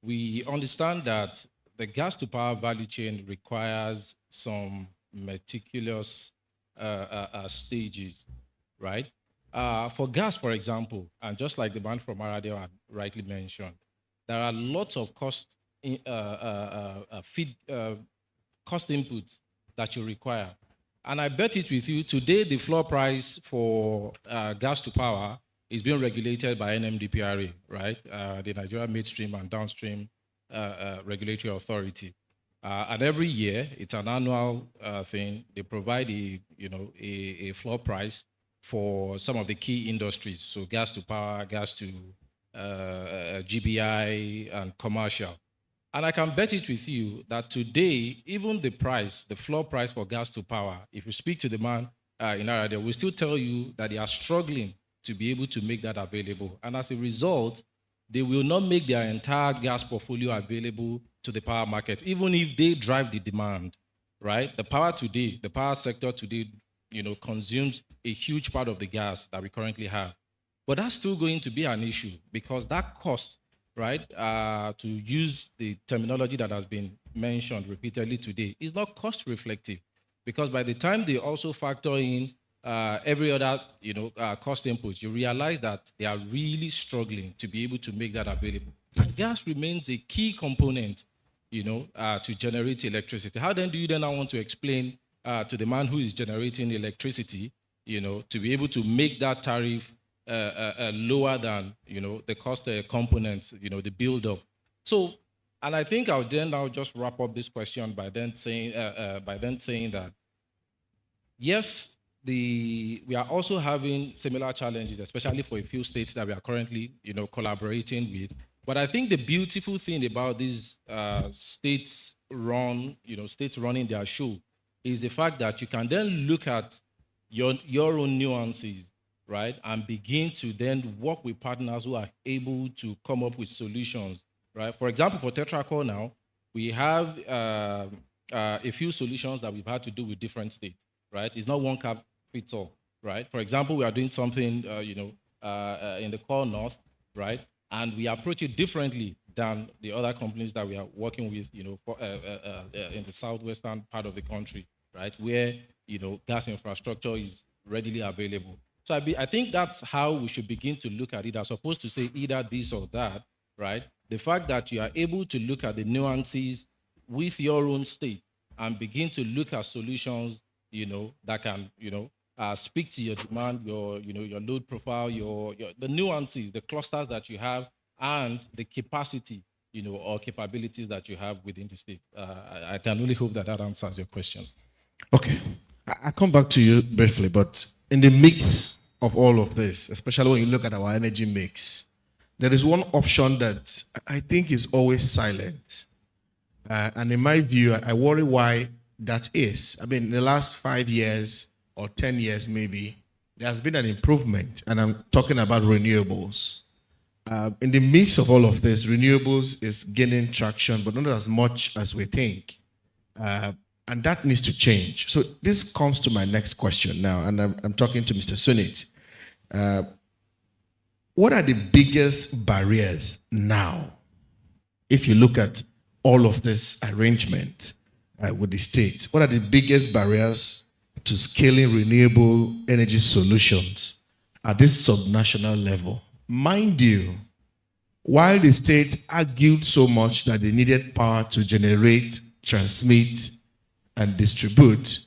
We understand that the gas to power value chain requires some meticulous stages, right? For gas, for example, and just like the man from Aradale had rightly mentioned, there are lots of cost inputs that you require. And I bet it with you, today the floor price for gas to power is being regulated by NMDPRA, right? The Nigeria Midstream and Downstream Regulatory Authority. And every year, it's an annual thing. They provide a floor price for some of the key industries. So gas to power, gas to GBI, and commercial. And I can bet it with you that today, even the floor price for gas to power, if you speak to the man in Aradale, will still tell you that they are struggling to be able to make that available. And as a result, they will not make their entire gas portfolio available to the power market, even if they drive the demand, right? The power sector today, consumes a huge part of the gas that we currently have. But that's still going to be an issue because that cost, right, to use the terminology that has been mentioned repeatedly today, is not cost reflective. Because by the time they also factor in every other, cost inputs, you realize that they are really struggling to be able to make that available. And gas remains a key component, to generate electricity. How then do you then want to explain to the man who is generating electricity, to be able to make that tariff lower than, the cost components, the build-up? So, and I think I'll just wrap up this question by then saying that, yes, we are also having similar challenges, especially for a few states that we are currently, collaborating with. But I think the beautiful thing about these states running their show is the fact that you can then look at your own nuances, right, and begin to then work with partners who are able to come up with solutions, right? For example, for Tetracore now, we have a few solutions that we've had to do with different states, right? It's not one cap fits all, right? For example, we are doing something, in the core north, right? And we approach it differently than the other companies that we are working with, in the southwestern part of the country, right? Where, gas infrastructure is readily available. So I think that's how we should begin to look at it, as opposed to say either this or that, right? The fact that you are able to look at the nuances with your own state and begin to look at solutions, that can, speak to your demand, your load profile, the nuances, the clusters that you have, and the capacity, or capabilities that you have within the state. I can only hope that answers your question. Okay, I come back to you briefly, but in the mix of all of this, especially when you look at our energy mix, there is one option that I think is always silent, And in my view, I worry why that is. I mean, in the last 5 years or 10 years, maybe, there has been an improvement, and I'm talking about renewables. In the mix of all of this, renewables is gaining traction, but not as much as we think. And that needs to change. So this comes to my next question now, and I'm talking to Mr. Sunit. What are the biggest barriers now, if you look at all of this arrangement with the states? What are the biggest barriers to scaling renewable energy solutions at this subnational level? Mind you, while the state argued so much that they needed power to generate, transmit, and distribute,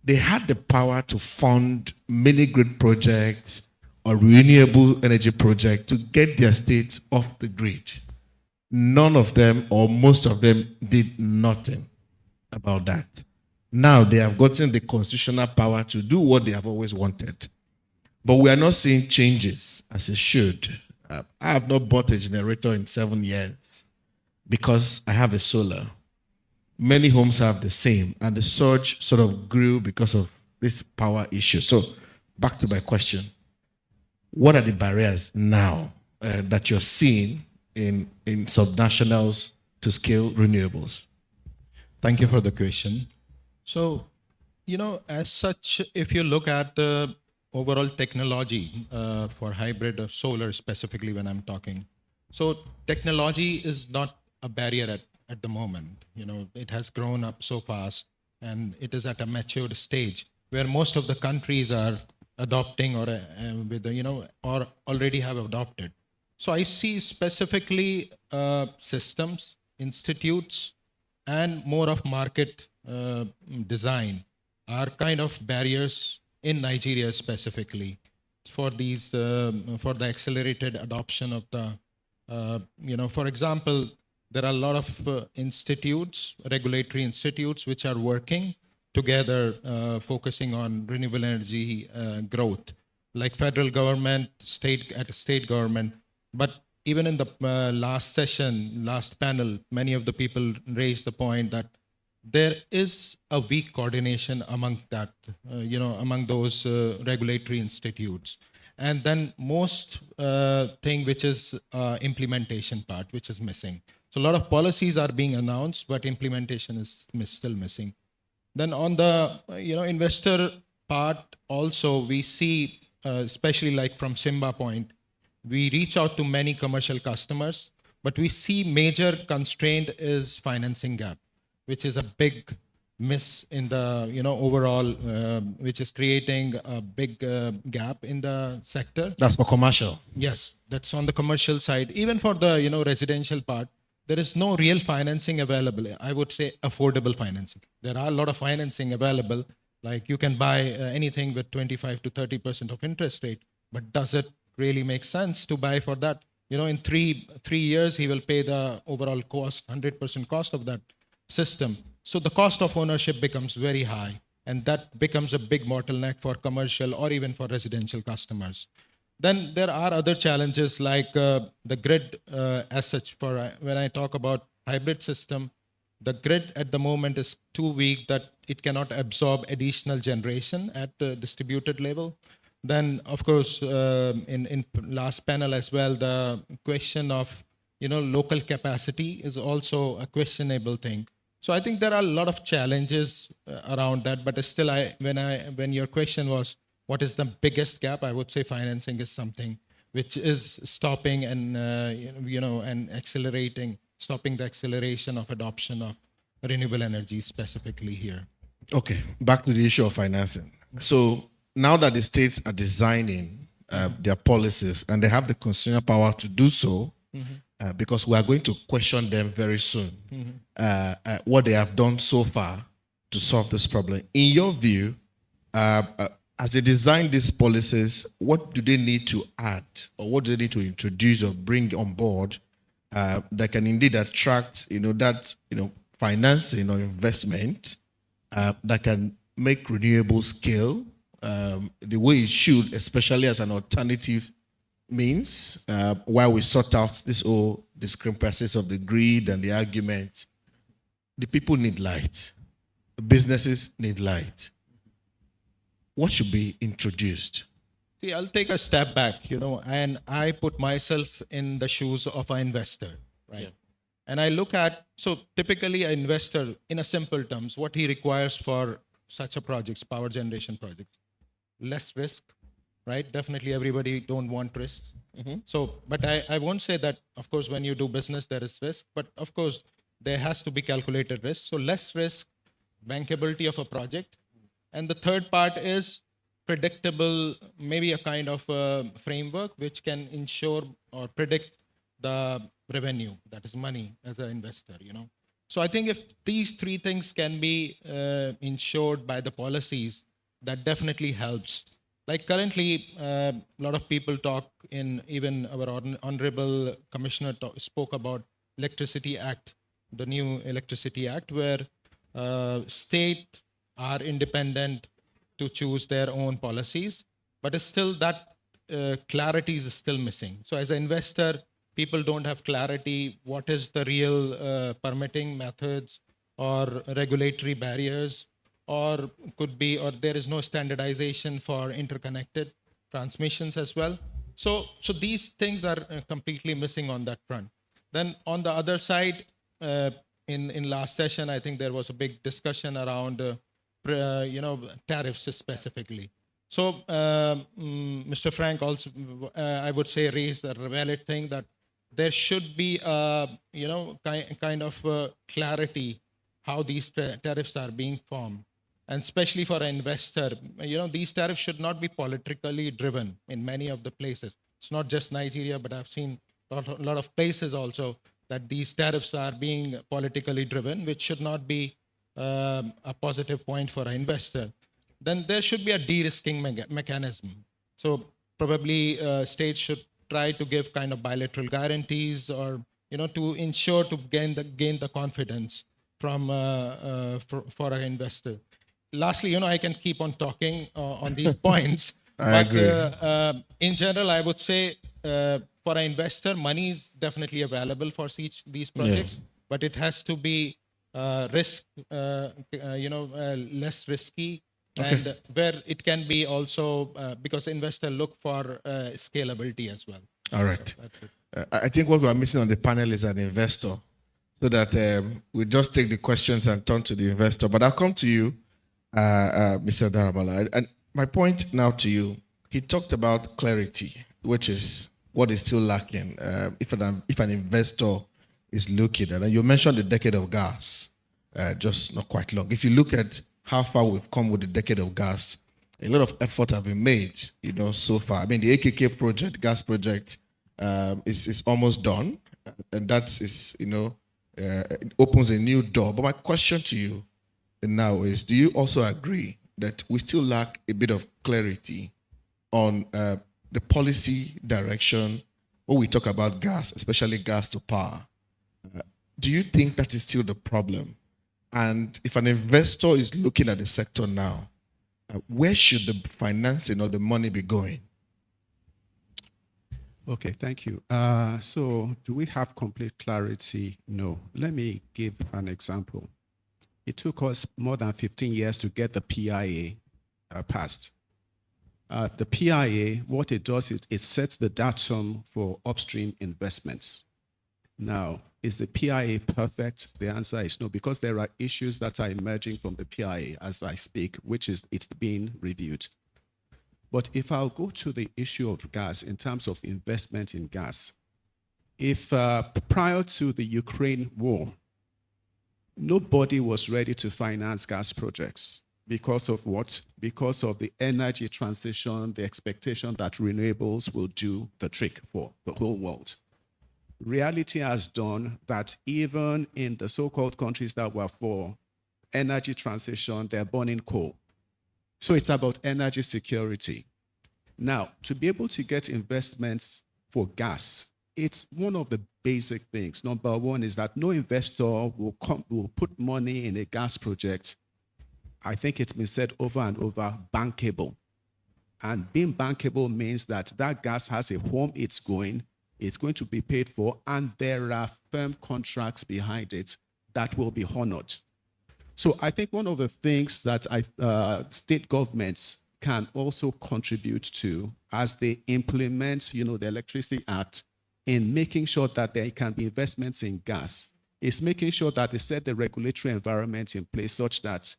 they had the power to fund mini grid projects or renewable energy projects to get their states off the grid. None of them, or most of them, did nothing about that. Now they have gotten the constitutional power to do what they have always wanted. But we are not seeing changes as it should. I have not bought a generator in 7 years because I have a solar. Many homes have the same, and the surge sort of grew because of this power issue. So back to my question. What are the barriers now that you're seeing in subnationals to scale renewables? Thank you for the question. So, as such, if you look at the overall technology for hybrid or solar, specifically when I'm talking, so technology is not a barrier at the moment. It has grown up so fast, and it is at a matured stage where most of the countries are adopting or or already have adopted. So I see specifically systems, institutes, and more of market design are kind of barriers in Nigeria specifically for these for the accelerated adoption of the for example, there are a lot of institutes, regulatory institutes, which are working together, focusing on renewable energy growth, like federal government, state government. But even in the last session, last panel, many of the people raised the point that there is a weak coordination among that, among those regulatory institutes. And then most thing, which is implementation part, which is missing. So a lot of policies are being announced, but implementation is still missing. Then on the investor part also, we see, especially like from Simba point, we reach out to many commercial customers, but we see major constraint is financing gap, which is a big miss in the overall, which is creating a big gap in the sector. That's for commercial. Yes, that's on the commercial side. Even for the residential part, there is no real financing available. I would say affordable financing. There are a lot of financing available, like you can buy anything with 25 to 30% of interest rate, but does it really make sense to buy for that? In three years, he will pay the overall cost, 100% cost of that system. So the cost of ownership becomes very high, and that becomes a big bottleneck for commercial or even for residential customers. Then there are other challenges like the grid as such. When I talk about hybrid system, the grid at the moment is too weak that it cannot absorb additional generation at the distributed level. Then, of course, in last panel as well, the question of local capacity is also a questionable thing. So I think there are a lot of challenges around that, but still, when your question was, what is the biggest gap? I would say financing is something which is stopping and and accelerating, stopping the acceleration of adoption of renewable energy specifically here. Okay, back to the issue of financing. So now that the states are designing their policies and they have the constitutional power to do so, because we are going to question them very soon, what they have done so far to solve this problem. In your view, as they design these policies, what do they need to add, or what do they need to introduce or bring on board that can indeed attract, financing or investment that can make renewable scale the way it should, especially as an alternative means, while we sort out this whole discrepancies of the grid and the arguments? the people need light. The businesses need light. What should be introduced? See, I'll take a step back, and I put myself in the shoes of an investor, right? Yeah. And I look at, so typically an investor, in a simple terms, what he requires for such a project, power generation project, less risk, right? Definitely everybody don't want risks. So, but I won't say that, of course, when you do business, there is risk, but of course, there has to be calculated risk. So less risk, bankability of a project. And the third part is predictable, maybe a kind of framework which can ensure or predict the revenue, that is money as an investor, So I think if these three things can be ensured by the policies, that definitely helps. Like currently, a lot of people talk in, even our honorable commissioner spoke about Electricity Act, the new Electricity Act, where state are independent to choose their own policies, but it's still that clarity is still missing. So as an investor, people don't have clarity what is the real permitting methods or regulatory barriers, or could be, or there is no standardization for interconnected transmissions as well. So these things are completely missing on that front. Then on the other side, in last session, I think there was a big discussion around tariffs specifically. So Mr. Frank also, I would say, raised a valid thing that there should be kind of clarity how these tariffs are being formed. And especially for an investor, these tariffs should not be politically driven in many of the places. It's not just Nigeria, but I've seen a lot of places also that these tariffs are being politically driven, which should not be a positive point for an investor. Then there should be a de-risking mechanism. So probably states should try to give kind of bilateral guarantees, or to ensure to gain the confidence from for an investor. Lastly, I can keep on talking on these points. I agree. In general, I would say for an investor, money is definitely available for these projects, but it has to be less risky, and where it can be also because investor look for scalability as well. All right. So that's it. I think what we are missing on the panel is an investor, so that we just take the questions and turn to the investor. But I'll come to you, Mr. Daramala. And my point now to you, he talked about clarity, which is what is still lacking if an investor is looking. And you mentioned the decade of gas, just not quite long. If you look at how far we've come with the decade of gas, a lot of effort have been made, so far. I mean, the AKK project, gas project, is almost done, and that is, it opens a new door. But my question to you now is, do you also agree that we still lack a bit of clarity on the policy direction when we talk about gas, especially gas to power? Do you think that is still the problem? And if an investor is looking at the sector now, where should the financing or the money be going? Okay, thank you. So do we have complete clarity? No. Let me give an example. It took us more than 15 years to get the PIA passed. The PIA, what it does is it sets the datum for upstream investments. Now, is the PIA perfect? The answer is no, because there are issues that are emerging from the PIA as I speak, which is it's being reviewed. But if I'll go to the issue of gas in terms of investment in gas, if prior to the Ukraine war, nobody was ready to finance gas projects. Because of what? Because of the energy transition, the expectation that renewables will do the trick for the whole world. Reality has done that even in the so-called countries that were for energy transition, they're burning coal. So it's about energy security. Now, to be able to get investments for gas, it's one of the basic things. Number one is that no investor will put money in a gas project. I think it's been said over and over, bankable. And being bankable means that that gas has a home it's going to be paid for, and there are firm contracts behind it that will be honored. So I think one of the things that state governments can also contribute to as they implement, the Electricity Act, in making sure that there can be investments in gas, is making sure that they set the regulatory environment in place such that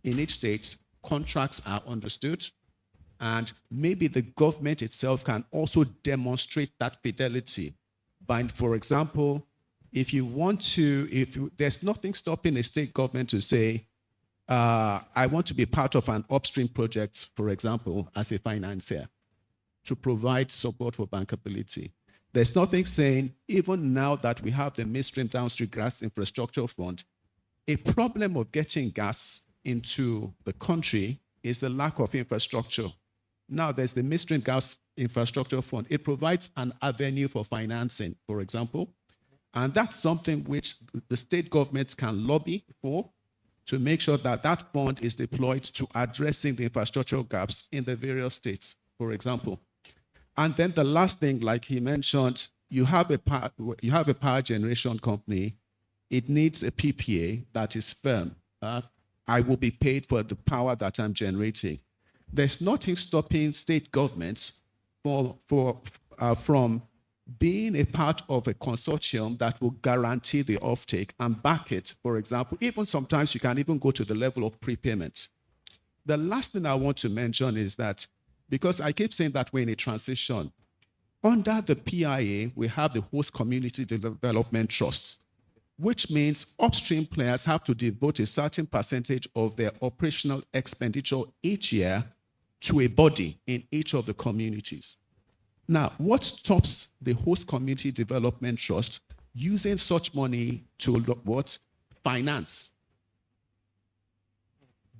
in each state, contracts are understood, and maybe the government itself can also demonstrate that fidelity by, for example, if there's nothing stopping a state government to say, I want to be part of an upstream project, for example, as a financier, to provide support for bankability. There's nothing saying, even now that we have the midstream downstream gas infrastructure fund, a problem of getting gas into the country is the lack of infrastructure. Now there's the midstream gas infrastructure fund. It provides an avenue for financing, for example, and that's something which the state governments can lobby for to make sure that that fund is deployed to addressing the infrastructural gaps in the various states, for example. And then the last thing, like he mentioned, you have a power generation company. It needs a PPA that is firm. I will be paid for the power that I'm generating. There's nothing stopping state governments from being a part of a consortium that will guarantee the offtake and back it, for example. Even sometimes you can even go to the level of prepayment. The last thing I want to mention is that, because I keep saying that we're in a transition, under the PIA, we have the Host Community Development Trust, which means upstream players have to devote a certain percentage of their operational expenditure each year to a body in each of the communities. Now, what stops the Host Community Development Trust using such money to what? Finance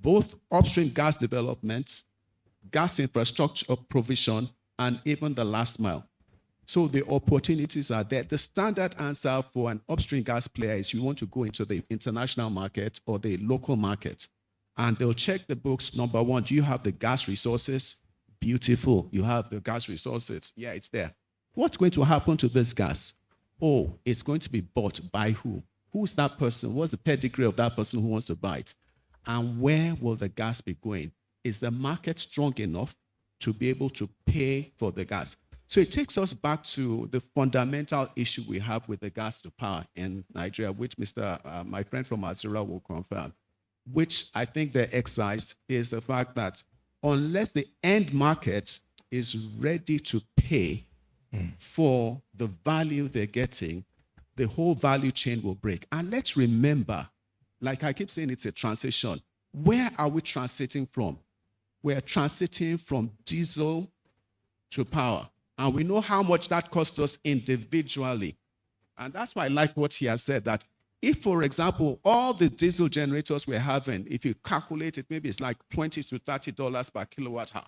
both upstream gas development, gas infrastructure provision, and even the last mile. So the opportunities are there. The standard answer for an upstream gas player is you want to go into the international market or the local market. And they'll check the books. Number one, do you have the gas resources? Beautiful. You have the gas resources. Yeah, it's there. What's going to happen to this gas? Oh, it's going to be bought by who? Who's that person? What's the pedigree of that person who wants to buy it? And where will the gas be going? Is the market strong enough to be able to pay for the gas? So it takes us back to the fundamental issue we have with the gas to power in Nigeria, which my friend from Azura will confirm, which I think they excised, is the fact that unless the end market is ready to pay for the value they're getting, the whole value chain will break. And let's remember, like I keep saying, it's a transition. Where are we transiting from? We're transiting from diesel to power. And we know how much that costs us individually. And that's why I like what he has said, that if, for example, all the diesel generators we're having, if you calculate it, maybe it's like $20 to $30 per kilowatt hour.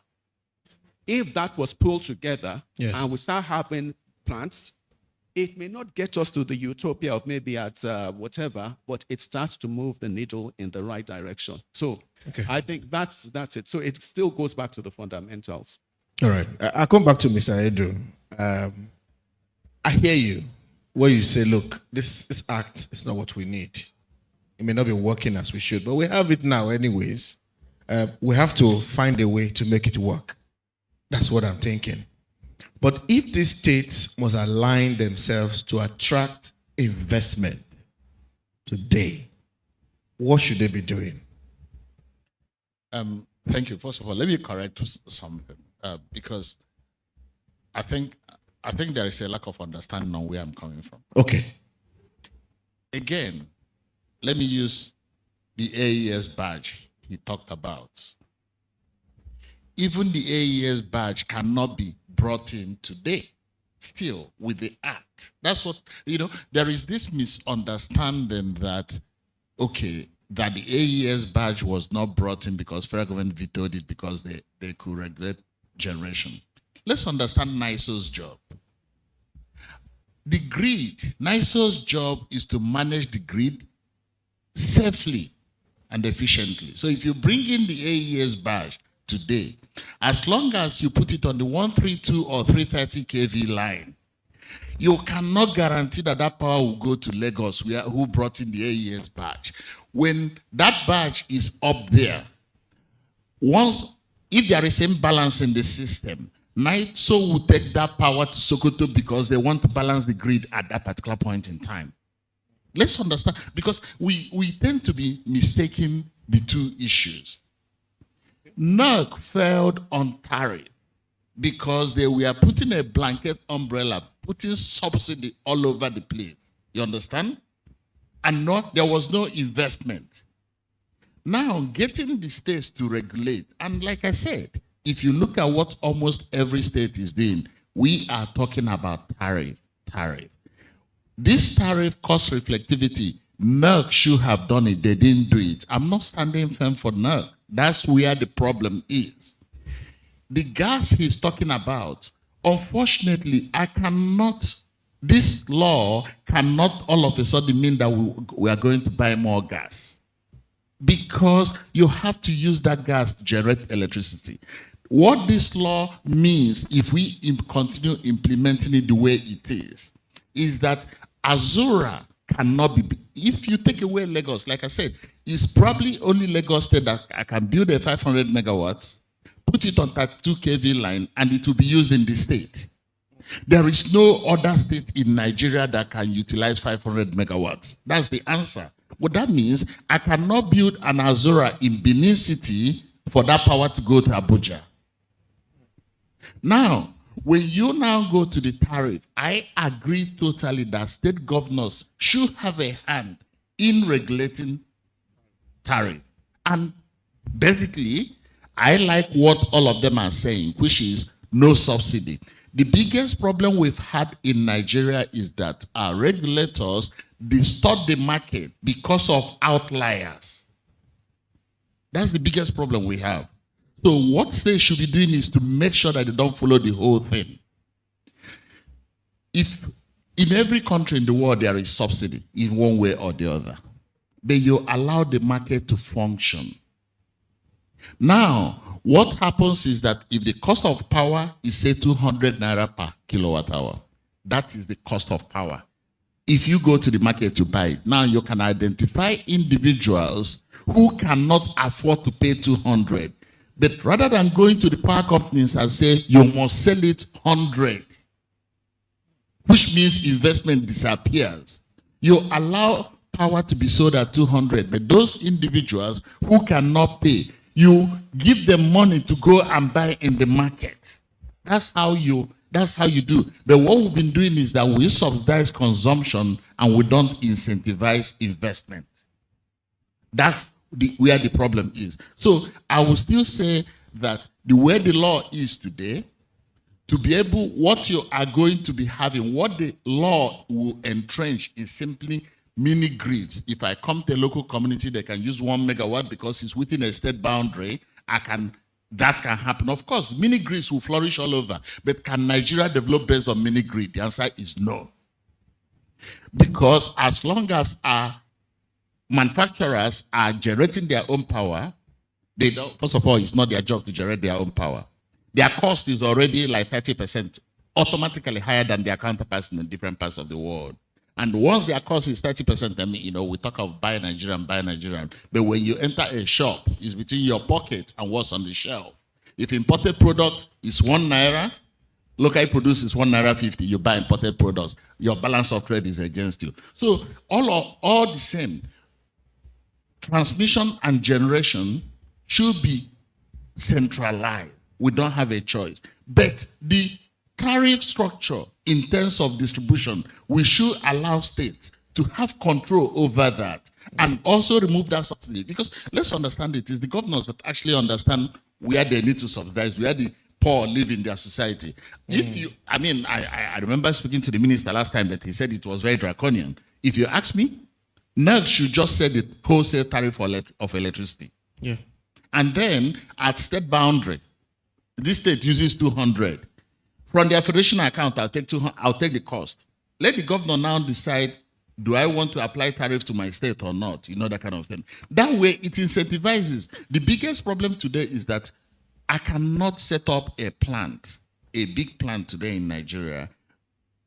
If that was pulled together and we start having plants, it may not get us to the utopia of maybe at whatever, but it starts to move the needle in the right direction. So I think that's it. So it still goes back to the fundamentals. All right. I'll come back to Mr. Edu. I hear you where you say, look, this act is not what we need. It may not be working as we should, but we have it now anyways. We have to find a way to make it work. That's what I'm thinking. But if these states must align themselves to attract investment today, what should they be doing? Thank you. First of all, let me correct something because I think there is a lack of understanding on where I'm coming from. Okay. Again, let me use the AES badge he talked about. Even the AES badge cannot be brought in today, still with the act. That's what, there is this misunderstanding that, that the AES badge was not brought in because federal government vetoed it because they could regulate generation. Let's understand NISO's job. The grid, NISO's job is to manage the grid safely and efficiently. So if you bring in the AES badge today, as long as you put it on the 132 or 330 kV line, you cannot guarantee that that power will go to Lagos, who brought in the AES badge. When that badge is up there, if there is imbalance in the system, NITSO will take that power to Sokoto because they want to balance the grid at that particular point in time. Let's understand, because we tend to be mistaking the two issues. NERC failed on tariff because they were putting a blanket umbrella, putting subsidy all over the place. You understand? And there was no investment. Now, getting the states to regulate, and like I said, if you look at what almost every state is doing, we are talking about tariff. This tariff cost reflectivity, NERC should have done it. They didn't do it. I'm not standing firm for NERC. That's where the problem is. The gas he's talking about, unfortunately, this law cannot all of a sudden mean that we are going to buy more gas, because you have to use that gas to generate electricity. What this law means, if we continue implementing it the way it is that Azura cannot be, if you take away Lagos, like I said, it's probably only Lagos State that I can build a 500 megawatts, put it on 32 kV line, and it will be used in the state. There is no other state in Nigeria that can utilize 500 megawatts. That's the answer. What that means, I cannot build an Azura in Benin City for that power to go to Abuja. Now, when you now go to the tariff, I agree totally that state governors should have a hand in regulating tariff. And basically, I like what all of them are saying, which is no subsidy. The biggest problem we've had in Nigeria is that our regulators distort the market because of outliers. That's the biggest problem we have. So what states should be doing is to make sure that they don't follow the whole thing. If in every country in the world there is subsidy in one way or the other, but you allow the market to function. Now, what happens is that if the cost of power is, say, 200 naira per kilowatt hour, that is the cost of power. If you go to the market to buy it, now you can identify individuals who cannot afford to pay 200. But rather than going to the power companies and say, you must sell it 100, which means investment disappears, you allow power to be sold at 200. But those individuals who cannot pay, you give them money to go and buy in the market. That's how you do. But what we've been doing is that we subsidize consumption and we don't incentivize investment. That's where the problem is. So I will still say that the way the law is today, to be able, what you are going to be having, what the law will entrench is simply mini grids. If I come to a local community, they can use 1 megawatt because it's within a state boundary, that can happen. Of course, mini grids will flourish all over, but can Nigeria develop based on mini grid? The answer is no. Because as long as our manufacturers are generating their own power, they don't, first of all, it's not their job to generate their own power. Their cost is already like 30% automatically higher than their counterparts in different parts of the world. And once their cost is 30%, I mean, we talk of buy Nigerian. But when you enter a shop, it's between your pocket and what's on the shelf. If imported product is 1 naira, locally produced is 1 naira 50, you buy imported products, your balance of trade is against you. So all the same, transmission and generation should be centralized. We don't have a choice. But the tariff structure in terms of distribution, we should allow states to have control over that and also remove that subsidy. Because let's understand it is the governors that actually understand where they need to subsidize, where the poor live in their society. If you, I remember speaking to the minister last time that he said it was very draconian. If you ask me, NERC should just set the wholesale tariff of electricity. Yeah. And then at state boundary, this state uses 200. From their federation account, I'll take the cost. Let the governor now decide, do I want to apply tariff to my state or not? You know, that kind of thing. That way, it incentivizes. The biggest problem today is that I cannot set up a plant, a big plant today in Nigeria,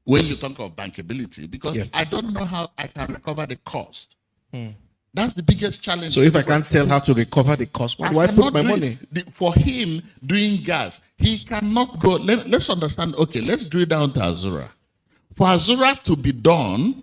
when you talk of bankability, because Yeah. I don't know how I can recover the cost. That's the biggest challenge. So if I can't tell how to recover the cost, where do I put cannot my do it. money? For him doing gas, he cannot go. Let's understand. Okay, let's drill down to Azura. For Azura to be done,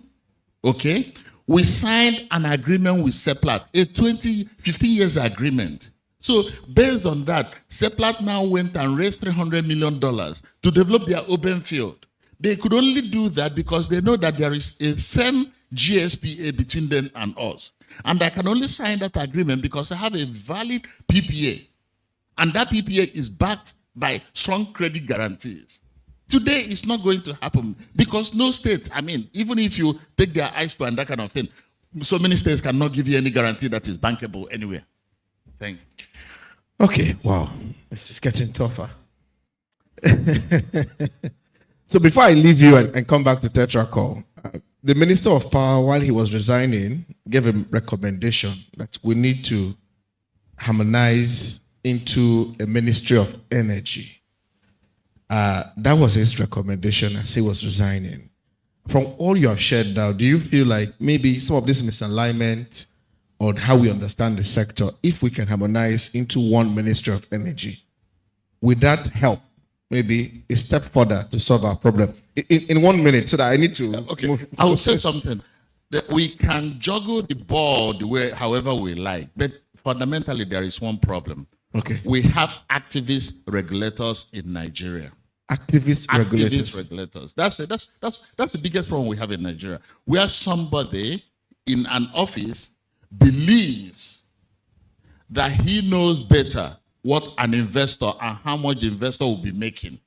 okay, we signed an agreement with Seplat, a 15 years agreement. So based on that, Seplat now went and raised $300 million to develop their open field. They could only do that because they know that there is a firm GSPA between them and us. And I can only sign that agreement because I have a valid PPA. And that PPA is backed by strong credit guarantees. Today, it's not going to happen because no state, I mean, even if you take their ISPO and that kind of thing, so many states cannot give you any guarantee that is bankable anywhere. Thank you. Okay, wow. This is getting tougher. So before I leave you and come back to Tetracol, the Minister of Power, while he was resigning, gave a recommendation that we need to harmonize into a Ministry of Energy. That was his recommendation as he was resigning. From all you have shared now, do you feel like maybe some of this misalignment on how we understand the sector, if we can harmonize into one Ministry of Energy, would that help maybe a step further to solve our problem? In 1 minute, so that I need to move. I will say something. That we can juggle the ball the way, however we like, but fundamentally there is one problem. Okay. We have activist regulators in Nigeria. Activist regulators. Regulators. That's the biggest problem we have in Nigeria, where somebody in an office believes that he knows better what an investor and how much the investor will be making.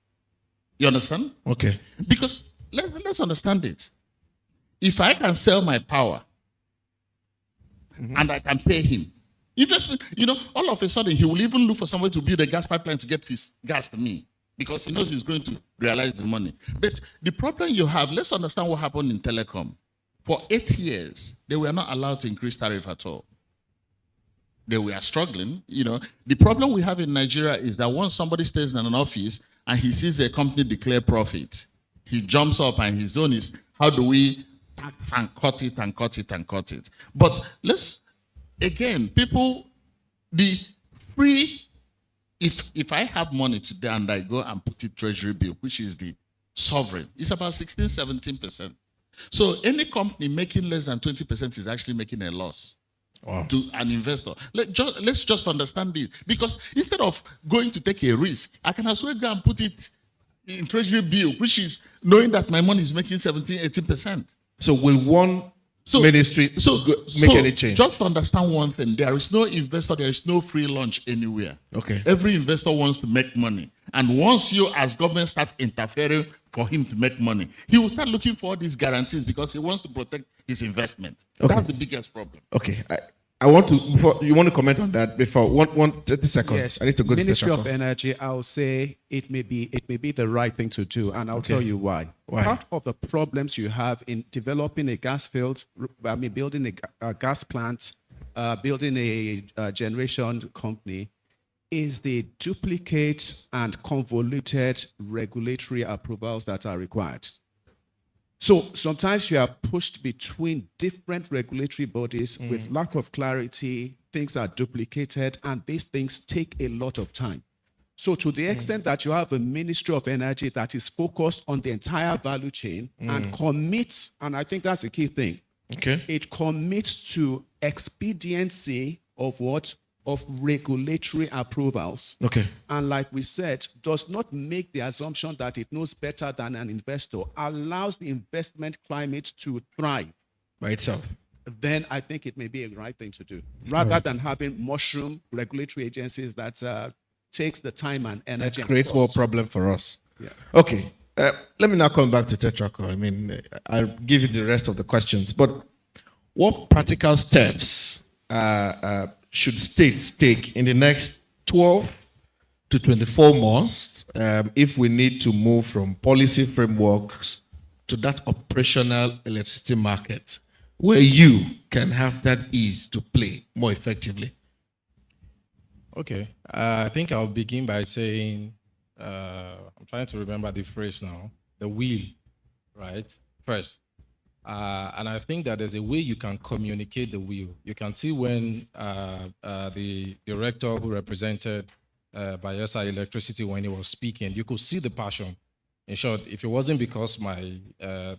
You understand? Okay. Because let's understand it. If I can sell my power and I can pay him, investment, all of a sudden he will even look for somebody to build a gas pipeline to get his gas to me because he knows he's going to realize the money. But the problem you have, let's understand what happened in telecom. For 8 years, they were not allowed to increase tariff at all. They were struggling. The problem we have in Nigeria is that once somebody stays in an office and he sees a company declare profit, he jumps up and his own is, how do we tax and cut it and cut it and cut it? But people, the free, if I have money today and I go and put it treasury bill, which is the sovereign, it's about 16, 17%. So any company making less than 20% is actually making a loss. Wow. To an investor. Let's just understand it. Because instead of going to take a risk, I can as well go and put it in treasury bill, which is knowing that my money is making 17, 18%. So will one ministry make any change? Just understand one thing. There is no investor, there is no free lunch anywhere. Okay. Every investor wants to make money. And once you as government start interfering for him to make money, he will start looking for all these guarantees because he wants to protect his investment. Okay. That's the biggest problem. Okay. I want to, before you want to comment on that, before 30 seconds. Yes. I need to go Ministry to of Energy, I'll say it may be the right thing to do, and I'll tell you why. Why? Part of the problems you have in developing a gas field, building a gas plant, building a generation company, is the duplicate and convoluted regulatory approvals that are required. So sometimes you are pushed between different regulatory bodies with lack of clarity, things are duplicated, and these things take a lot of time. So to the extent that you have a Ministry of Energy that is focused on the entire value chain and commits, and I think that's the key thing, it commits to expediency of what? Of regulatory approvals. Okay. And like we said, does not make the assumption that it knows better than an investor, allows the investment climate to thrive by itself. Then I think it may be a right thing to do, rather than having mushroom regulatory agencies that takes the time and energy. It creates more problem for us. Yeah. Okay. Let me now come back to Tetraco. I mean, I'll give you the rest of the questions. But what practical steps should states take in the next 12 to 24 months if we need to move from policy frameworks to that operational electricity market where you can have that ease to play more effectively? Okay. I think I'll begin by saying, I'm trying to remember the phrase now, the wheel, right? First. And I think that there's a way you can communicate the will. You can see when the director who represented Bayelsa Electricity, when he was speaking, you could see the passion. In short, if it wasn't because my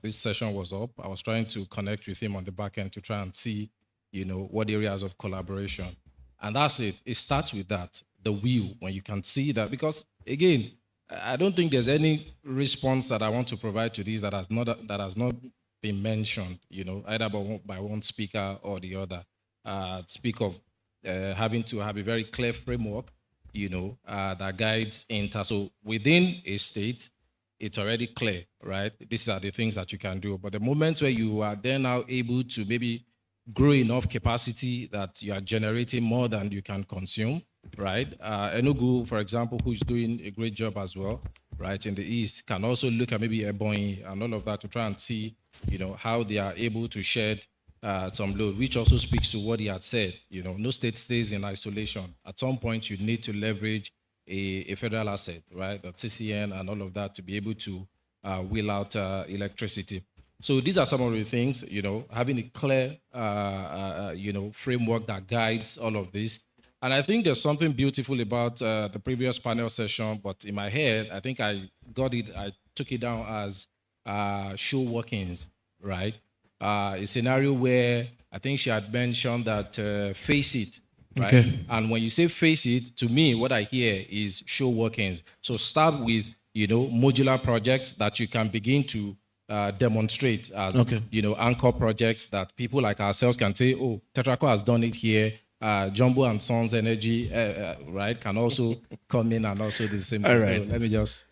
this session was up, I was trying to connect with him on the back end to try and see, what areas of collaboration. And that's it. It starts with that, the will, when you can see that. Because again, I don't think there's any response that I want to provide to this that has not been mentioned, either by one speaker or the other. Speak of having to have a very clear framework, that guides enter. So within a state, it's already clear, right? These are the things that you can do. But the moment where you are then now able to maybe grow enough capacity that you are generating more than you can consume, right? Enugu, for example, who's doing a great job as well, right, in the East, can also look at maybe Ebonyi and all of that to try and see, how they are able to shed some load, which also speaks to what he had said. No state stays in isolation. At some point, you need to leverage a federal asset, right, the TCN and all of that to be able to wheel out electricity. So these are some of the things, having a clear, framework that guides all of this. And I think there's something beautiful about the previous panel session, but in my head, I think I took it down as show workings, right? A scenario where I think she had mentioned that face it, right? Okay. And when you say face it, to me, what I hear is show workings. So start with, modular projects that you can begin to demonstrate as, anchor projects that people like ourselves can say, oh, Tetraco has done it here. Jumbo and Sons Energy, right, can also come in and also do the same thing. All right. So let me just...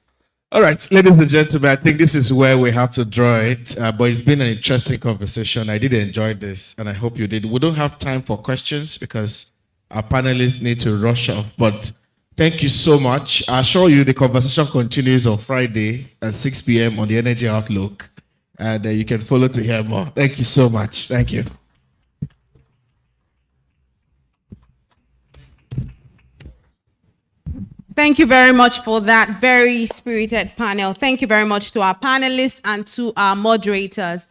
All right, ladies and gentlemen, I think this is where we have to draw it. But it's been an interesting conversation. I did enjoy this, and I hope you did. We don't have time for questions because our panelists need to rush off. But thank you so much. I assure you the conversation continues on Friday at 6 p.m. on the Energy Outlook. And you can follow to hear more. Thank you so much. Thank you. Thank you very much for that very spirited panel. Thank you very much to our panelists and to our moderators.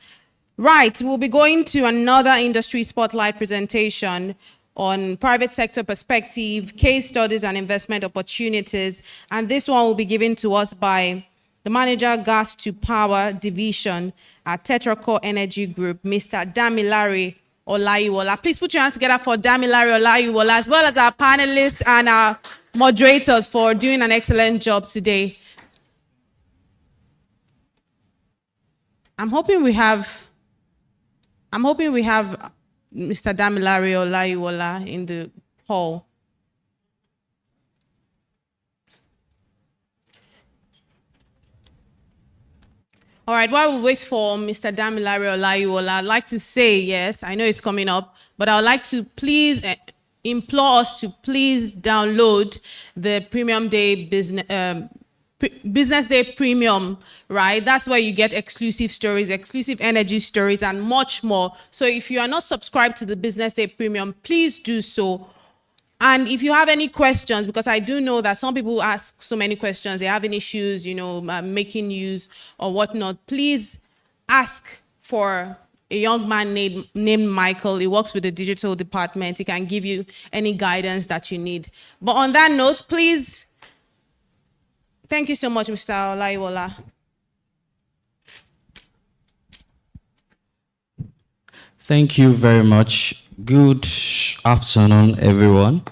Right, we'll be going to another industry spotlight presentation on private sector perspective, case studies and investment opportunities. And this one will be given to us by the manager, Gas to Power Division at Tetraco Energy Group, Mr. Damilare Olayiwola. Please put your hands together for Damilare Olayiwola, as well as our panelists and our moderators for doing an excellent job today. I'm hoping we have Mr. Damilare Olayiwola in the hall. All right, while we wait for Mr. Damilare Olayiwola, I'd like to say, yes, I know it's coming up, but I would like to please implore us to please download the Premium Day Business Day Premium, right? That's where you get exclusive stories, exclusive energy stories, and much more. So if you are not subscribed to the Business Day Premium, please do so. And if you have any questions, because I do know that some people ask so many questions, they're having issues, making news or whatnot, please ask for a young man named Michael. He works with the digital department. He can give you any guidance that you need. But on that note, please, thank you so much, Mr. Olayiwola. Thank you very much. Good afternoon, everyone.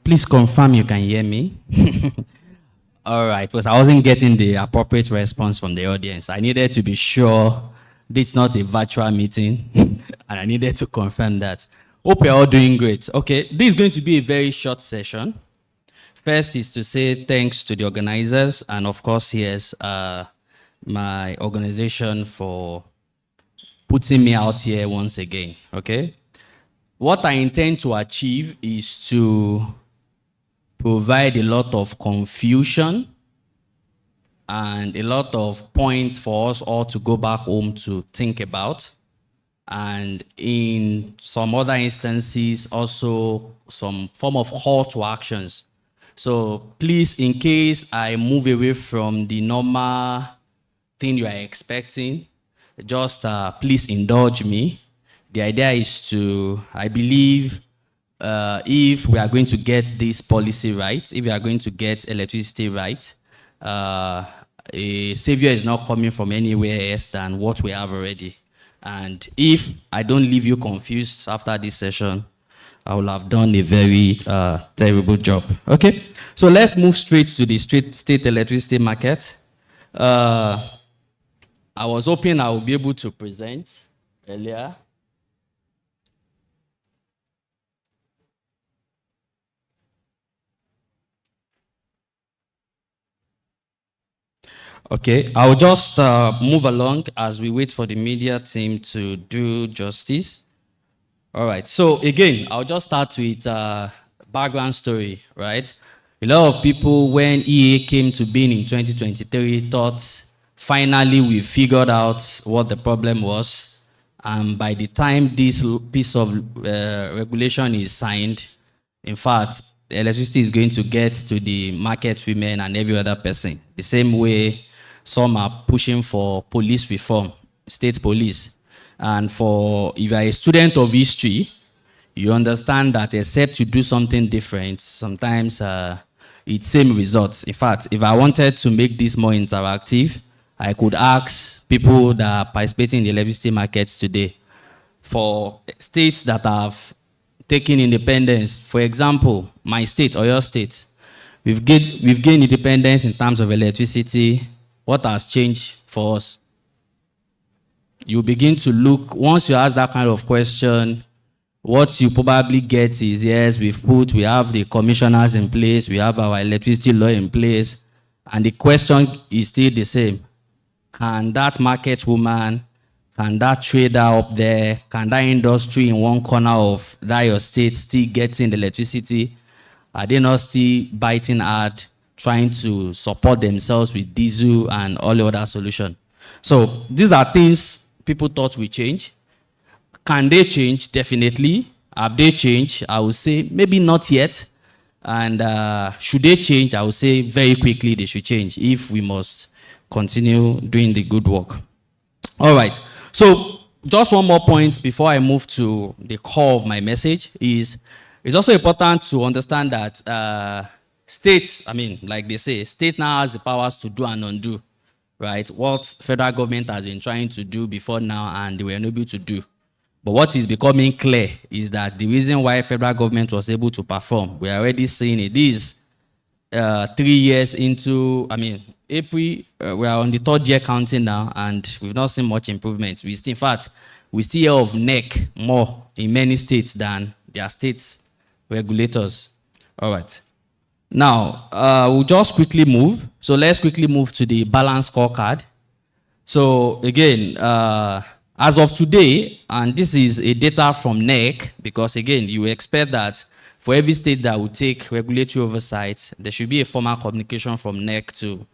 Please confirm you can hear me. All right, because I wasn't getting the appropriate response from the audience. I needed to be sure this is not a virtual meeting, and I needed to confirm that. Hope you're all doing great. Okay, this is going to be a very short session. First is to say thanks to the organizers, and of course, here's my organization for putting me out here once again, okay? What I intend to achieve is to provide a lot of confusion and a lot of points for us all to go back home to think about. And in some other instances, also some form of call to actions So please, in case I move away from the normal thing you are expecting, just please indulge me. The idea is to, I believe, if we are going to get this policy right, if we are going to get electricity right, a savior is not coming from anywhere else than what we have already. And if I don't leave you confused after this session, I will have done a very terrible job. Okay, so let's move straight to the state electricity market. I was hoping I would be able to present earlier. Okay, I'll just move along as we wait for the media team to do justice. All right, so again, I'll just start with background story, right? A lot of people, when EA came to being in 2023, thought finally we figured out what the problem was. And by the time this piece of regulation is signed, in fact, electricity is going to get to the market women and every other person. The same way some are pushing for police reform, state police. And for, if you are a student of history, you understand that except you do something different, sometimes it's same results. In fact, if I wanted to make this more interactive, I could ask people that are participating in the electricity markets today for states that have taken independence. For example, my state, or your state, we've gained independence in terms of electricity. What has changed for us? You begin to look, once you ask that kind of question, what you probably get is, yes, we have the commissioners in place, we have our electricity law in place, and the question is still the same. Can that market woman, can that trader up there, can that industry in one corner of that your state still getting the electricity? Are they not still biting hard, trying to support themselves with diesel and all the other solutions? So these are things people thought would change. Can they change? Definitely. Have they changed? I would say maybe not yet. And should they change? I would say very quickly they should change if we must continue doing the good work. All right. So just one more point before I move to the core of my message is it's also important to understand that states, I mean, like they say, state now has the powers to do and undo, right? What federal government has been trying to do before now and they were unable to do. But what is becoming clear is that the reason why federal government was able to perform, we are already seeing it is 3 years into, I mean, April, we are on the 3rd year counting now, and we've not seen much improvement. In fact, we still hear of NEC more in many states than their states regulators. All right. Now, we'll just quickly move. So let's quickly move to the balance scorecard. So again, as of today, and this is a data from NEC, because again, you expect that for every state that will take regulatory oversight, there should be a formal communication from NEC to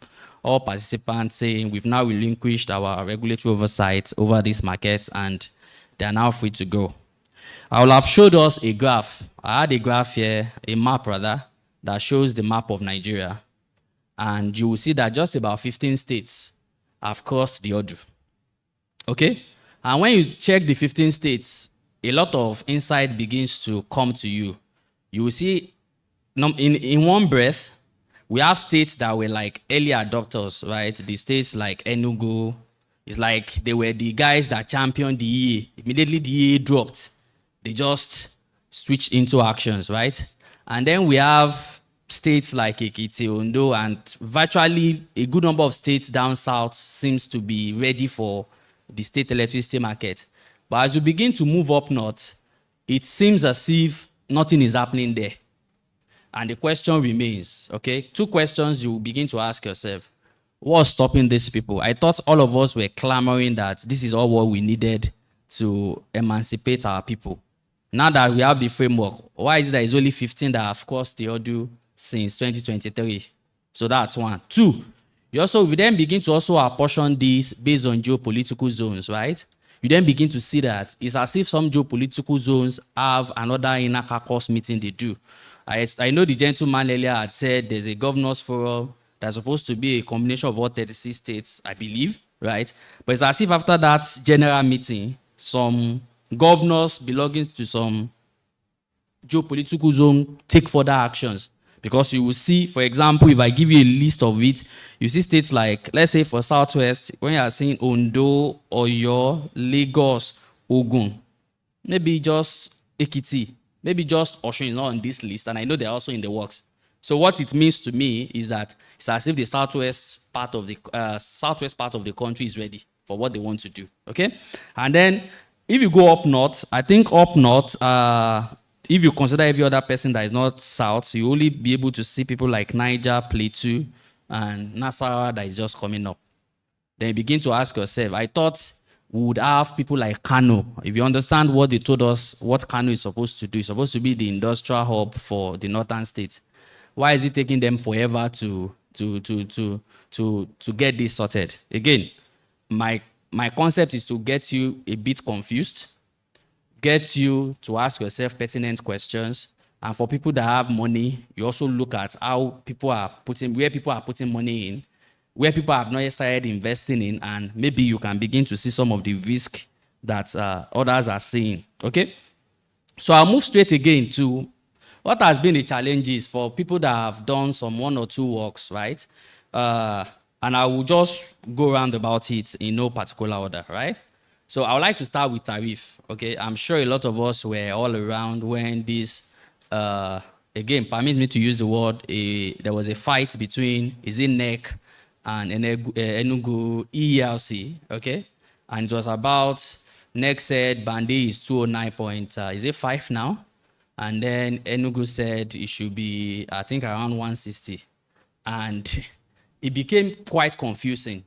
all participants saying we've now relinquished our regulatory oversight over these markets and they are now free to go. I will have showed us a graph. I had a graph here, a map rather, that shows the map of Nigeria. And you will see that just about 15 states have crossed the Odu. Okay? And when you check the 15 states, a lot of insight begins to come to you. You will see, in one breath, we have states that were like early adopters, right? The states like Enugu, it's like they were the guys that championed the EA. Immediately the EA dropped, they just switched into actions, right? And then we have states like Ekiti, Ondo, and virtually a good number of states down south seems to be ready for the state electricity market. But as you begin to move up north, it seems as if nothing is happening there. And the question remains, okay? 2 questions you begin to ask yourself. What's stopping these people? I thought all of us were clamoring that this is all what we needed to emancipate our people. Now that we have the framework, why is it that it's only 15 that have crossed the Odu since 2023? So that's 1. 2, we then begin to also apportion these based on geopolitical zones, right? You then begin to see that it's as if some geopolitical zones have another inner caucus meeting they do. I know the gentleman earlier had said there's a governors forum that's supposed to be a combination of all 36 states, I believe, right? But it's as if after that general meeting, some governors belonging to some geopolitical zone take further actions. Because you will see, for example, if I give you a list of it, you see states like, let's say for Southwest, when you are saying Ondo, Oyo, Lagos, Ogun, maybe just Ekiti, maybe just Osun is not on this list, and I know they're also in the works. So what it means to me is that it's as if the southwest part of the country is ready for what they want to do. Okay, and then if you go up north, I think up north, if you consider every other person that is not south, you only be able to see people like Niger, Plateau, and Nasarawa that is just coming up. Then you begin to ask yourself, I thought we would have people like Kano. If you understand what they told us, what Kano is supposed to do, it's supposed to be the industrial hub for the northern states. Why is it taking them forever to get this sorted? Again, my concept is to get you a bit confused, get you to ask yourself pertinent questions, and for people that have money, you also look at how people are where people are putting money in, where people have not yet started investing in, and maybe you can begin to see some of the risk that others are seeing. Okay, so I'll move straight again to what has been the challenges for people that have done some 1 or 2 works, right? And I will just go around about it in no particular order, right? So I would like to start with tariff, okay? I'm sure a lot of us were all around when this, again, permit me to use the word, there was a fight between, is it NEC and Enugu ELC, okay? And it was about, NEC said Bandi is 209.5 now? And then Enugu said it should be, I think, around 160. And it became quite confusing,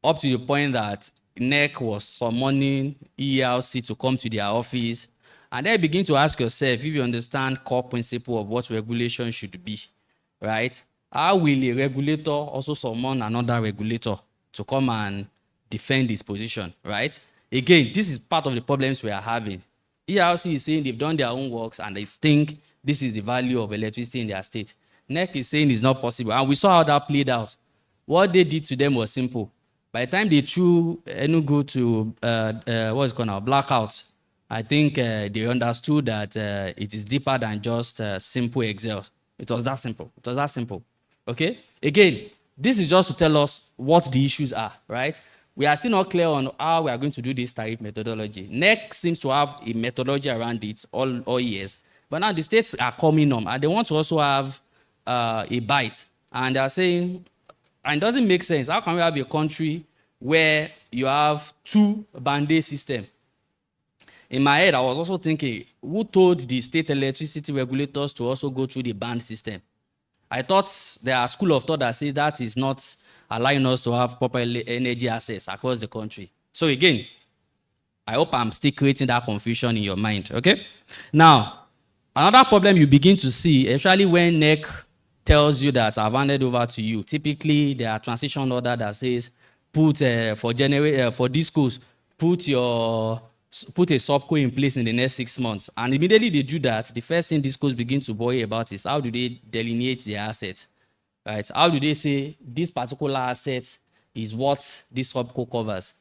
up to the point that NEC was summoning ELC to come to their office. And then begin to ask yourself, if you understand core principle of what regulation should be, right? How will a regulator also summon another regulator to come and defend his position, right? Again, this is part of the problems we are having. ERC is saying they've done their own works and they think this is the value of electricity in their state. NEC is saying it's not possible. And we saw how that played out. What they did to them was simple. By the time they threw Enugu to, what's it called now, blackout, I think they understood that it is deeper than just simple Excel. It was that simple. It was that simple. Okay? Again, this is just to tell us what the issues are, right? We are still not clear on how we are going to do this tariff methodology. NEC seems to have a methodology around it all years. But now the states are coming on and they want to also have a bite. And they are saying, and it doesn't make sense. How can we have a country where you have 2 band-aid systems? In my head, I was also thinking, who told the state electricity regulators to also go through the band system? I thought there are school of thought that says that is not allowing us to have proper energy access across the country. So again, I hope I'm still creating that confusion in your mind, okay? Now, another problem you begin to see, especially when NEC tells you that I've handed over to you, typically there are transition order that says, put for discos, put a subco in place in the next 6 months. And immediately they do that, the first thing discos begin to worry about is how do they delineate their assets? Right? How do they say this particular asset is what this subco covers?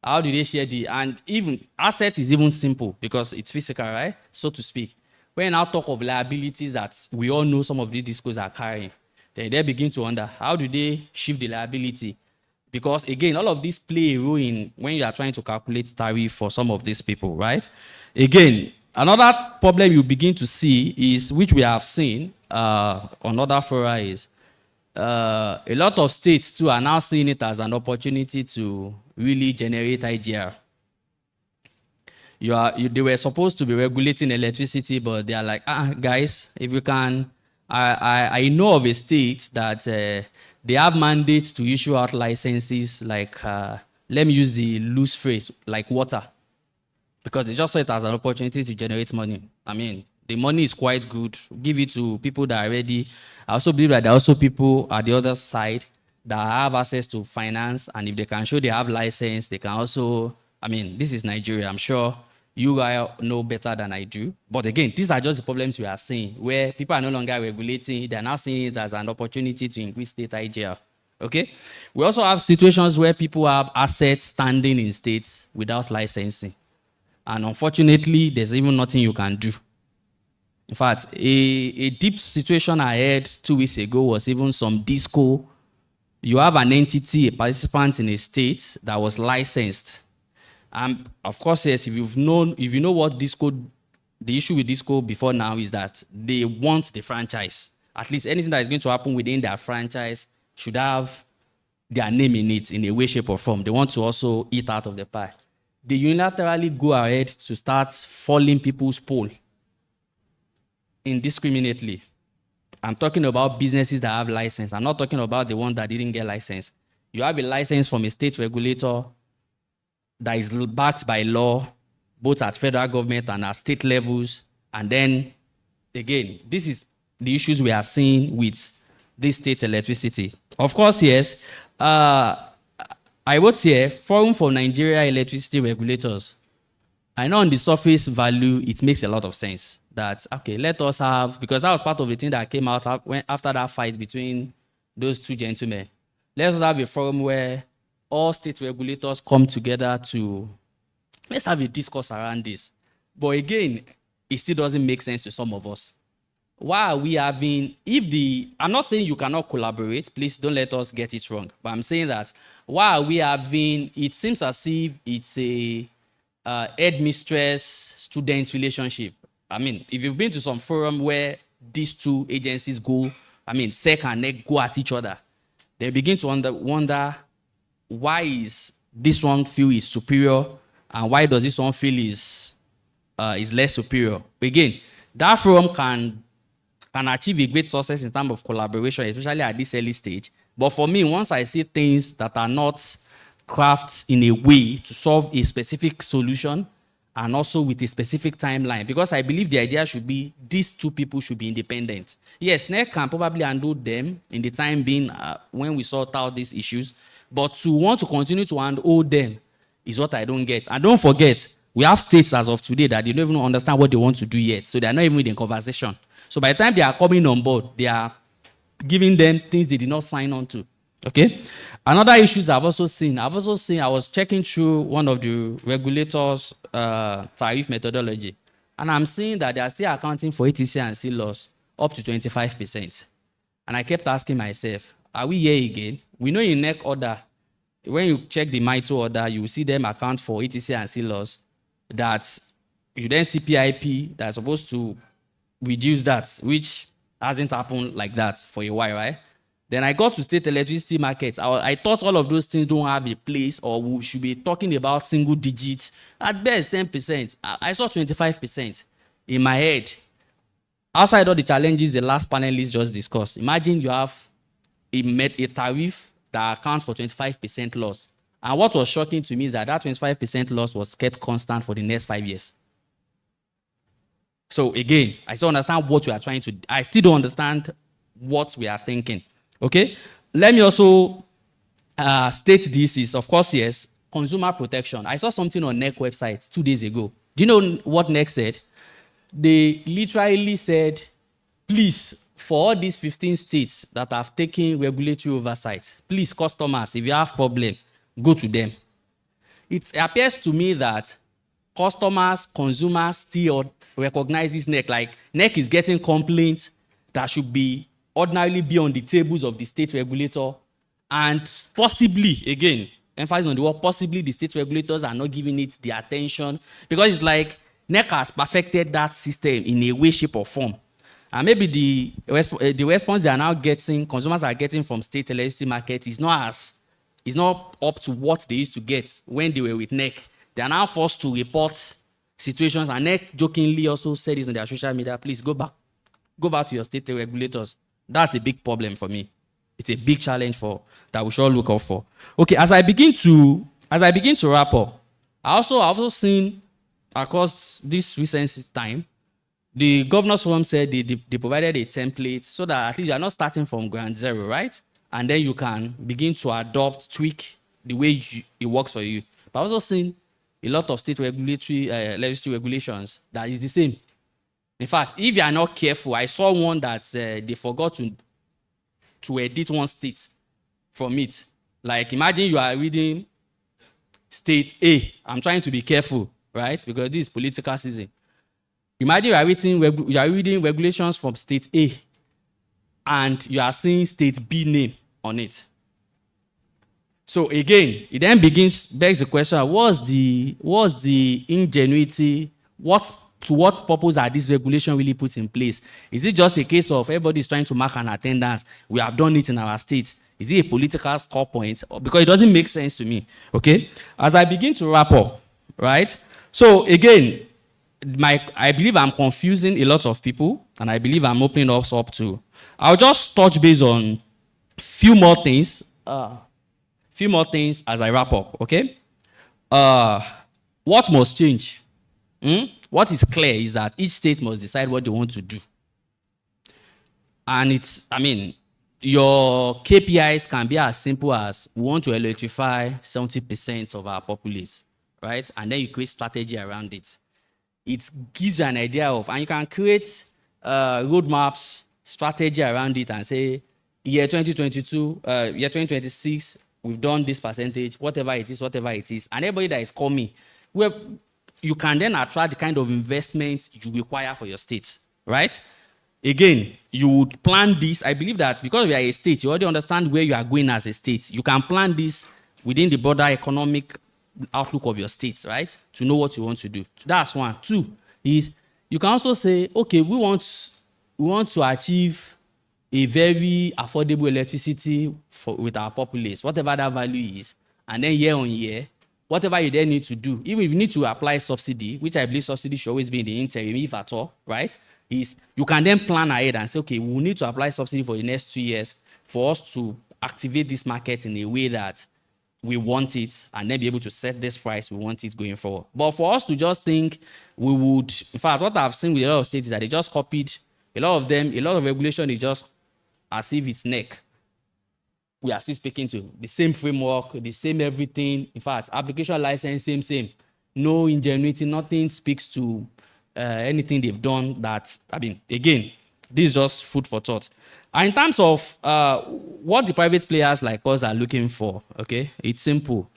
How do they share and even asset is even simple because it's physical, right? So to speak. When you now talk of liabilities that we all know some of these discos are carrying, then they begin to wonder, how do they shift the liability? Because again, all of these play a role in when you are trying to calculate tariff for some of these people, right? Again, another problem you begin to see is, which we have seen on other fora, is a lot of states too are now seeing it as an opportunity to really generate IGR. They were supposed to be regulating electricity, but they are like, guys, if you can, I know of a state that they have mandates to issue out licenses like, let me use the loose phrase, like water. Because they just saw it as an opportunity to generate money. I mean, the money is quite good. Give it to people that are ready. I also believe that there are also people at the other side that have access to finance, and if they can show they have license, they can also, I mean, this is Nigeria. I'm sure You guys know better than I do. But again, these are just the problems we are seeing, where people are no longer regulating. They're now seeing it as an opportunity to increase state IGR. Okay? We also have situations where people have assets standing in states without licensing. And unfortunately, there's even nothing you can do. In fact, a deep situation I had 2 weeks ago was even some disco. You have an entity, a participant in a state that was licensed. And of course, yes, if you know what disco, the issue with disco before now is that they want the franchise. At least anything that is going to happen within their franchise should have their name in it in a way, shape, or form. They want to also eat out of the pie. They unilaterally go ahead to start falling people's poll indiscriminately. I'm talking about businesses that have license. I'm not talking about the one that didn't get license. You have a license from a state regulator that is backed by law, both at federal government and at state levels. And then, again, this is the issues we are seeing with this state electricity. Of course, yes, I wrote here, Forum for Nigeria Electricity Regulators. I know on the surface value, it makes a lot of sense that, okay, let us have, because that was part of the thing that came out after that fight between those two gentlemen. Let's have a forum where all state regulators come together to, let's have a discourse around this. But again, it still doesn't make sense to some of us. Why are we having, I'm not saying you cannot collaborate, please don't let us get it wrong, but I'm saying that why are we having, it seems as if it's a headmistress-student relationship. I mean, if you've been to some forum where these two agencies go, I mean, SEC and NEC go at each other, they begin to wonder why is this one feel is superior and why does this one feel is less superior. Again, that forum can achieve a great success in terms of collaboration, especially at this early stage. But for me, once I see things that are not crafts in a way to solve a specific solution and also with a specific timeline, because I believe the idea should be these two people should be independent. Yes, NEC can probably handle them in the time being when we sort out these issues, but to want to continue to handle them is what I don't get. And don't forget, we have states as of today that they don't even understand what they want to do yet, so they are not even in the conversation. So by the time they are coming on board, they are giving them things they did not sign on to. Okay. Another issues I've also seen, I was checking through one of the regulators' tariff methodology, and I'm seeing that they are still accounting for ETC and C loss up to 25%. And I kept asking myself, are we here again? We know in NEC order, when you check the MITO order, you will see them account for ETC and C loss. That you then see PIP that's supposed to reduce that, which hasn't happened like that for a while, right? Then I got to state electricity markets. I thought all of those things don't have a place, or we should be talking about single digits. At best, 10%. I saw 25% in my head. Outside all the challenges the last panelist just discussed, imagine you have a tariff that accounts for 25% loss. And what was shocking to me is that 25% loss was kept constant for the next 5 years. So again, I still understand what we are trying to, I still don't understand what we are thinking. Okay, let me also state this is, of course, yes, consumer protection. I saw something on NEC website 2 days ago. Do you know what NEC said? They literally said, please, for all these 15 states that have taken regulatory oversight, please, customers, if you have problem, go to them. It appears to me that customers, consumers still recognize this NEC. Like NEC is getting complaints that should be ordinarily be on the tables of the state regulator, and possibly, again, emphasis on the word possibly, the state regulators are not giving it the attention, because it's like NEC has perfected that system in a way, shape, or form. And maybe the response they are now getting, consumers are getting from state electricity market is not up to what they used to get when they were with NEC. They are now forced to report situations, and NEC jokingly also said it on their social media, please go back to your state regulators. That's a big problem for me. It's a big challenge that we should all look out for. Okay, as I begin to wrap up, I've also seen across this recent time, the Governor's Forum said they provided a template so that at least you are not starting from ground zero, right? And then you can begin to adopt, tweak the way it works for you. But I've also seen a lot of state regulatory legislative regulations that is the same. In fact, if you are not careful, I saw one that they forgot to edit one state from it. Like imagine you are reading state A. I'm trying to be careful, right? Because this is political season. Imagine you are reading regulations from state A and you are seeing state B name on it. So again, it then begs the question, what's the ingenuity? To what purpose are these regulations really put in place? Is it just a case of everybody's trying to mark an attendance? We have done it in our state. Is it a political score point? Because it doesn't make sense to me, okay? As I begin to wrap up, right? So again, I believe I'm confusing a lot of people, and I believe I'm opening us up to. I'll just touch base on few more things as I wrap up, okay? What must change? What is clear is that each state must decide what they want to do. And your KPIs can be as simple as we want to electrify 70% of our populace, right? And then you create strategy around it. It gives you an idea of, and you can create roadmaps, strategy around it and say, year 2022, year 2026, we've done this percentage, whatever it is. And everybody that is coming, you can then attract the kind of investment you require for your state, right? Again, you would plan this. I believe that because we are a state, you already understand where you are going as a state. You can plan this within the broader economic outlook of your state, right? To know what you want to do. That's one. Two is you can also say, okay, we want to achieve a very affordable electricity with our populace, whatever that value is, and then year on year, whatever you then need to do, even if you need to apply subsidy, which I believe subsidy should always be in the interim, if at all, right? Is you can then plan ahead and say, okay, we will need to apply subsidy for the next 2 years for us to activate this market in a way that we want it and then be able to set this price we want it going forward. But for us to just think we would, in fact, what I've seen with a lot of states is that they just copied a lot of regulation is just as if it's neck. We are still speaking to the same framework, the same everything. In fact, application license, same. No ingenuity, nothing speaks to anything they've done that, again, this is just food for thought. And in terms of what the private players like us are looking for, okay, it's simple.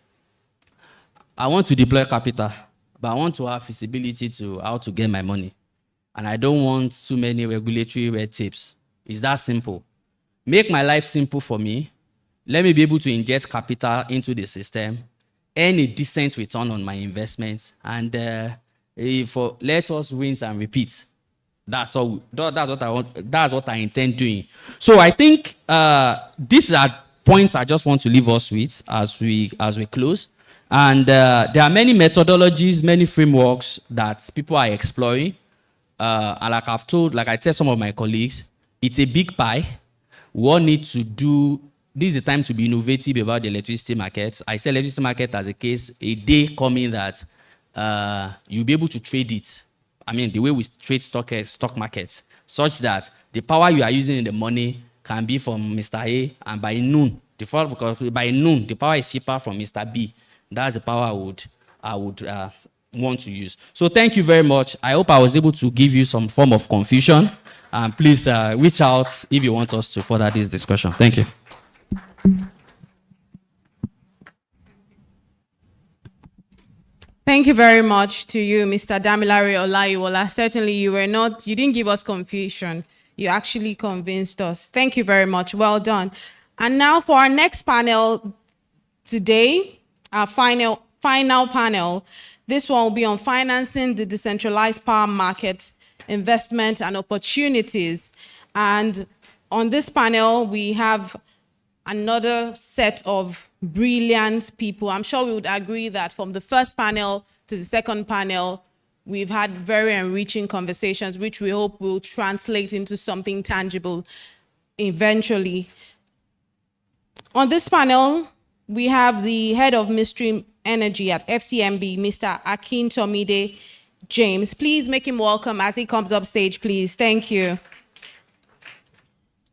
I want to deploy capital, but I want to have visibility to how to get my money. And I don't want too many regulatory red tapes. It's that simple. Make my life simple for me. Let me be able to inject capital into the system, earn a decent return on my investments, and let us rinse and repeat. That's all. That's what I want. That's what I intend doing. So I think these are points I just want to leave us with as we close. And there are many methodologies, many frameworks that people are exploring. And like I tell some of my colleagues, it's a big pie. We all need to do. This is the time to be innovative about the electricity market. I say electricity market as a case, a day coming that you'll be able to trade it. The way we trade stock markets, such that the power you are using in the money can be from Mr. A, and by noon, the power is cheaper from Mr. B. That's the power I would want to use. So thank you very much. I hope I was able to give you some form of confusion. And please reach out if you want us to further this discussion. Thank you. Thank you very much to you, Mr. Damilare Olayiwola. Certainly you didn't give us confusion. You actually convinced us. Thank you very much. Well done. And now for our next panel today, our final panel. This one will be on financing the decentralized power market, investment and opportunities. And on this panel, we have another set of brilliant people. I'm sure we would agree that from the first panel to the second panel, we've had very enriching conversations, which we hope will translate into something tangible eventually. On this panel, we have the head of midstream energy at FCMB, Mr. Akintomide James. Please make him welcome as he comes up stage, please. Thank you.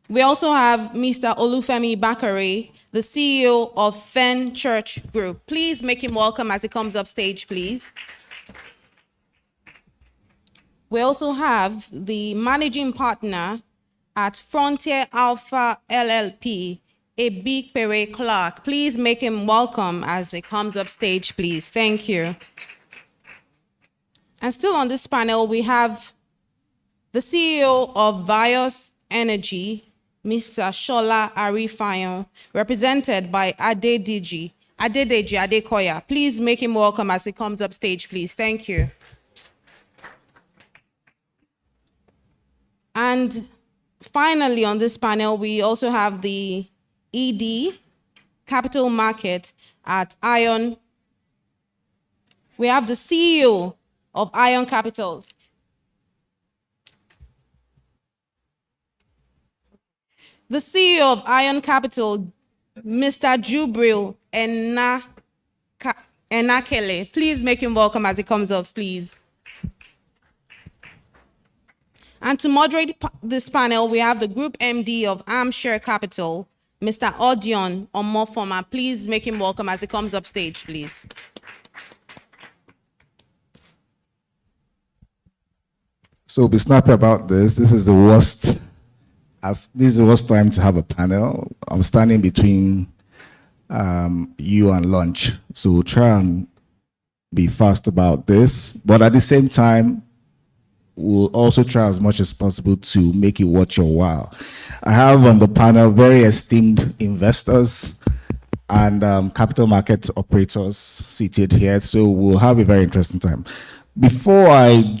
We also have Mr. Olufemi Bakare, the CEO of Fen Church Group. Please make him welcome as he comes up stage, please. We also have the managing partner at Frontier Alpha LLP, a big Pere Clark. Please make him welcome as he comes up stage, please. Thank you. And still on this panel, we have the CEO of Vios Energy, Mr. Shola Arifayon, represented by Adedeji Adekoya. Please make him welcome as he comes up stage, please. Thank you. And finally, on this panel, we also have the ED, Capital Market at Ion. We have the CEO of Ion Capital. The CEO of Ion Capital, Mr. Jubril Enakele. Please make him welcome as he comes up, please. And to moderate this panel, we have the Group MD of Armshare Capital, Mr. Odion Omofoma. Please make him welcome as he comes up stage, please. So be snappy about this. This is the worst time to have a panel. I'm standing between you and lunch. So try and be fast about this. But at the same time, we'll also try as much as possible to make it worth your while. I have on the panel very esteemed investors and capital market operators seated here. So we'll have a very interesting time. Before I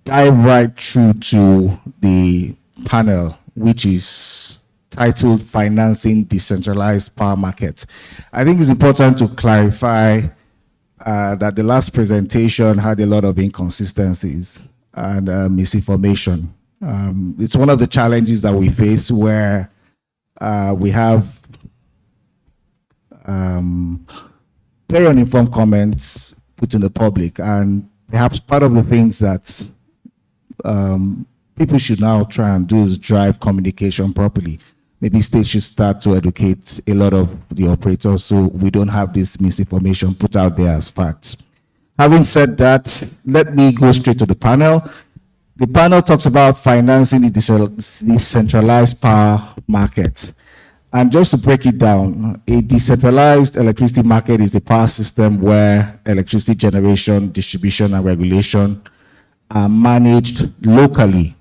dive right through to the panel, which is titled Financing Decentralized Power Market, I think it's important to clarify that the last presentation had a lot of inconsistencies and misinformation. It's one of the challenges that we face where we have very uninformed comments put in the public, and perhaps part of the things that people should now try and do is drive communication properly. Maybe states should start to educate a lot of the operators so we don't have this misinformation put out there as facts. Having said that, let me go straight to the panel. The panel talks about financing the decentralized power market. And just to break it down, a decentralized electricity market is a power system where electricity generation, distribution, and regulation are managed locally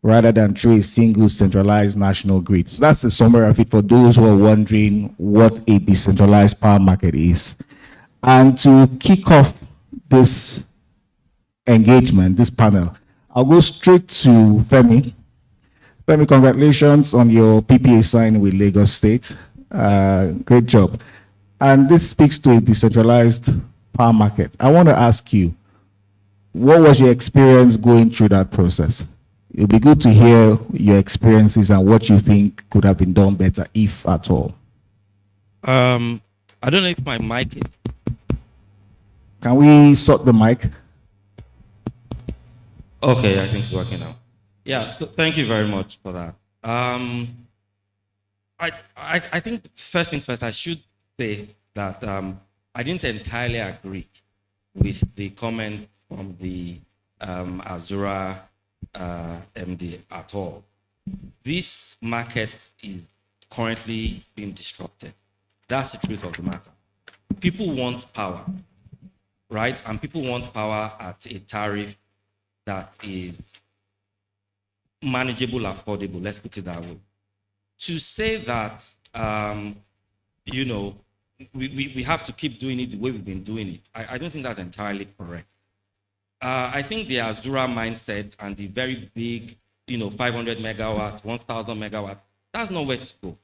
rather than through a single centralized national grid. So that's the summary of it for those who are wondering what a decentralized power market is. And to kick off this engagement, this panel, I'll go straight to Femi. Femi, congratulations on your PPA signing with Lagos State. Great job. And this speaks to a decentralized power market. I want to ask you, what was your experience going through that process? It would be good to hear your experiences and what you think could have been done better, if at all. I don't know if my mic is... Can we sort the mic? Okay, I think it's working now. Yeah, so thank you very much for that. I think first things first, I should say that I didn't entirely agree with the comment from the Azura MD at all. This market is currently being disrupted. That's the truth of the matter. People want power, right? And people want power at a tariff that is manageable, affordable, let's put it that way. To say that, you know, we have to keep doing it the way we've been doing it, I don't think that's entirely correct. I think the Azura mindset and the very big, you know, 500 megawatt, 1,000 megawatt, that's not where to go.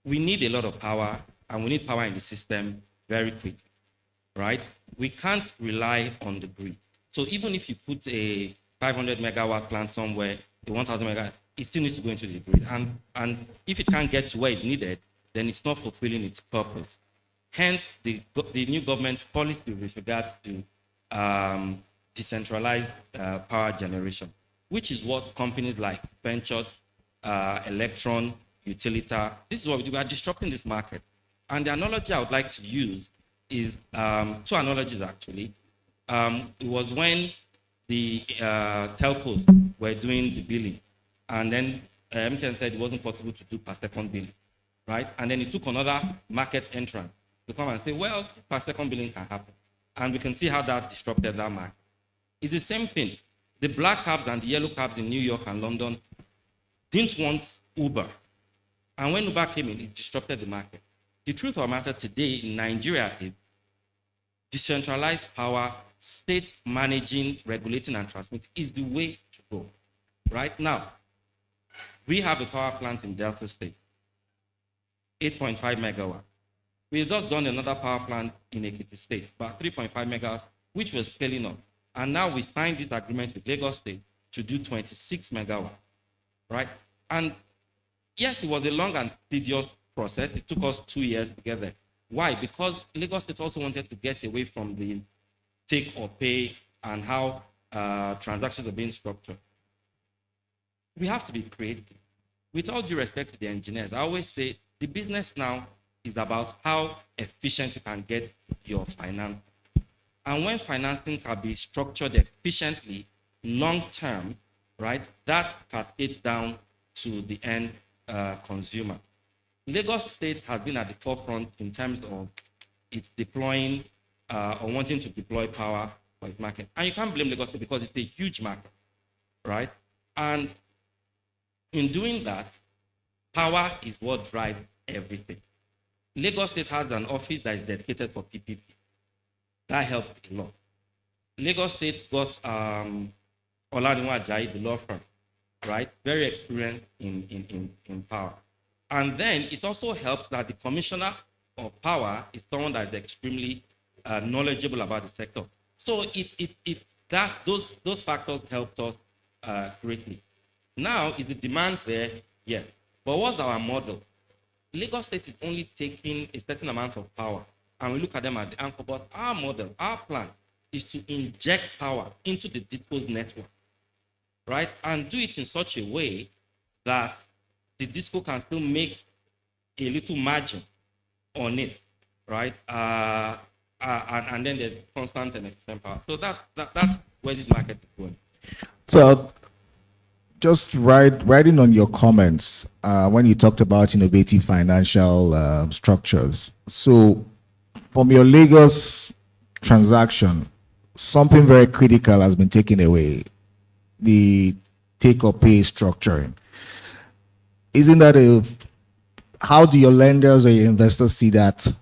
We need a lot of power, and we need power in the system very quickly, right? We can't rely on the grid. So even if you put a 500 megawatt plant somewhere, the 1,000 megawatt, it still needs to go into the grid. And if it can't get to where it's needed, then it's not fulfilling its purpose. Hence, the new government's policy with regard to decentralized power generation, which is what companies like Venture, Electron, Utilita, this is what we do. We are disrupting this market. And the analogy I would like to use is two analogies actually. It was when the telcos were doing the billing, and then MTN said it wasn't possible to do per second billing, right? And then it took another market entrant to come and say, well, per second billing can happen. And we can see how that disrupted that market. It's the same thing. The black cabs and the yellow cabs in New York and London didn't want Uber. And when Uber came in, it disrupted the market. The truth of the matter today in Nigeria is decentralized power, state managing, regulating, and transmitting is the way to go. Right now, we have a power plant in Delta State, 8.5 megawatts. We've just done another power plant in Ekiti State, about 3.5 megawatts, which was scaling up. And now we signed this agreement with Lagos State to do 26 megawatts, right? And yes, it was a long and tedious process. It took us 2 years to get there. Why? Because Lagos State also wanted to get away from the take or pay and how transactions are being structured. We have to be creative. With all due respect to the engineers, I always say the business now is about how efficient you can get your finance. And when financing can be structured efficiently, long-term, right, that cascades down to the end consumer. Lagos State has been at the forefront in terms of its deploying or wanting to deploy power for its market. And you can't blame Lagos State because it's a huge market, right? And in doing that, power is what drives everything. Lagos State has an office that is dedicated for PPP. That helped a lot. Lagos State got Olaniwa Ajayi, the law firm, right? Very experienced in power. And then it also helps that the commissioner of power is someone that is extremely knowledgeable about the sector. So those factors helped us greatly. Now, is the demand there? Yes. But what's our model? Lagos State is only taking a certain amount of power, and we look at them as the anchor. But our model, our plan, is to inject power into the DISCO's network, right? And do it in such a way that the DISCO can still make a little margin on it, right? And then there's constant and efficient power. So that's where this market is going. So just writing on your comments when you talked about innovative financial structures. So from your Lagos transaction, something very critical has been taken away, the take or pay structuring. Isn't that how do your lenders or your investors see that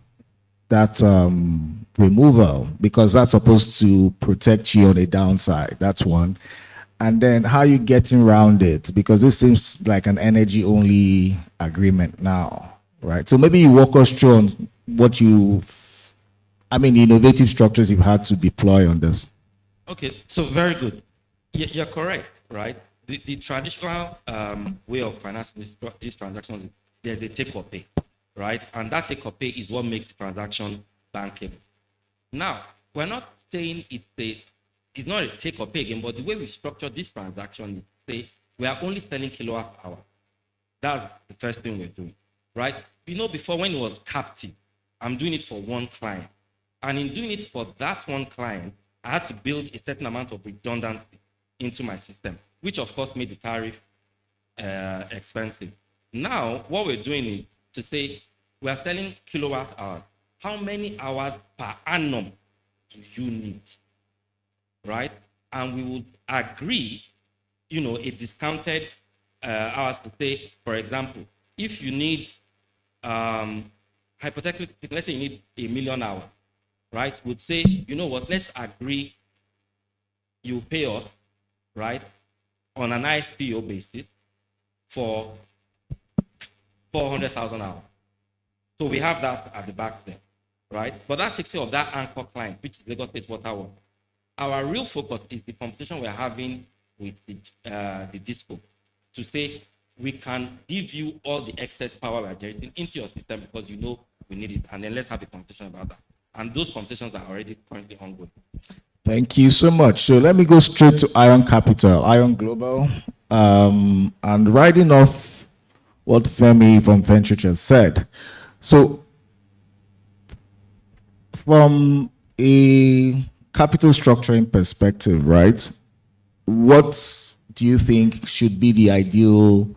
removal? Because that's supposed to protect you on the downside. That's one. And then how are you getting around it? Because this seems like an energy only agreement now, right? So maybe you walk us through on what innovative structures you've had to deploy on this. Okay, so very good. You're correct, right? The traditional way of financing these transactions, there's a take or pay, right? And that take or pay is what makes the transaction bankable. Now, we're not saying it's not a take or pay again, but the way we structure this transaction is say we are only selling kilowatt hour. That's the first thing we're doing, right? Before when it was captive, I'm doing it for one client. And in doing it for that one client, I had to build a certain amount of redundancy into my system, which of course made the tariff expensive. Now, what we're doing is to say we are selling kilowatt hours. How many hours per annum do you need? Right? And we would agree, a discounted hours to say, for example, if you need, hypothetically, let's say you need 1 million hours, right? Would say, you know what, let's agree you pay us, right, on an ISPO basis for 400,000 hours. So we have that at the back there, right? But that takes care of that anchor client, which is Lagos State Water Works. Our real focus is the competition we're having with the DISCO to say we can give you all the excess power we're generating into your system because we need it, and then let's have a conversation about that. And those conversations are already currently ongoing. Thank you so much. So let me go straight to Ion Capital, Ion Global, and riding off what Femi from Venture said. So from a capital structuring perspective, right? What do you think should be the ideal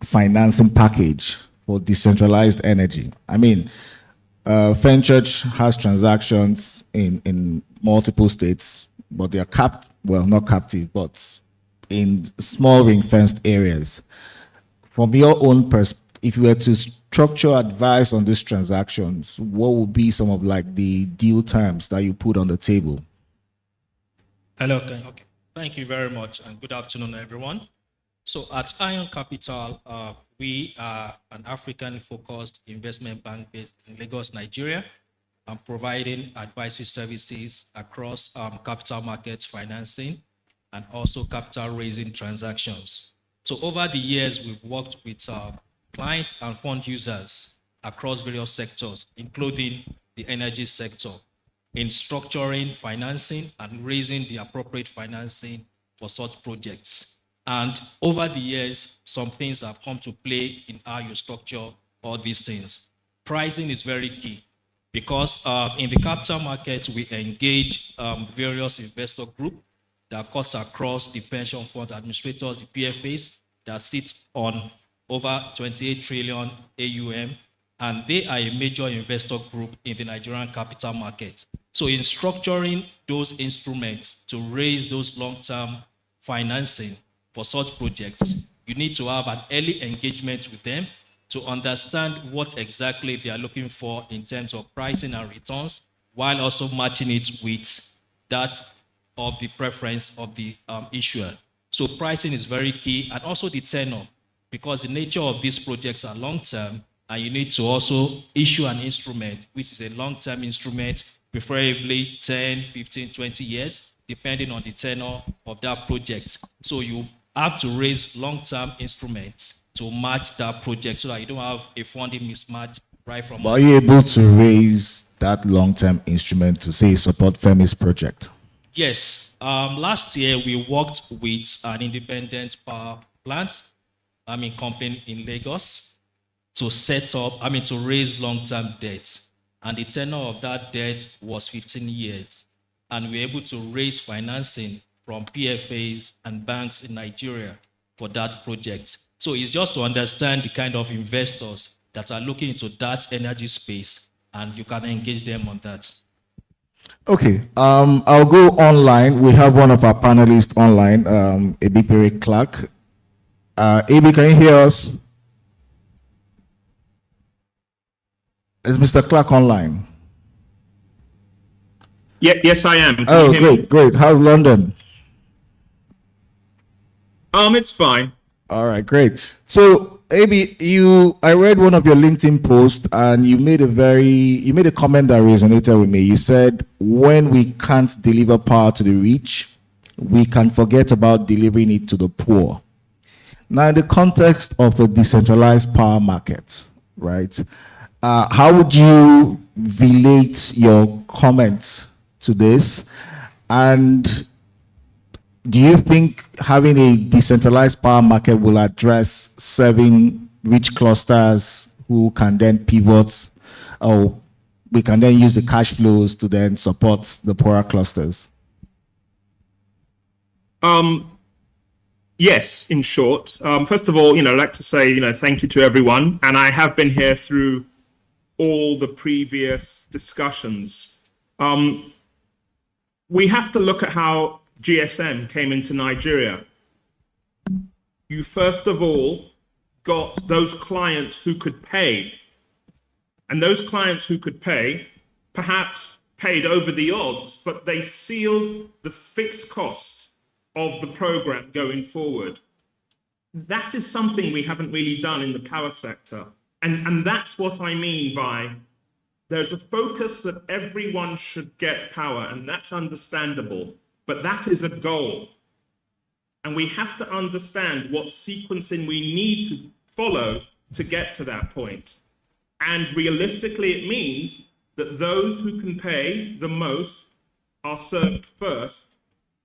financing package for decentralized energy? I mean, Fenchurch has transactions in multiple states, but they are capped, well, not captive, but in small ring-fenced areas. From your own perspective, if you were to structure advice on these transactions, what would be some of like the deal terms that you put on the table? Hello, okay. Thank you very much, and good afternoon, everyone. So at Ion Capital, we are an African focused investment bank based in Lagos, Nigeria, providing advisory services across capital markets financing and also capital raising transactions. So over the years, we've worked with clients and fund users across various sectors, including the energy sector, in structuring financing and raising the appropriate financing for such projects. And over the years, some things have come to play in how you structure all these things. Pricing is very key because in the capital market, we engage various investor groups that cuts across the pension fund administrators, the PFAs, that sit on over 28 trillion AUM, and they are a major investor group in the Nigerian capital market. So in structuring those instruments to raise those long-term financing for such projects, you need to have an early engagement with them to understand what exactly they are looking for in terms of pricing and returns, while also matching it with that of the preference of the issuer. So pricing is very key, and also the tenor, because the nature of these projects are long-term, and you need to also issue an instrument, which is a long-term instrument, preferably 10, 15, 20 years, depending on the tenor of that project. So you have to raise long-term instruments to match that project so that you don't have a funding mismatch right from. But are you able to raise that long-term instrument to, say, support Femi's project? Yes. Last year, we worked with an independent power plant, company in Lagos, to set up, to raise long-term debt. And the tenor of that debt was 15 years. And we were able to raise financing from PFAs and banks in Nigeria for that project. So it's just to understand the kind of investors that are looking into that energy space, and you can engage them on that. Okay, I'll go online. We have one of our panelists online, Ebipere Clark. Ebi, can you hear us? Is Mr. Clark online? Yeah, yes, I am. Oh, great. How's London? It's fine. All right, great. So, Abi, I read one of your LinkedIn posts, and you made a comment that resonated with me. You said, when we can't deliver power to the rich, we can forget about delivering it to the poor. Now, in the context of a decentralized power market, right? How would you relate your comments to this? And do you think having a decentralized power market will address serving rich clusters who can then pivot, or we can then use the cash flows to then support the poorer clusters? Yes, in short. First of all, I'd like to say, thank you to everyone. And I have been here through all the previous discussions. We have to look at how GSM came into Nigeria. You first of all got those clients who could pay. And those clients who could pay perhaps paid over the odds, but they sealed the fixed cost of the program going forward. That is something we haven't really done in the power sector. And that's what I mean by there's a focus that everyone should get power, and that's understandable. But that is a goal. And we have to understand what sequencing we need to follow to get to that point. And realistically, it means that those who can pay the most are served first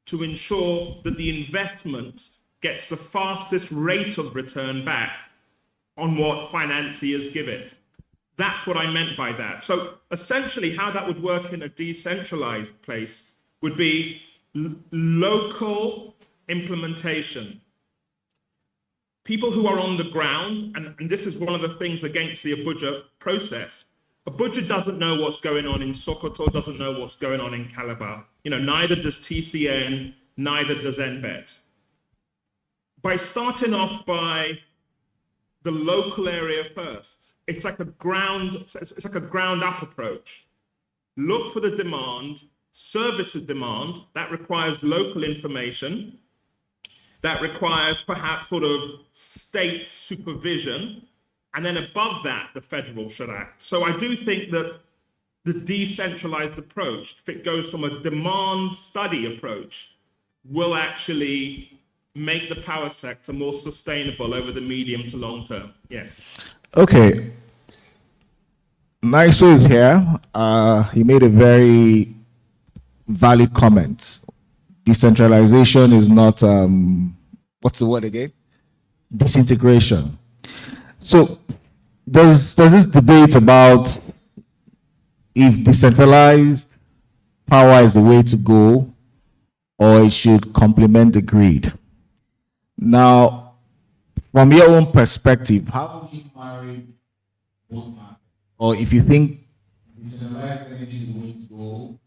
to ensure that the investment gets the fastest rate of return back on what financiers give it. That's what I meant by that. So essentially how that would work in a decentralized place would be local implementation. People who are on the ground, and this is one of the things against the Abuja process. Abuja doesn't know what's going on in Sokoto, doesn't know what's going on in Calabar. Neither does TCN, neither does NBET. By starting off by the local area first, it's like a ground up approach. Look for the demand, service the demand, that requires local information, that requires perhaps sort of state supervision, and then above that, the federal should act. So I do think that the decentralized approach, if it goes from a demand study approach, will actually make the power sector more sustainable over the medium to long term. Yes. Okay. Niso is here. He made a very valid comment. Decentralization is not, what's the word again? Disintegration. So there's this debate about if decentralized power is the way to go or it should complement the grid. Now, from your own perspective, how do you marry both markets? Or if you think decentralized energy is the way to go,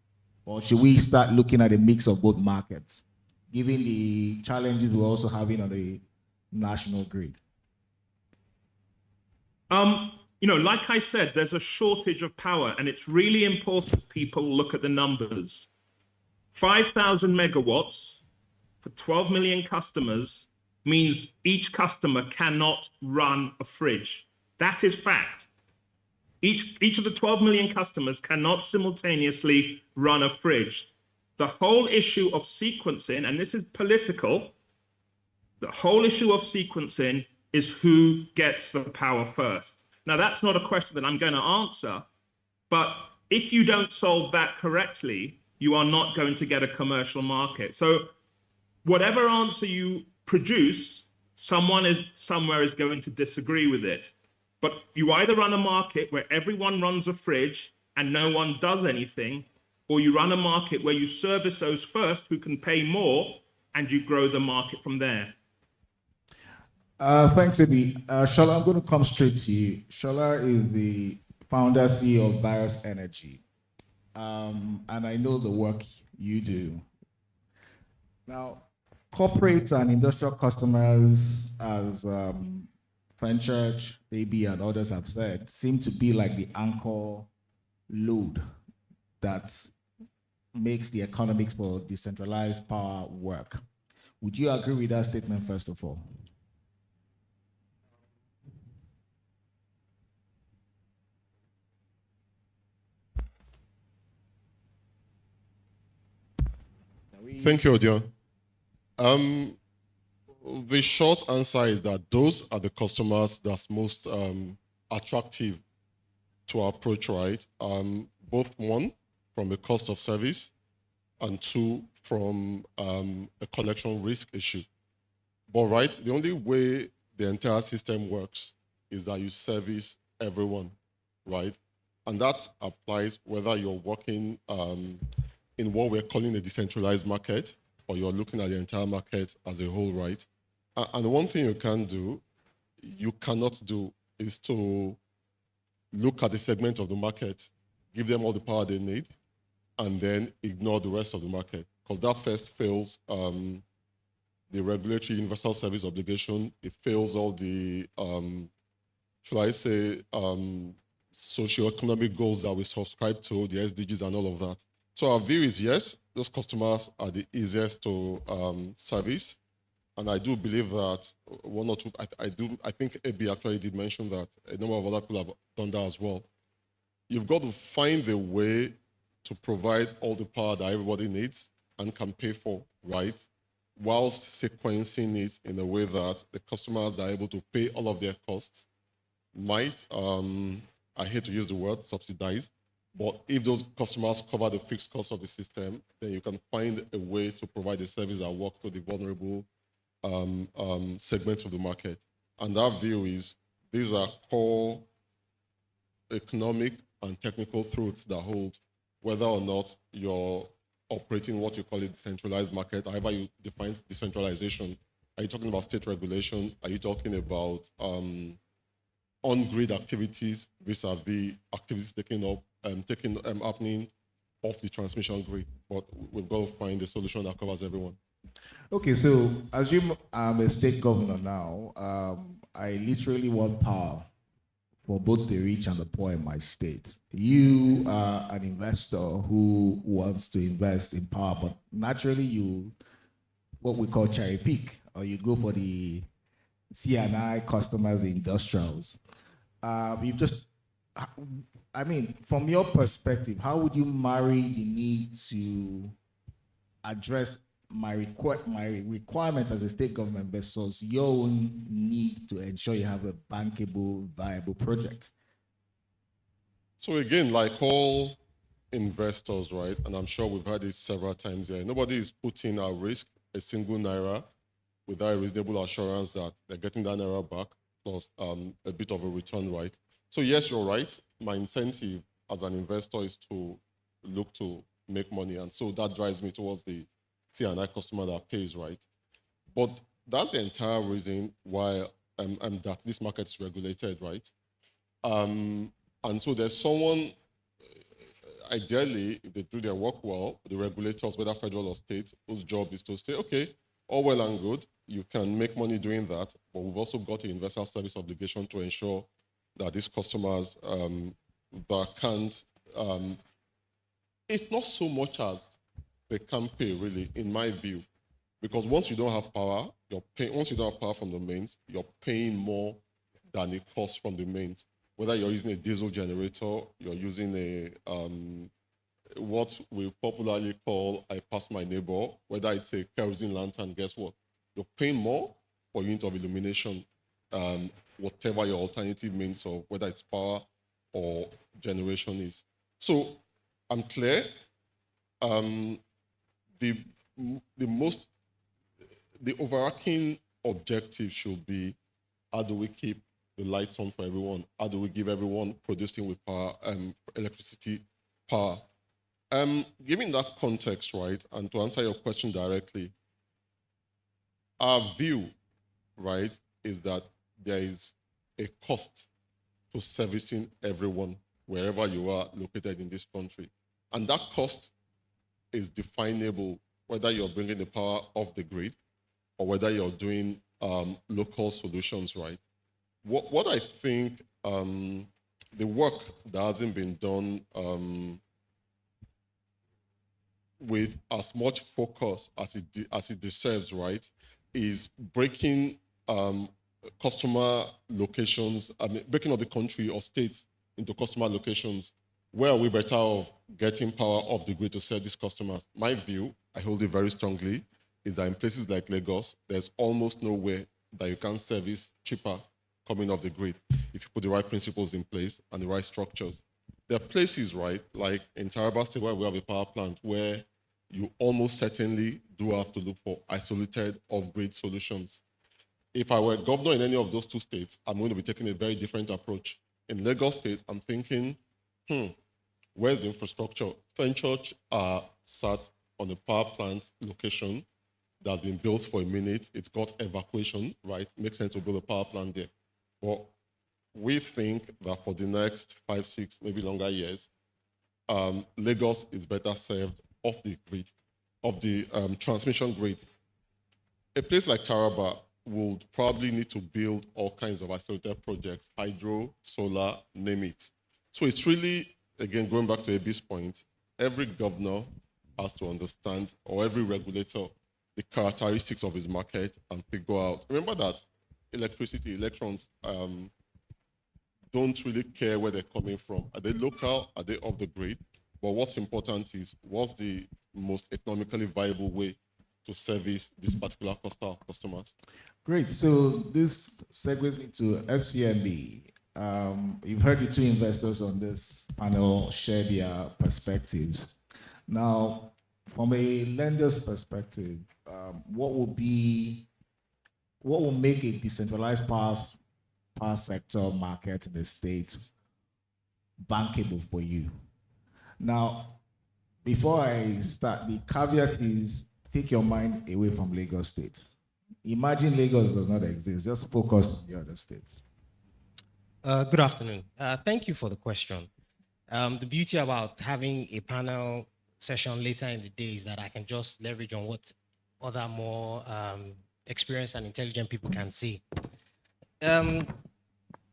or should we start looking at a mix of both markets, given the challenges we're also having on the national grid? Like I said, there's a shortage of power, and it's really important people look at the numbers. 5,000 megawatts for 12 million customers means each customer cannot run a fridge. That is fact. Each of the 12 million customers cannot simultaneously run a fridge. The whole issue of sequencing, and this is political, the whole issue of sequencing is who gets the power first. Now, that's not a question that I'm going to answer, but if you don't solve that correctly, you are not going to get a commercial market. So whatever answer you produce, someone somewhere is going to disagree with it. But you either run a market where everyone runs a fridge and no one does anything, or you run a market where you service those first who can pay more and you grow the market from there. Thanks, Ebi. Shola, I'm going to come straight to you. Shola is the founder, CEO of BIOS Energy. And I know the work you do. Now, corporate and industrial customers, as Fenchurch, AB, and others have said, seem to be like the anchor load that makes the economics for decentralized power work. Would you agree with that statement, first of all? Thank you, Odion. The short answer is that those are the customers that's most attractive to our approach, right? Both one, from the cost of service, and two, from a collection risk issue. But right, the only way the entire system works is that you service everyone, right? And that applies whether you're working in what we're calling a decentralized market, or you're looking at the entire market as a whole, right? And the one thing you cannot do is to look at the segment of the market, give them all the power they need, and then ignore the rest of the market. Because that first fails the regulatory universal service obligation, it fails all the, should I say, socioeconomic goals that we subscribe to, the SDGs and all of that. So our view is yes, those customers are the easiest to service. And I do believe that one or two, I think AB actually did mention that a number of other people have done that as well. You've got to find a way to provide all the power that everybody needs and can pay for, right? Whilst sequencing it in a way that the customers are able to pay all of their costs might, I hate to use the word subsidize, but if those customers cover the fixed cost of the system, then you can find a way to provide a service that works to the vulnerable segments of the market. And that view is, these are core economic and technical truths that hold whether or not you're operating what you call a decentralized market, however you define decentralization. Are you talking about state regulation? Are you talking about on-grid activities vis-a-vis activities happening off the transmission grid? But we've got to find a solution that covers everyone. Okay, so assume I'm a state governor now. I literally want power for both the rich and the poor in my state. You are an investor who wants to invest in power, but naturally you, what we call cherry pick, or you go for the C&I customers, the industrials. I mean, from your perspective, how would you marry the need to address my requirement as a state government versus your own need to ensure you have a bankable, viable project? So again, like all investors, right, and I'm sure we've heard it several times here, nobody is putting at risk a single naira without a reasonable assurance that they're getting that naira back plus a bit of a return, right? So yes, you're right. My incentive as an investor is to look to make money, and so that drives me towards the C&I customer that pays, right? But that's the entire reason why that this market is regulated, right? And so there's someone, ideally, if they do their work well, the regulators, whether federal or state, whose job is to say, okay, all well and good, you can make money doing that, but we've also got an universal service obligation to ensure that these customers that can't, it's not so much as they can't pay, really, in my view, because once you don't have power, once you don't have power from the mains, you're paying more than it costs from the mains. Whether you're using a diesel generator, you're using a what we popularly call I pass my neighbor, whether it's a kerosene lantern, guess what? You're paying more for unit of illumination, whatever your alternative means of whether it's power or generation is. So I'm clear. The overarching objective should be, how do we keep the lights on for everyone? How do we give everyone producing with power, electricity power? Given that context, right, and to answer your question directly, our view, right, is that there is a cost to servicing everyone wherever you are located in this country. And that cost is definable whether you're bringing the power off the grid or whether you're doing local solutions, right? What I think the work that hasn't been done with as much focus as it deserves, right, is breaking customer locations, breaking up the country or states into customer locations. Where are we better off getting power off the grid to serve these customers? My view, I hold it very strongly, is that in places like Lagos, there's almost nowhere that you can service cheaper coming off the grid if you put the right principles in place and the right structures. There are places, right, like in Taraba State where we have a power plant where you almost certainly do have to look for isolated off-grid solutions. If I were governor in any of those two states, I'm going to be taking a very different approach. In Lagos State, I'm thinking, where's the infrastructure? Fenchurch sat on a power plant location that's been built for a minute. It's got evacuation, right? Makes sense to build a power plant there. But we think that for the next 5, 6, maybe longer years, Lagos is better served off the grid, of the transmission grid. A place like Taraba would probably need to build all kinds of isolated projects, hydro, solar, name it. So it's really, again, going back to AB's point, every governor has to understand, or every regulator, the characteristics of his market and figure out. Remember that electricity, electrons, don't really care where they're coming from. Are they local? Are they off the grid? But what's important is, what's the most economically viable way to service this particular cluster of customers? Great. So this segues me to FCMB. You've heard the two investors on this panel share their perspectives. Now, from a lender's perspective, what will make a decentralized power sector market in the States bankable for you. Now, before I start, the caveat is take your mind away from Lagos State. Imagine Lagos does not exist. Just focus on the other states. Good afternoon. Thank you for the question. The beauty about having a panel session later in the day is that I can just leverage on what other more experienced and intelligent people can see.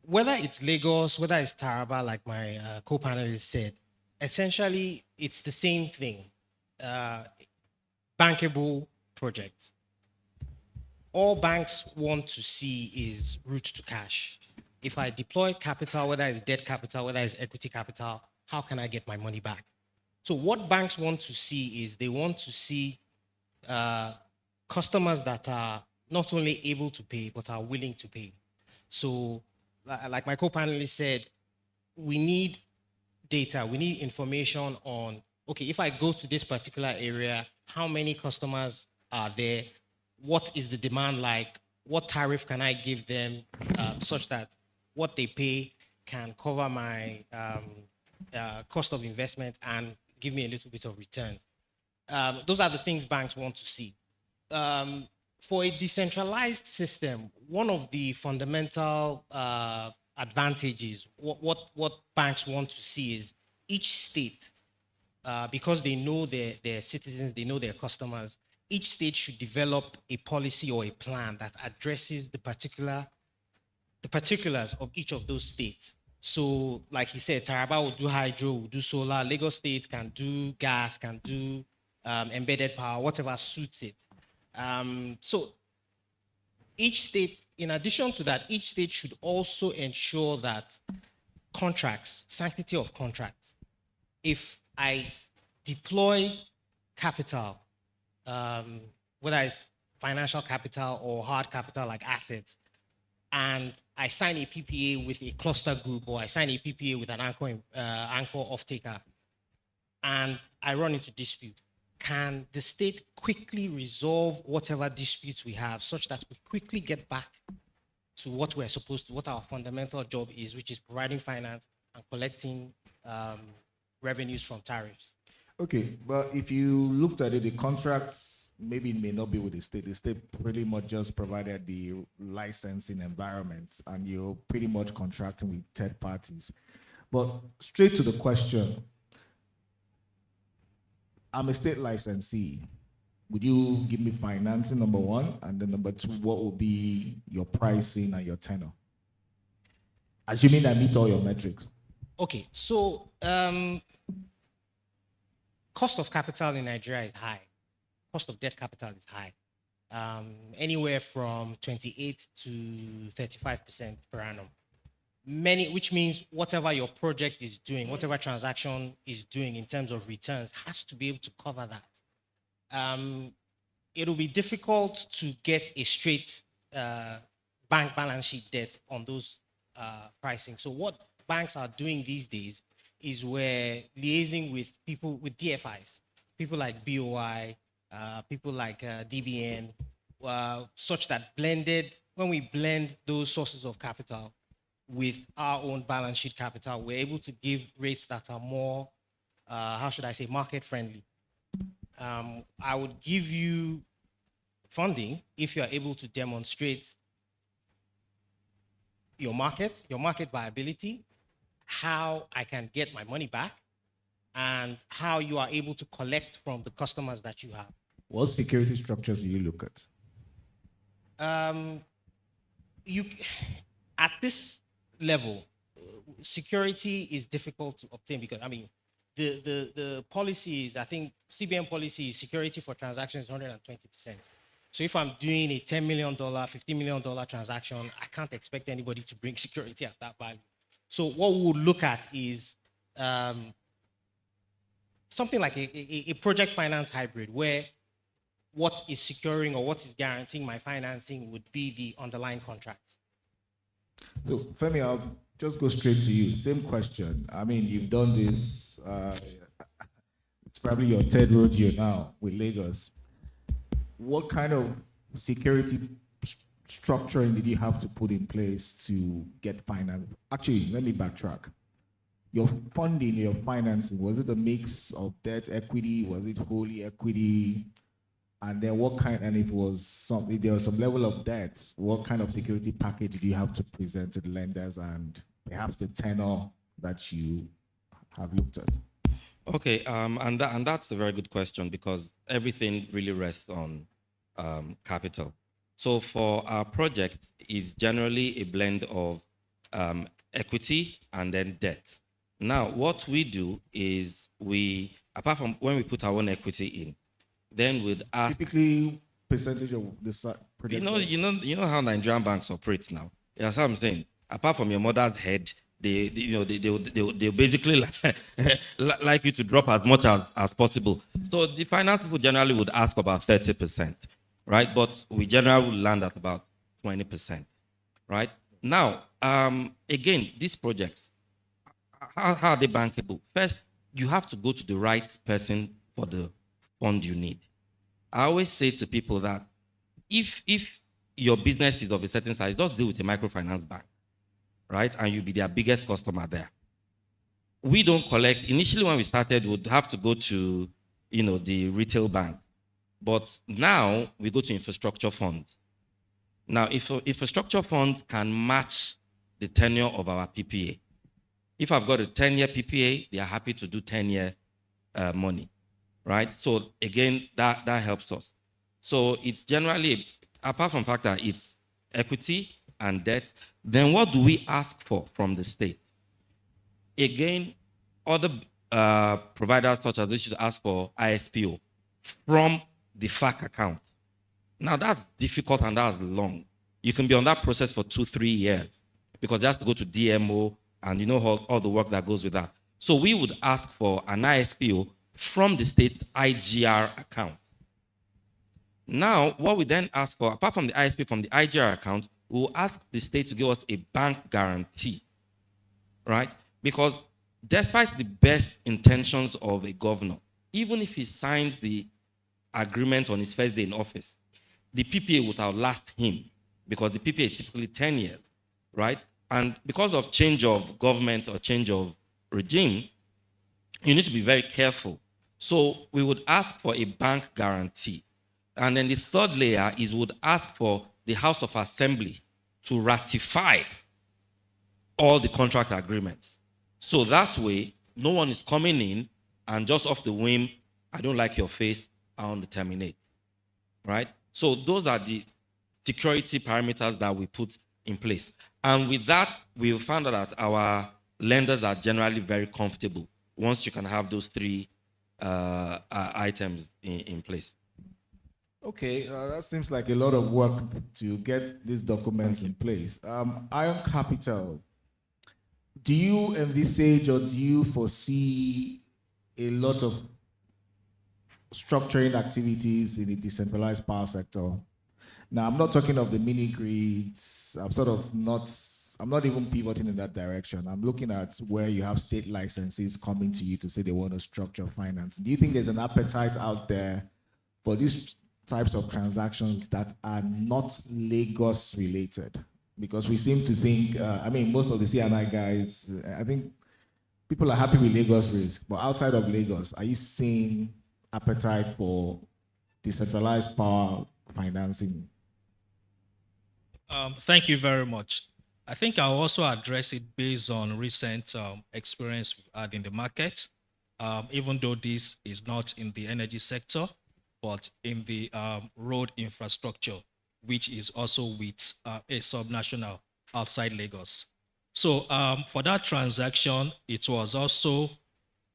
Whether it's Lagos, whether it's Taraba, like my co-panelist said, essentially it's the same thing. Bankable projects. All banks want to see is route to cash. If I deploy capital, whether it's debt capital, whether it's equity capital, how can I get my money back? So what banks want to see is they want to see customers that are not only able to pay, but are willing to pay. So like my co-panelist said, we need data, we need information on, okay, if I go to this particular area, how many customers are there? What is the demand like? What tariff can I give them such that what they pay can cover my cost of investment and give me a little bit of return. Those are the things banks want to see. For a decentralized system, one of the fundamental advantages, what banks want to see is each state, because they know their citizens, they know their customers, each state should develop a policy or a plan that addresses the particulars of each of those states. So, like he said, Taraba will do hydro, will do solar, Lagos State can do gas, can do embedded power, whatever suits it. So, each state, in addition to that, each state should also ensure that contracts, sanctity of contracts, if I deploy capital, whether it's financial capital or hard capital like assets, and I sign a PPA with a cluster group, or I sign a PPA with an anchor off-taker, and I run into dispute, can the state quickly resolve whatever disputes we have such that we quickly get back to what we're supposed to, what our fundamental job is, which is providing finance and collecting revenues from tariffs? Okay, but if you looked at it, the contracts maybe it may not be with the state. The state pretty much just provided the licensing environment, and you're pretty much contracting with third parties. But straight to the question, I'm a state licensee. Would you give me financing, number one? And then number two, what will be your pricing and your tenor? Assuming I meet all your metrics. Okay, so cost of capital in Nigeria is high. Cost of debt capital is high. Anywhere from 28 to 35% per annum. Which means whatever your project is doing, whatever transaction is doing in terms of returns has to be able to cover that. It'll be difficult to get a straight bank balance sheet debt on those pricing. So what banks are doing these days is we're liaising with people, with DFIs, people like BOI, people like DBN, such that when we blend those sources of capital with our own balance sheet capital, we're able to give rates that are more, how should I say, market friendly. I would give you funding if you're able to demonstrate your market viability, how I can get my money back, and how you are able to collect from the customers that you have. What security structures do you look at? At this level, security is difficult to obtain because, I mean, the policy is, I think CBN policy is security for transactions 120%. So if I'm doing a $10 million, $50 million transaction, I can't expect anybody to bring security at that value. So what we would look at is something like a project finance hybrid, where what is securing or what is guaranteeing my financing would be the underlying contracts. So Femi, I'll just go straight to you. Same question. I mean, you've done this, it's probably your third rodeo now with Lagos. What kind of security structuring did you have to put in place to get finance? Actually, let me backtrack. your funding, your financing, was it a mix of debt, equity? Was it wholly equity? And then what kind, and if there was some level of debt, what kind of security package did you have to present to the lenders, and perhaps the tenor that you have looked at? Okay, and that's a very good question, because everything really rests on capital. So for our project, it's generally a blend of equity and then debt. Now, what we do is apart from when we put our own equity in, then we'd ask. Typically, percentage of the project. You know how Nigerian banks operate now. That's what I'm saying. Apart from your mother's head, they basically like you to drop as much as possible. So the finance people generally would ask about 30%, right? But we generally would land at about 20%, right? Now, again, these projects, how are they bankable? First, you have to go to the right person for the fund you need. I always say to people that if your business is of a certain size, just deal with a microfinance bank, right? And you'll be their biggest customer there. We don't collect. Initially, when we started, we'd have to go to, the retail bank. But now we go to infrastructure funds. Now, if infrastructure funds can match the tenure of our PPA, if I've got a 10-year PPA, they are happy to do 10-year money, right? So again, that helps us. So it's generally, apart from the fact that it's equity and debt, then what do we ask for from the state? Again, other providers such as this should ask for ISPO from the FAC account. Now that's difficult and that's long. You can be on that process for 2-3 years because they have to go to DMO and all the work that goes with that. So we would ask for an ISPO from the state's IGR account. Now, what we then ask for, apart from the ISP from the IGR account, we will ask the state to give us a bank guarantee, right? Because despite the best intentions of a governor, even if he signs the agreement on his first day in office, the PPA would outlast him because the PPA is typically 10 years, right? And because of change of government or change of regime, you need to be very careful. So we would ask for a bank guarantee. And then the third layer is we would ask for the House of Assembly to ratify all the contract agreements. So that way, no one is coming in and just off the whim, I don't like your face, I want to terminate, right? So those are the security parameters that we put in place. And with that, we found out that our lenders are generally very comfortable once you can have those three items in place. Okay, that seems like a lot of work to get these documents in place. Ion Capital, do you envisage or do you foresee a lot of structuring activities in the decentralized power sector? Now, I'm not talking of the mini grids. I'm not even pivoting in that direction. I'm looking at where you have state licenses coming to you to say they want to structure finance. Do you think there's an appetite out there for these types of transactions that are not Lagos related? Because we seem to think, most of the CNI guys, I think people are happy with Lagos risk, but outside of Lagos, are you seeing appetite for decentralized power financing? Thank you very much. I think I'll also address it based on recent experience we've had in the market, even though this is not in the energy sector, but in the road infrastructure, which is also with a subnational outside Lagos. So for that transaction, it was also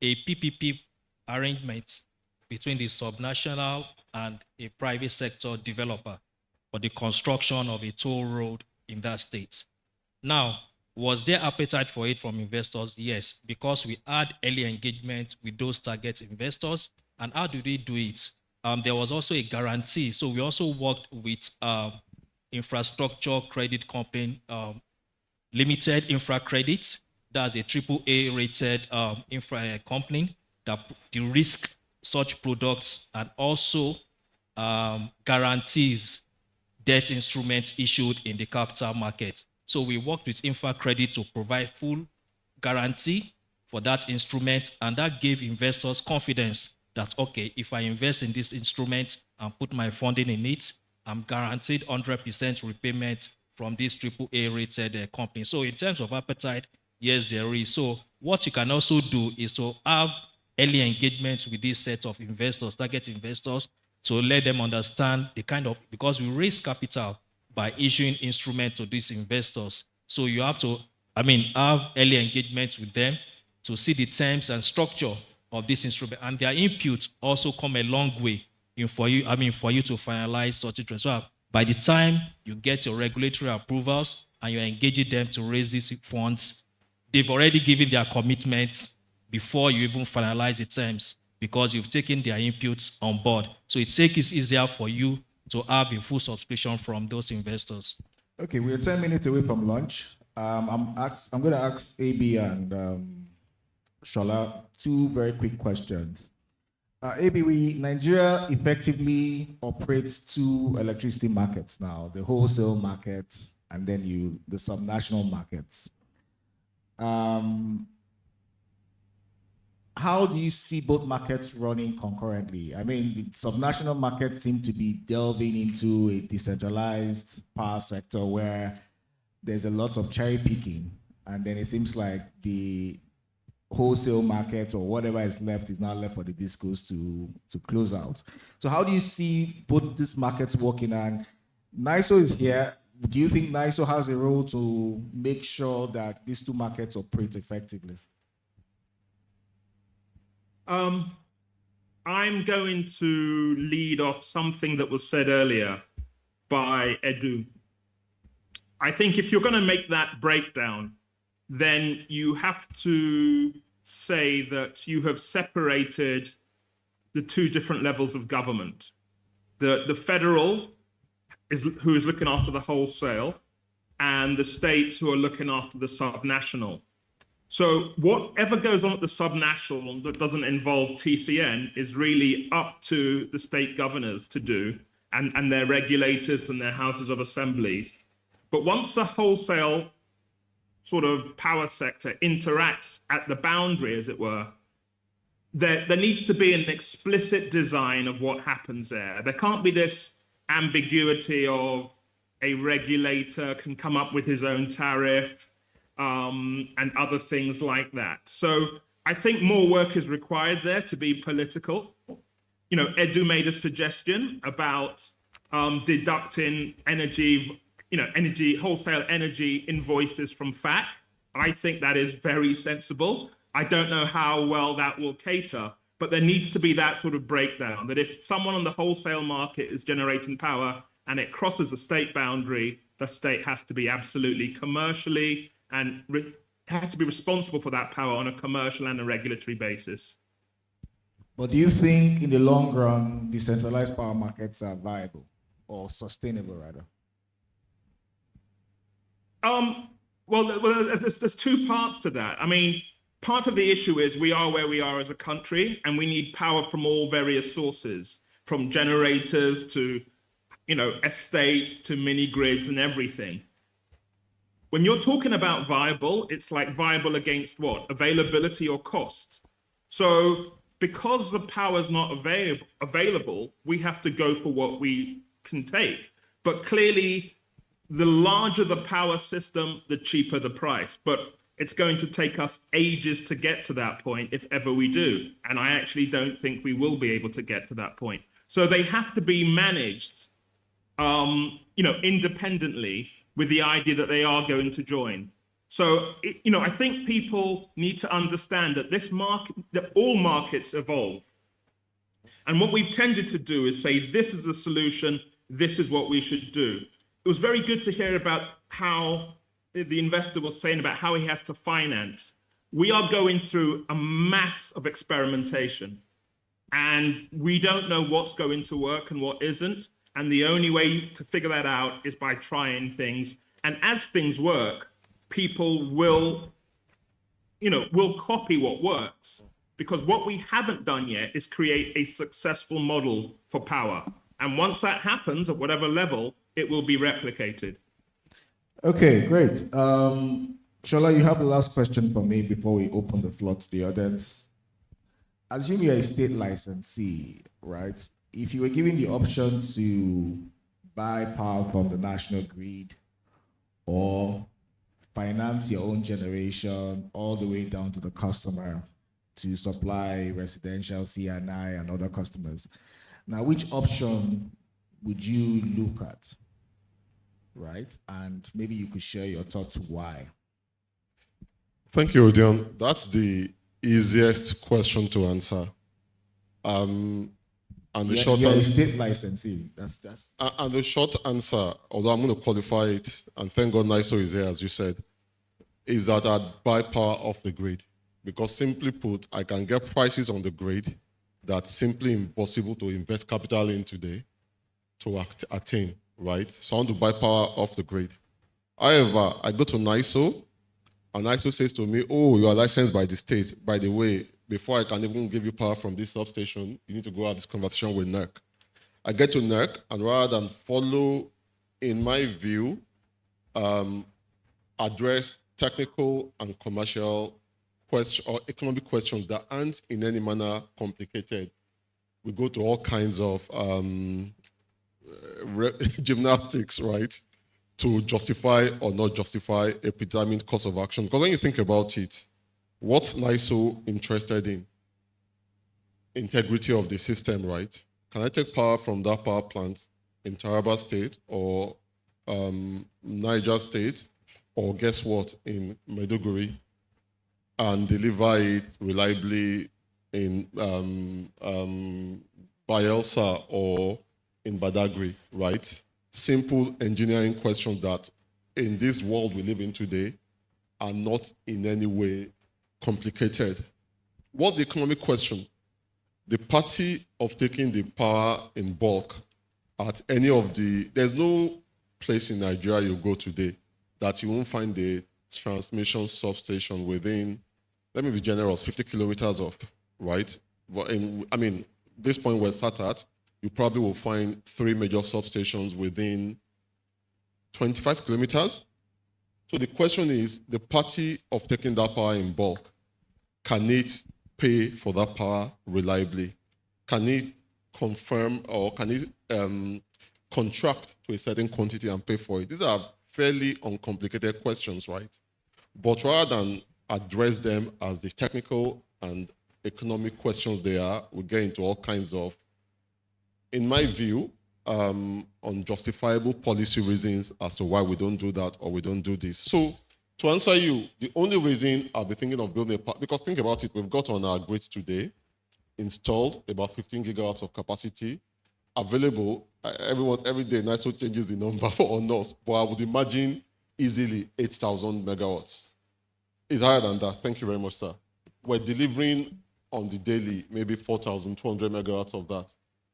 a PPP arrangement between the subnational and a private sector developer for the construction of a toll road in that state. Now, was there appetite for it from investors? Yes, because we had early engagement with those target investors. And how do they do it? There was also a guarantee. So we also worked with infrastructure credit company, Limited Infra Credit. That's a AAA rated infra company that de-risk such products and also guarantees debt instruments issued in the capital market. So we worked with Infra Credit to provide full guarantee for that instrument, and that gave investors confidence that, okay, if I invest in this instrument and put my funding in it, I'm guaranteed 100% repayment from this AAA rated company. So in terms of appetite, yes, there is. So what you can also do is to have early engagement with this set of investors, target investors, to let them understand the kind of, because we raise capital by issuing instruments to these investors. So you have to, have early engagement with them to see the terms and structure of this instrument, and their input also come a long way for you to finalize such interest. So by the time you get your regulatory approvals and you're engaging them to raise these funds, they've already given their commitments before you even finalize the terms, because you've taken their inputs on board. So it makes it easier for you to have a full subscription from those investors. Okay, we're 10 minutes away from lunch. I'm going to ask AB and Shola 2 very quick questions. AB, Nigeria effectively operates 2 electricity markets now, the wholesale market and then the subnational markets. How do you see both markets running concurrently? The subnational markets seem to be delving into a decentralized power sector where there's a lot of cherry picking, and then it seems like the wholesale market or whatever is left is now left for the discos to close out. So how do you see both these markets working? And NISO is here. Do you think NISO has a role to make sure that these 2 markets operate effectively? I'm going to lead off something that was said earlier by Edu. I think if you're going to make that breakdown, then you have to say that you have separated the 2 different levels of government. The federal who is looking after the wholesale, and the states who are looking after the subnational. So whatever goes on at the subnational that doesn't involve TCN is really up to the state governors to do, and their regulators and their houses of assemblies. But once the wholesale sort of power sector interacts at the boundary, as it were, there needs to be an explicit design of what happens there. There can't be this ambiguity of a regulator can come up with his own tariff, and other things like that. So I think more work is required there to be political. Edu made a suggestion about deducting wholesale energy invoices from FAC. I think that is very sensible. I don't know how well that will cater, but there needs to be that sort of breakdown, that if someone on the wholesale market is generating power and it crosses a state boundary, the state has to be absolutely commercially and has to be responsible for that power on a commercial and a regulatory basis. But do you think in the long run, decentralized power markets are viable or sustainable, rather? Well, there's 2 parts to that. Part of the issue is we are where we are as a country, and we need power from all various sources, from generators to, estates to mini grids and everything. When you're talking about viable, it's like viable against what? Availability or cost. So because the power is not available, we have to go for what we can take. But clearly, the larger the power system, the cheaper the price. But it's going to take us ages to get to that point, if ever we do. And I actually don't think we will be able to get to that point. So they have to be managed, independently, with the idea that they are going to join. So, I think people need to understand that that all markets evolve. And what we've tended to do is say, this is the solution, this is what we should do. It was very good to hear about how the investor was saying about how he has to finance. We are going through a mass of experimentation, and we don't know what's going to work and what isn't. And the only way to figure that out is by trying things. And as things work, people will copy what works. Because what we haven't done yet is create a successful model for power. And once that happens, at whatever level, it will be replicated. Okay, great. Shola, you have the last question for me before we open the floor to the audience. Assume you're a state licensee, right? If you were given the option to buy power from the national grid or finance your own generation all the way down to the customer to supply residential, CNI, and other customers. Now, which option would you look at, right? And maybe you could share your thoughts why. Thank you, Odion. That's the easiest question to answer. And the short you're a answer, state licensee. That's and the short answer, although I'm going to qualify it, and thank God NISO is here, as you said, is that I'd buy power off the grid. Because simply put, I can get prices on the grid that's simply impossible to invest capital in today to attain, right? So I want to buy power off the grid. However, I go to NISO, and NISO says to me, oh, you are licensed by the state. By the way, before I can even give you power from this substation, you need to go have this conversation with NERC. I get to NERC, and rather than follow, in my view, address technical and commercial question or economic questions that aren't in any manner complicated, we go to all kinds of gymnastics, right, to justify or not justify a predetermined course of action. Because when you think about it, what's NISO interested in? Integrity of the system, right? Can I take power from that power plant in Taraba State or Niger State, or guess what, in Maiduguri, and deliver it reliably in Bayelsa or in Badagry, right? Simple engineering questions that in this world we live in today are not in any way complicated. What's the economic question? The party of taking the power in bulk at any of the, there's no place in Nigeria you go today that you won't find a transmission substation within, let me be generous, 50 kilometers off, right? But this point we're sat at, you probably will find 3 major substations within 25 kilometers. So the question is, the party of taking that power in bulk, can it pay for that power reliably? Can it confirm or can it contract to a certain quantity and pay for it? These are fairly uncomplicated questions, right? But rather than address them as the technical and economic questions they are, we get into all kinds of, in my view, unjustifiable policy reasons as to why we don't do that or we don't do this. So to answer you, the only reason I'll be thinking of building a, because think about it, we've got on our grids today, installed about 15 gigawatts of capacity, available, every day, NISO changes the number on us, but I would imagine easily 8,000 megawatts. It's higher than that, thank you very much, sir. We're delivering on the daily, maybe 4,200 megawatts of that.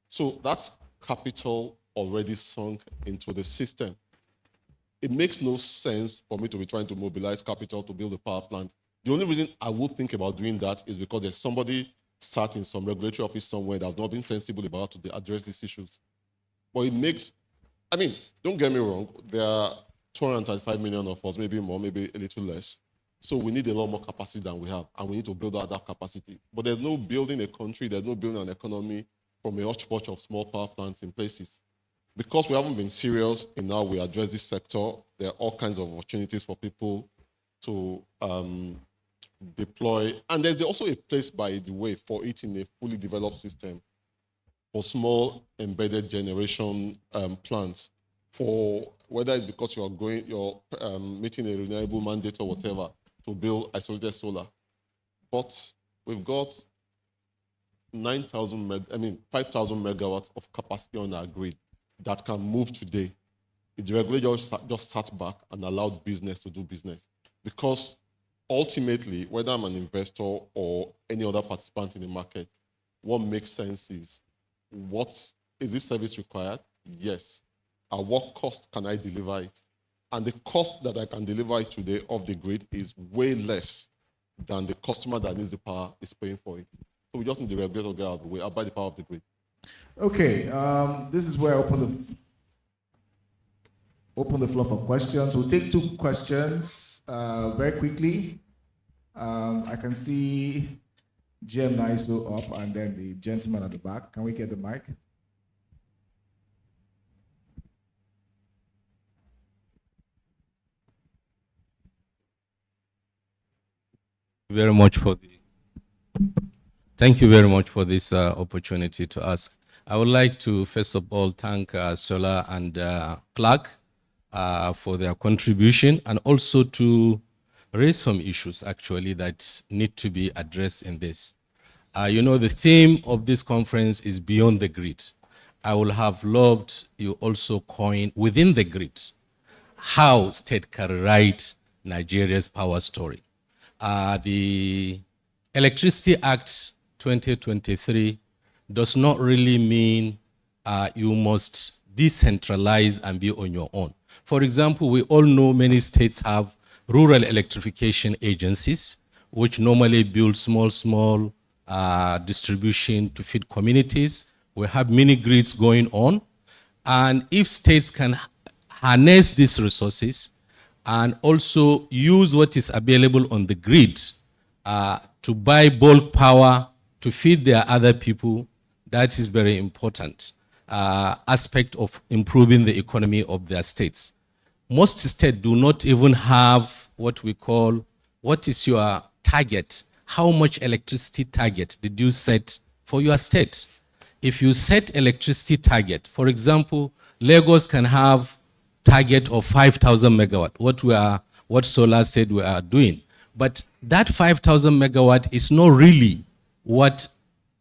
So that's capital already sunk into the system. It makes no sense for me to be trying to mobilize capital to build a power plant. The only reason I would think about doing that is because there's somebody sat in some regulatory office somewhere that's not been sensible about to address these issues. But it makes, don't get me wrong, there are 235 million of us, maybe more, maybe a little less. So we need a lot more capacity than we have, and we need to build out that capacity. But there's no building a country, there's no building an economy from a hodgepodge of small power plants in places. Because we haven't been serious in how we address this sector, there are all kinds of opportunities for people to deploy. And there's also a place, by the way, for it in a fully developed system for small embedded generation plants, for whether it's because you're meeting a renewable mandate or whatever, to build isolated solar. But we've got 5,000 megawatts of capacity on our grid that can move today. If the regulator just sat back and allowed business to do business. Because ultimately, whether I'm an investor or any other participant in the market, what makes sense is, is this service required? Yes. At what cost can I deliver it? And the cost that I can deliver it today off the grid is way less than the customer that needs the power is paying for it. So we just need the regulator to get out of the way. I'll buy the power of the grid. Okay, this is where I open the... open the floor for questions. We'll take 2 questions very quickly. I can see GM Naiso up and then the gentleman at the back. Can we get the mic? Very much for the Thank you very much for this opportunity to ask. I would like to first of all thank Sola and Clark for their contribution, and also to raise some issues actually that need to be addressed in this. You know, the theme of this conference is beyond the grid. I would have loved you also coin within the grid how state can write Nigeria's power story. The Electricity Act 2023 does not really mean you must decentralize and be on your own. For example, we all know many states have rural electrification agencies, which normally build small distribution to feed communities. We have mini grids going on. And if states can harness these resources and also use what is available on the grid to buy bulk power to feed their other people, that is very important aspect of improving the economy of their states. Most states do not even have what we call, what is your target? How much electricity target did you set for your state? If you set electricity target, for example, Lagos can have target of 5,000 megawatt, what Solar said we are doing. But that 5,000 megawatt is not really what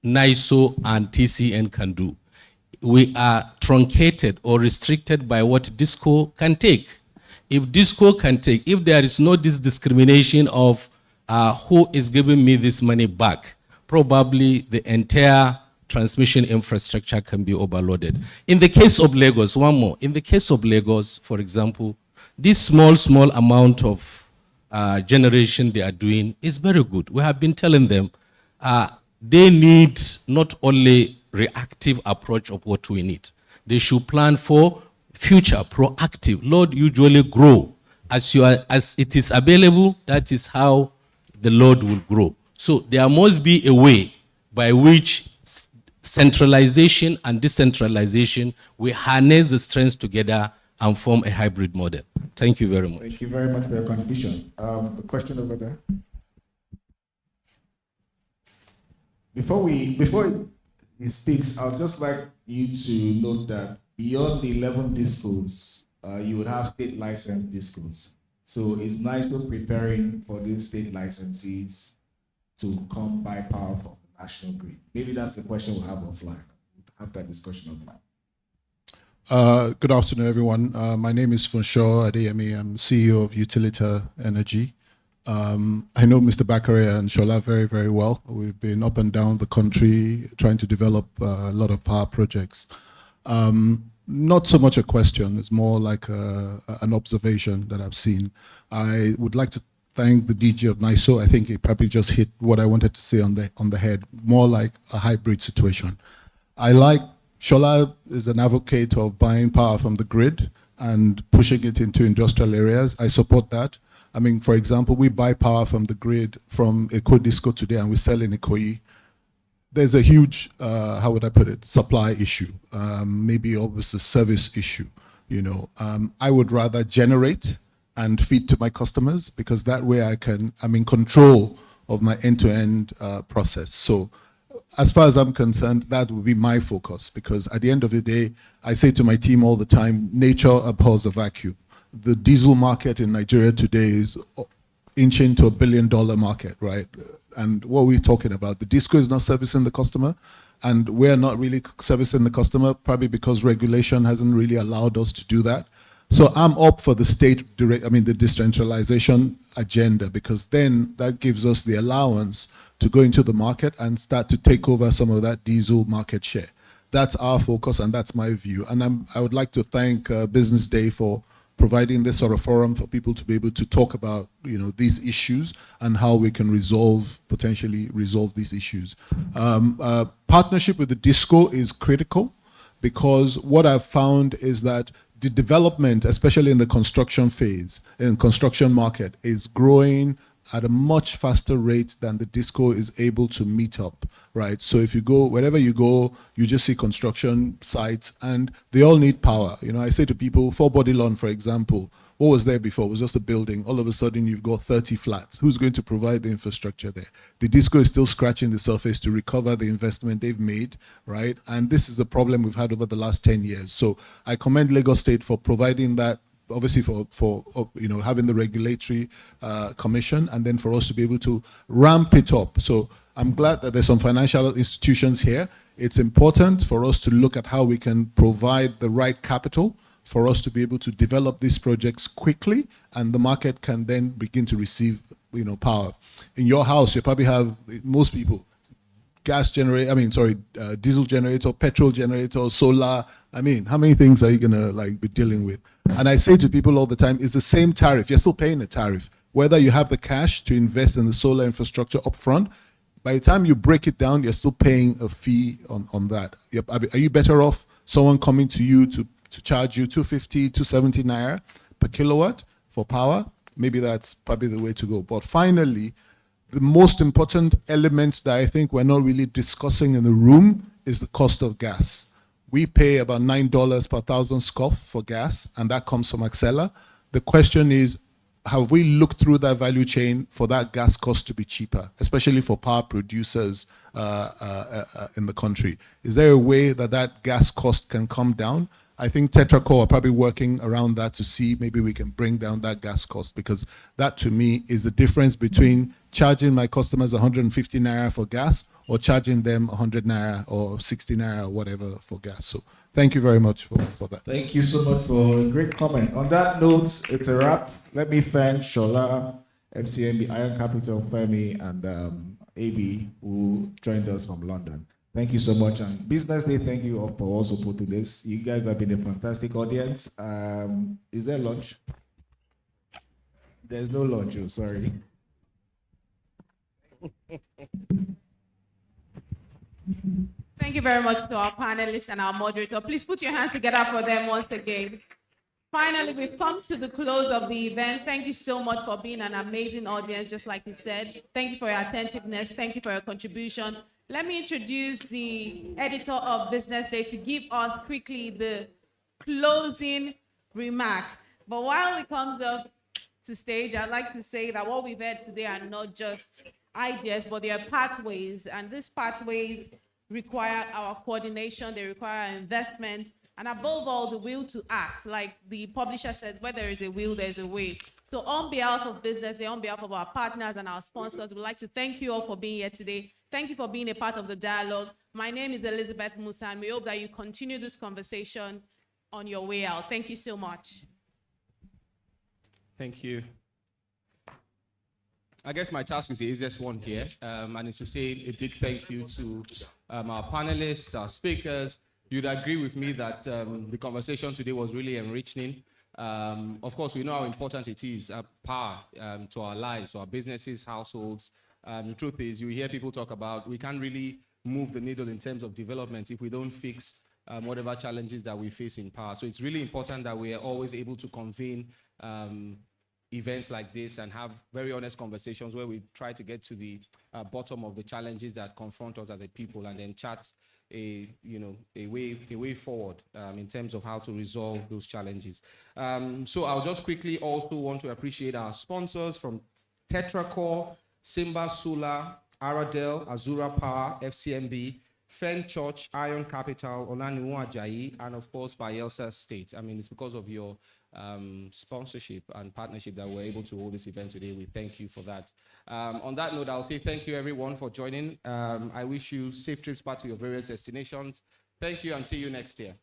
NISO and TCN can do. We are truncated or restricted by what DISCO can take. If DISCO can take, if there is no this discrimination of who is giving me this money back, probably the entire transmission infrastructure can be overloaded. In the case of Lagos, one more. In the case of Lagos, for example, this small amount of generation they are doing is very good. We have been telling them they need not only reactive approach of what we need. They should plan for future, proactive. Load usually grow. As it is available, that is how the load will grow. So there must be a way by which centralization and decentralization will harness the strengths together and form a hybrid model. Thank you very much. Thank you very much for your contribution. A question over there. Before he speaks, I'd just like you to note that beyond the 11 discos, you would have state licensed discos. So it's nice we're preparing for these state licensees to come buy power from the national grid. Maybe that's the question we'll have offline. We'll have that discussion offline. Good afternoon, everyone. My name is Funshaw Adeyemi. I'm CEO of Utilita Energy. I know Mr. Bakare and Shola very, very well. We've been up and down the country trying to develop a lot of power projects. Not so much a question, it's more like an observation that I've seen. I would like to thank the DG of NISO. I think he probably just hit what I wanted to say on the head, more like a hybrid situation. Shola is an advocate of buying power from the grid and pushing it into industrial areas. I support that. I mean, for example, we buy power from the grid from Eko-Disco today and we sell in Ikoyi. There's a huge, how would I put it, supply issue, maybe obviously service issue. You know, I would rather generate and feed to my customers because that way I'm in control of my end-to-end process. So as far as I'm concerned, that would be my focus because at the end of the day, I say to my team all the time, nature abhors a vacuum. The diesel market in Nigeria today is inching to $1 billion market, right? And what we're talking about, the DISCO is not servicing the customer and we're not really servicing the customer probably because regulation hasn't really allowed us to do that. So I'm up for the the decentralization agenda because then that gives us the allowance to go into the market and start to take over some of that diesel market share. That's our focus and that's my view. And I would like to thank BusinessDay for providing this sort of forum for people to be able to talk about, you know, these issues and how we can potentially resolve these issues. Partnership with the DISCO is critical because what I've found is that the development, especially in the construction phase, in construction market, is growing at a much faster rate than the disco is able to meet up, right? So if you go, wherever you go, you just see construction sites and they all need power. You know, I say to people, for Body Lawn, for example, what was there before? It was just a building. All of a sudden, you've got 30 flats. Who's going to provide the infrastructure there? The disco is still scratching the surface to recover the investment they've made, right? And this is a problem we've had over the last 10 years. So I commend Lagos State for providing that, obviously for you know, having the regulatory commission, and then for us to be able to ramp it up. So I'm glad that there's some financial institutions here. It's important for us to look at how we can provide the right capital for us to be able to develop these projects quickly, and the market can then begin to receive, you know, power. In your house, you probably have, most people, gas generator, diesel generator, petrol generator, solar. I mean, how many things are you gonna like be dealing with? And I say to people all the time, it's the same tariff. You're still paying a tariff. Whether you have the cash to invest in the solar infrastructure upfront, by the time you break it down, you're still paying a fee on that. Are you better off someone coming to you to charge you 250, 270 naira per kilowatt for power? Maybe that's probably the way to go. But finally, the most important element that I think we're not really discussing in the room is the cost of gas. We pay about $9 per thousand scoff for gas, and that comes from Axela. The question is, have we looked through that value chain for that gas cost to be cheaper, especially for power producers in the country? Is there a way that that gas cost can come down? I think Tetracore are probably working around that to see maybe we can bring down that gas cost, because that to me is the difference between charging my customers 150 naira for gas or charging them 100 naira or 60 naira or whatever for gas. So thank you very much for that. Thank you so much for a great comment. On that note, it's a wrap. Let me thank Shola, FCMB, Iron Capital, Femi, and AB, who joined us from London. Thank you so much. And Business Day, thank you all for also putting this. You guys have been a fantastic audience. Is there lunch? There's no lunch, oh, sorry. Thank you very much to our panelists and our moderator. Please put your hands together for them once again. Finally, we've come to the close of the event. Thank you so much for being an amazing audience, just like he said. Thank you for your attentiveness. Thank you for your contribution. Let me introduce the editor of Business Day to give us quickly the closing remark. But while it comes up to stage, I'd like to say that what we've heard today are not just ideas, but they are pathways. And these pathways require our coordination, they require investment, and above all, the will to act. Like the publisher said, where there is a will, there's a way. So on behalf of Business Day, on behalf of our partners and our sponsors, we'd like to thank you all for being here today. Thank you for being a part of the dialogue. My name is Elizabeth Musa, and we hope that you continue this conversation on your way out. Thank you so much. Thank you. I guess my task is the easiest one here, and it's to say a big thank you to our panelists, our speakers. You'd agree with me that the conversation today was really enriching. Of course, we know how important it is, power to our lives, to our businesses, households. The truth is, you hear people talk about we can't really move the needle in terms of development if we don't fix whatever challenges that we face in power. So it's really important that we are always able to convene events like this and have very honest conversations where we try to get to the bottom of the challenges that confront us as a people, and then chart a way forward in terms of how to resolve those challenges. So I'll just quickly also want to appreciate our sponsors from Tetracore, Simba Solar, Aradel, Azura Power, FCMB, Fen Church, Iron Capital, Olaniwu Ajayi, and of course Bayelsa State. I mean, it's because of your sponsorship and partnership that we're able to hold this event today. We thank you for that. On that note, I'll say thank you everyone for joining. I wish you safe trips back to your various destinations. Thank you and see you next year.